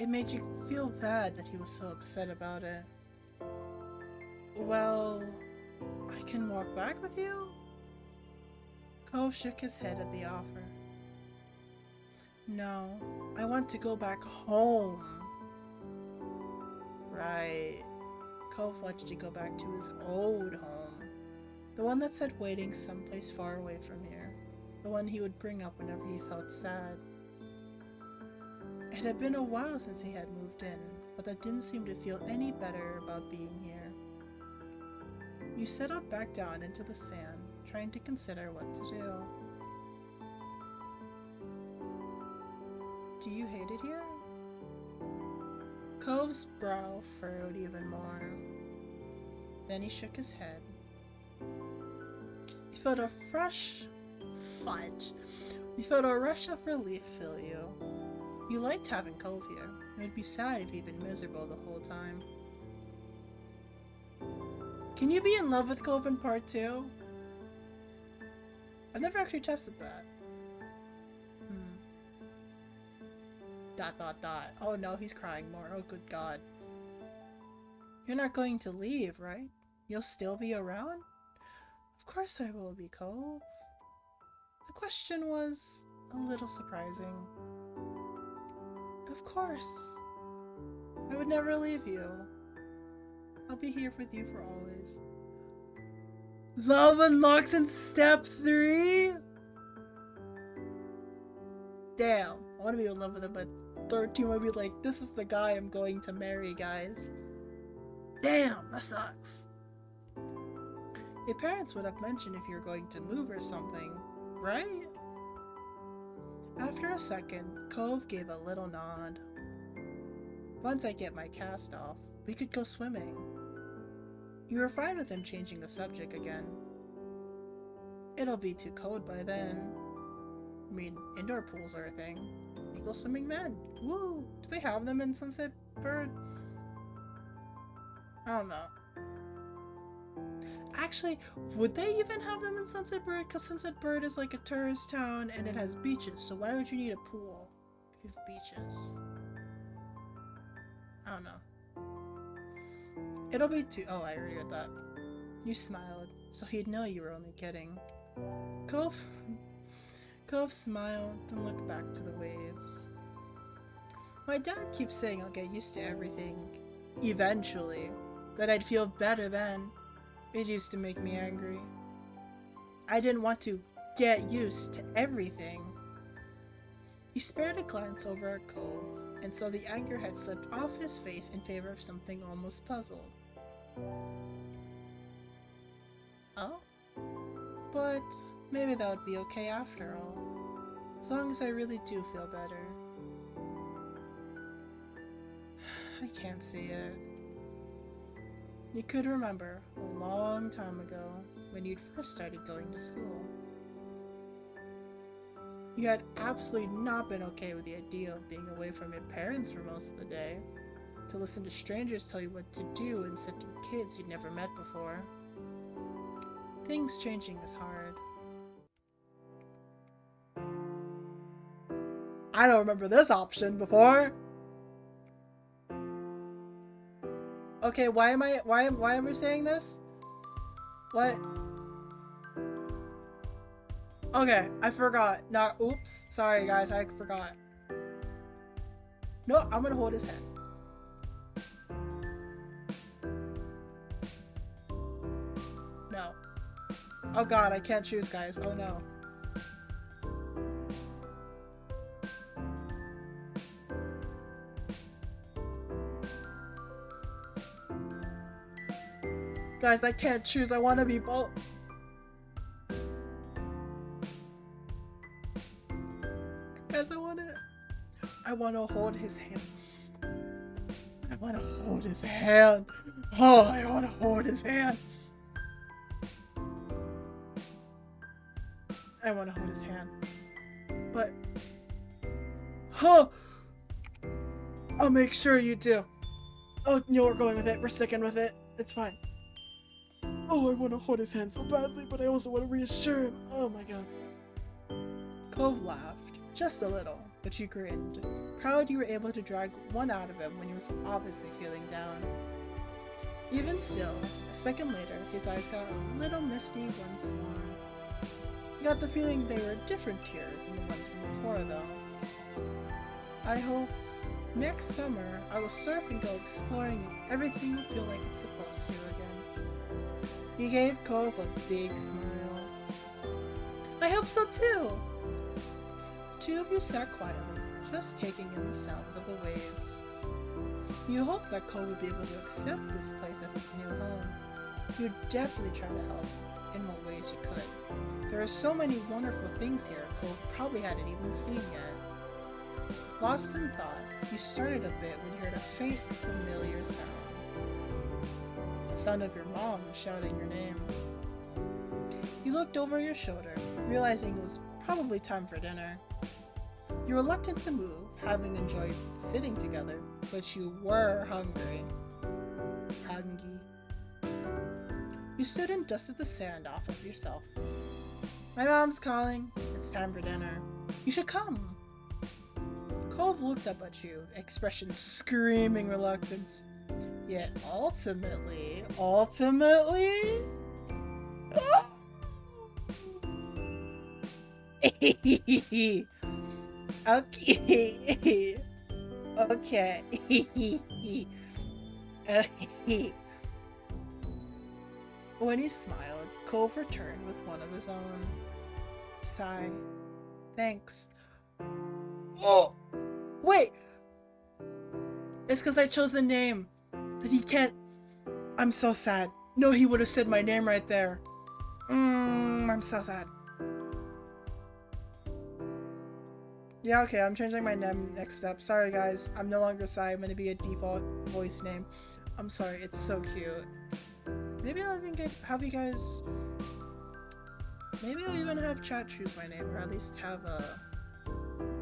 It made you feel bad that he was so upset about it. Well, I can walk back with you? Cove shook his head at the offer. No, I want to go back home. Right. Cove wanted to go back to his old home. The one that said waiting someplace far away from here. The one he would bring up whenever he felt sad. It had been a while since he had moved in, but that didn't seem to feel any better about being here. You settled back down into the sand, trying to consider what to do. Do you hate it here? Cove's brow furrowed even more. Then he shook his head. He felt a fresh fudge. He felt a rush of relief fill you. You liked having Cove here. It would be sad if he'd been miserable the whole time. Can you be in love with Cove in part 2? I've never actually tested that. Oh no, he's crying more. Oh good god. You're not going to leave, right? You'll still be around? Of course I will be, Cove. The question was a little surprising. Of course. I would never leave you. I'll be here with you for always. Love unlocks in step 3? Damn. I want to be in love with him, but 13 would be like, this is the guy I'm going to marry, guys. Damn, that sucks. Your parents would have mentioned if you're going to move or something, right? After a second, Cove gave a little nod. Once I get my cast off, we could go swimming. You were fine with him changing the subject again. It'll be too cold by then. I mean, indoor pools are a thing. We go swimming then. Woo! Do they have them in Sunset Bird? I don't know. Actually, would they even have them in Sunset Bird? Because Sunset Bird is like a tourist town and it has beaches, so why would you need a pool if you have beaches? I don't know. It'll be too— oh, I already read that. You smiled, so he'd know you were only kidding. Cove smiled, then looked back to the waves. My dad keeps saying I'll get used to everything eventually, that I'd feel better then. It used to make me angry. I didn't want to get used to everything. He spared a glance over at Cove, and saw the anger had slipped off his face in favor of something almost puzzled. Oh? But maybe that would be okay after all. As long as I really do feel better. I can't see it. You could remember a long time ago when you'd first started going to school. You had absolutely not been okay with the idea of being away from your parents for most of the day, to listen to strangers tell you what to do instead of kids you'd never met before. Things changing is hard. I don't remember this option before. Okay, why am I saying this? What? Okay, I forgot. Oops. Sorry guys, I forgot. No, I'm gonna hold his hand. No. Oh god, I can't choose, guys. Oh no. Guys, I can't choose. I want to be both. Guys, I want to hold his hand. I want to hold his hand. Oh, I want to hold his hand. I want to hold his hand. But, I'll make sure you do. Oh, no, we're going with it. We're sticking with it. It's fine. Oh, I want to hold his hand so badly, but I also want to reassure him. Oh my god. Cove laughed, just a little, but you grinned, proud you were able to drag one out of him when he was obviously feeling down. Even still, a second later, his eyes got a little misty once more. You got the feeling they were different tears than the ones from before, though. I hope next summer I will surf and go exploring and everything will feel like it's supposed to again. He gave Cove a big smile. I hope so too! The two of you sat quietly, just taking in the sounds of the waves. You hoped that Cove would be able to accept this place as its new home. You'd definitely try to help, in what ways you could. There are so many wonderful things here Cove probably hadn't even seen yet. Lost in thought, you started a bit when you heard a faint, familiar sound. The sound of your mom shouting your name. You looked over your shoulder, realizing it was probably time for dinner. You were reluctant to move, having enjoyed sitting together, but you were hungry. Hungry. You stood and dusted the sand off of yourself. My mom's calling. It's time for dinner. You should come. Cove looked up at you, expression screaming reluctance. Yet ultimately... Okay. Okay. When he smiled, Cove returned with one of his own. Sigh. Thanks. Oh! Wait! It's because I chose a name. But he can't... I'm so sad. No, he would have said my name right there. I'm so sad. Yeah, okay, I'm changing my name next step. Sorry, guys. I'm no longer Sai. I'm gonna be a default voice name. I'm sorry, it's so cute. Maybe I'll even have you guys... Maybe I'll even have chat choose my name, or at least have a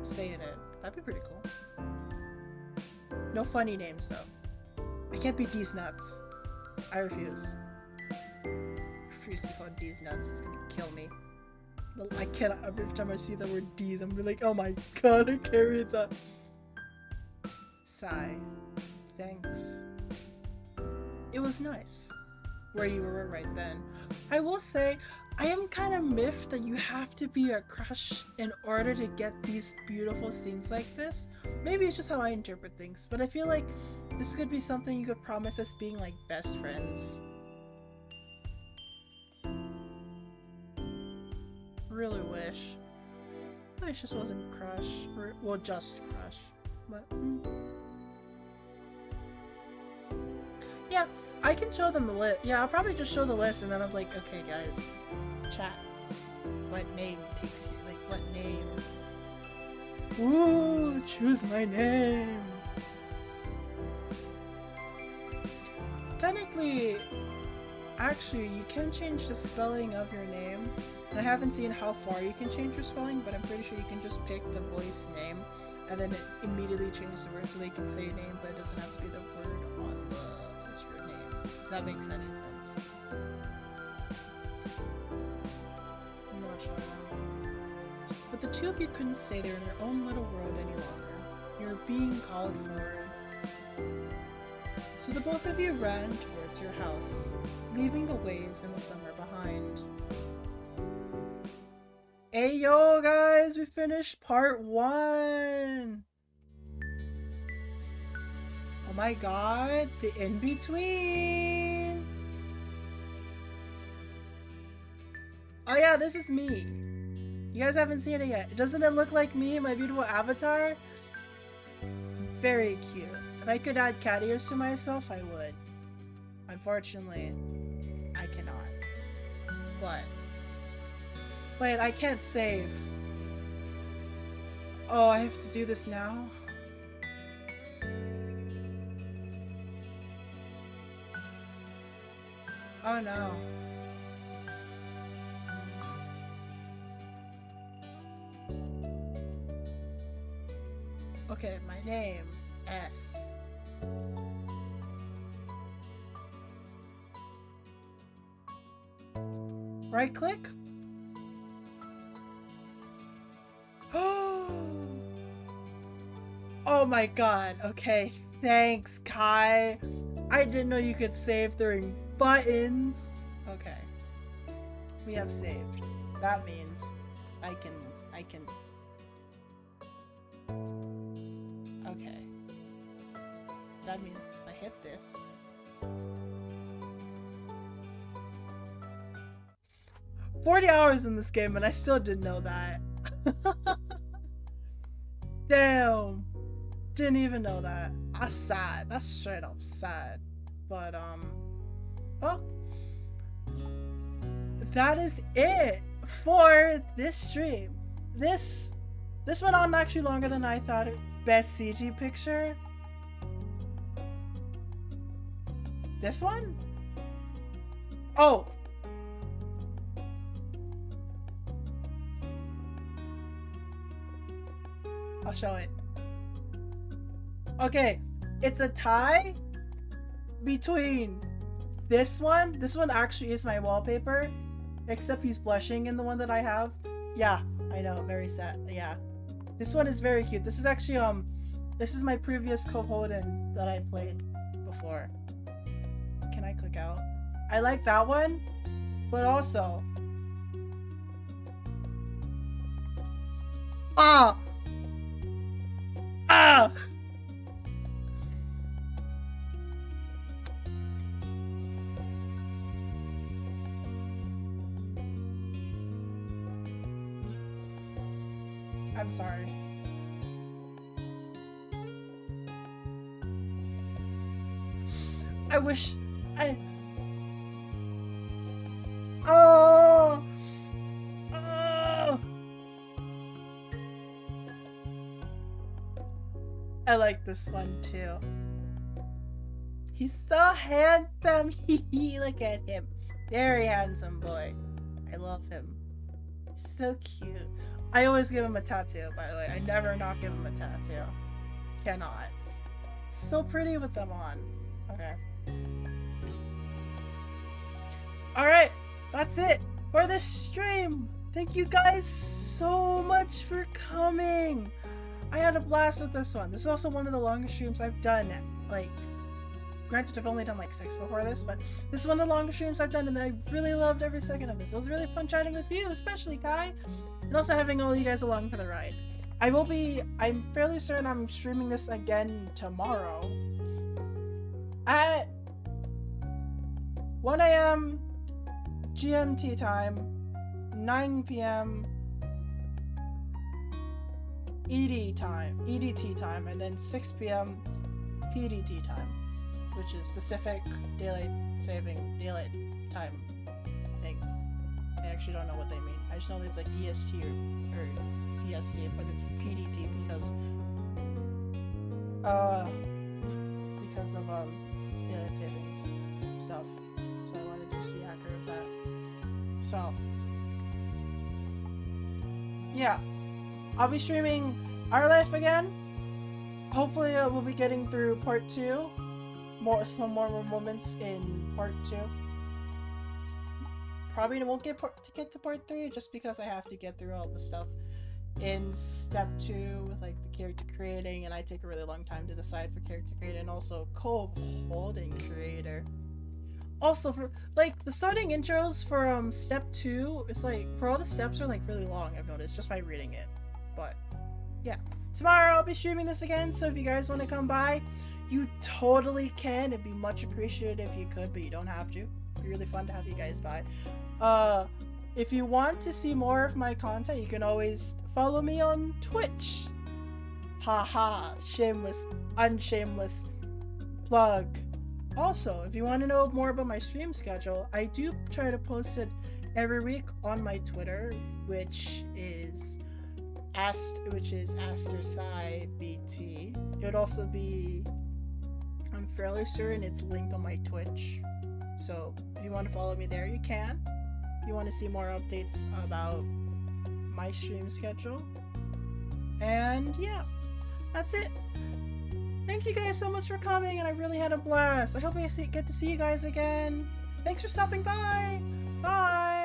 say in it. That'd be pretty cool. No funny names, though. I can't be D's Nuts. I refuse. Refuse to be called D's Nuts. It's gonna kill me. I cannot. Every time I see the word D's, I'm like, oh my god, I carried that. Sigh. Thanks. It was nice where you were right then. I will say, I am kind of miffed that you have to be a crush in order to get these beautiful scenes like this. Maybe it's just how I interpret things, but I feel like this could be something you could promise us being like best friends. Really wish. I wish this wasn't crush, or well, just crush. But yeah, I can show them the list. Yeah, I'll probably just show the list, and then I was like, okay, guys, chat. What name picks you? Like, what name? Ooh, choose my name. Technically, actually, you can change the spelling of your name. And I haven't seen how far you can change your spelling, but I'm pretty sure you can just pick the voice name and then it immediately changes the word so they can say your name, but it doesn't have to be the word on the your name. If that makes any sense. I'm not sure. But the two of you couldn't stay there in your own little world any longer. You were being called for. So the both of you ran towards your house, leaving the waves and the summer behind. Hey yo guys, we finished part 1! Oh my god, the in-between! Oh yeah, this is me. You guys haven't seen it yet. Doesn't it look like me, my beautiful avatar? Very cute. If I could add cat ears to myself, I would. Unfortunately, I cannot. But... wait, I can't save. Oh, I have to do this now? Oh no. Okay, my name, S. Right click? Oh my god, okay, thanks Kai. I didn't know you could save during buttons. Okay, we have saved. That means I can, okay. That means if I hit this. 40 hours in this game and I still didn't know that. Damn. Didn't even know that. That's sad. That's straight up sad. But, well, that is it for this stream. This This went on actually longer than I thought. Best CG picture. This one? Oh. I'll show it. Okay, it's a tie between this one. This one actually is my wallpaper, except he's blushing in the one that I have. Yeah, I know, very sad. Yeah, this one is very cute. This is actually this is my previous Cove Holden that I played before. Can I click out? I like that one, but also ah. I'm sorry. I wish I... Oh! Oh! I like this one too. He's so handsome. Look at him. Very handsome boy. I love him. He's so cute. I always give him a tattoo, by the way. I never not give him a tattoo. Cannot. It's so pretty with them on. Okay. Alright, that's it for this stream. Thank you guys so much for coming. I had a blast with this one. This is also one of the longest streams I've done. Like, granted, I've only done like 6 before this, but this is one of the longest streams I've done, and I really loved every second of this. It was really fun chatting with you, especially Kai, and also having all you guys along for the ride. I'm fairly certain I'm streaming this again tomorrow at 1 a.m. GMT time, 9 p.m. EDT time, and then 6 p.m. PDT time, which is Pacific Daylight Time, I think. I actually don't know what they mean. I just know that it's like EST or PST, but it's PDT because of daylight savings stuff. So I wanted to just be accurate with that. So yeah, I'll be streaming Our Life again. Hopefully we'll be getting through part 2. Some more moments in part 2. Probably won't get to part 3 just because I have to get through all the stuff in step 2 with like the character creating, and I take a really long time to decide for character creator, and also Cove Holden creator. Also, for like the starting intros for step 2, it's like for all the steps are like really long, I've noticed just by reading it. But yeah, tomorrow I'll be streaming this again, so if you guys want to come by, you totally can. It'd be much appreciated if you could, but you don't have to. It'd be really fun to have you guys by. If you want to see more of my content, you can always follow me on Twitch. Haha, unshameless plug. Also, if you want to know more about my stream schedule, I do try to post it every week on my Twitter, which is AsterSciBT. It would also be, I'm fairly certain it's linked on my Twitch. So if you want to follow me there, you can. If you want to see more updates about my stream schedule. And yeah, that's it. Thank you guys so much for coming, and I really had a blast. I hope I get to see you guys again. Thanks for stopping by. Bye.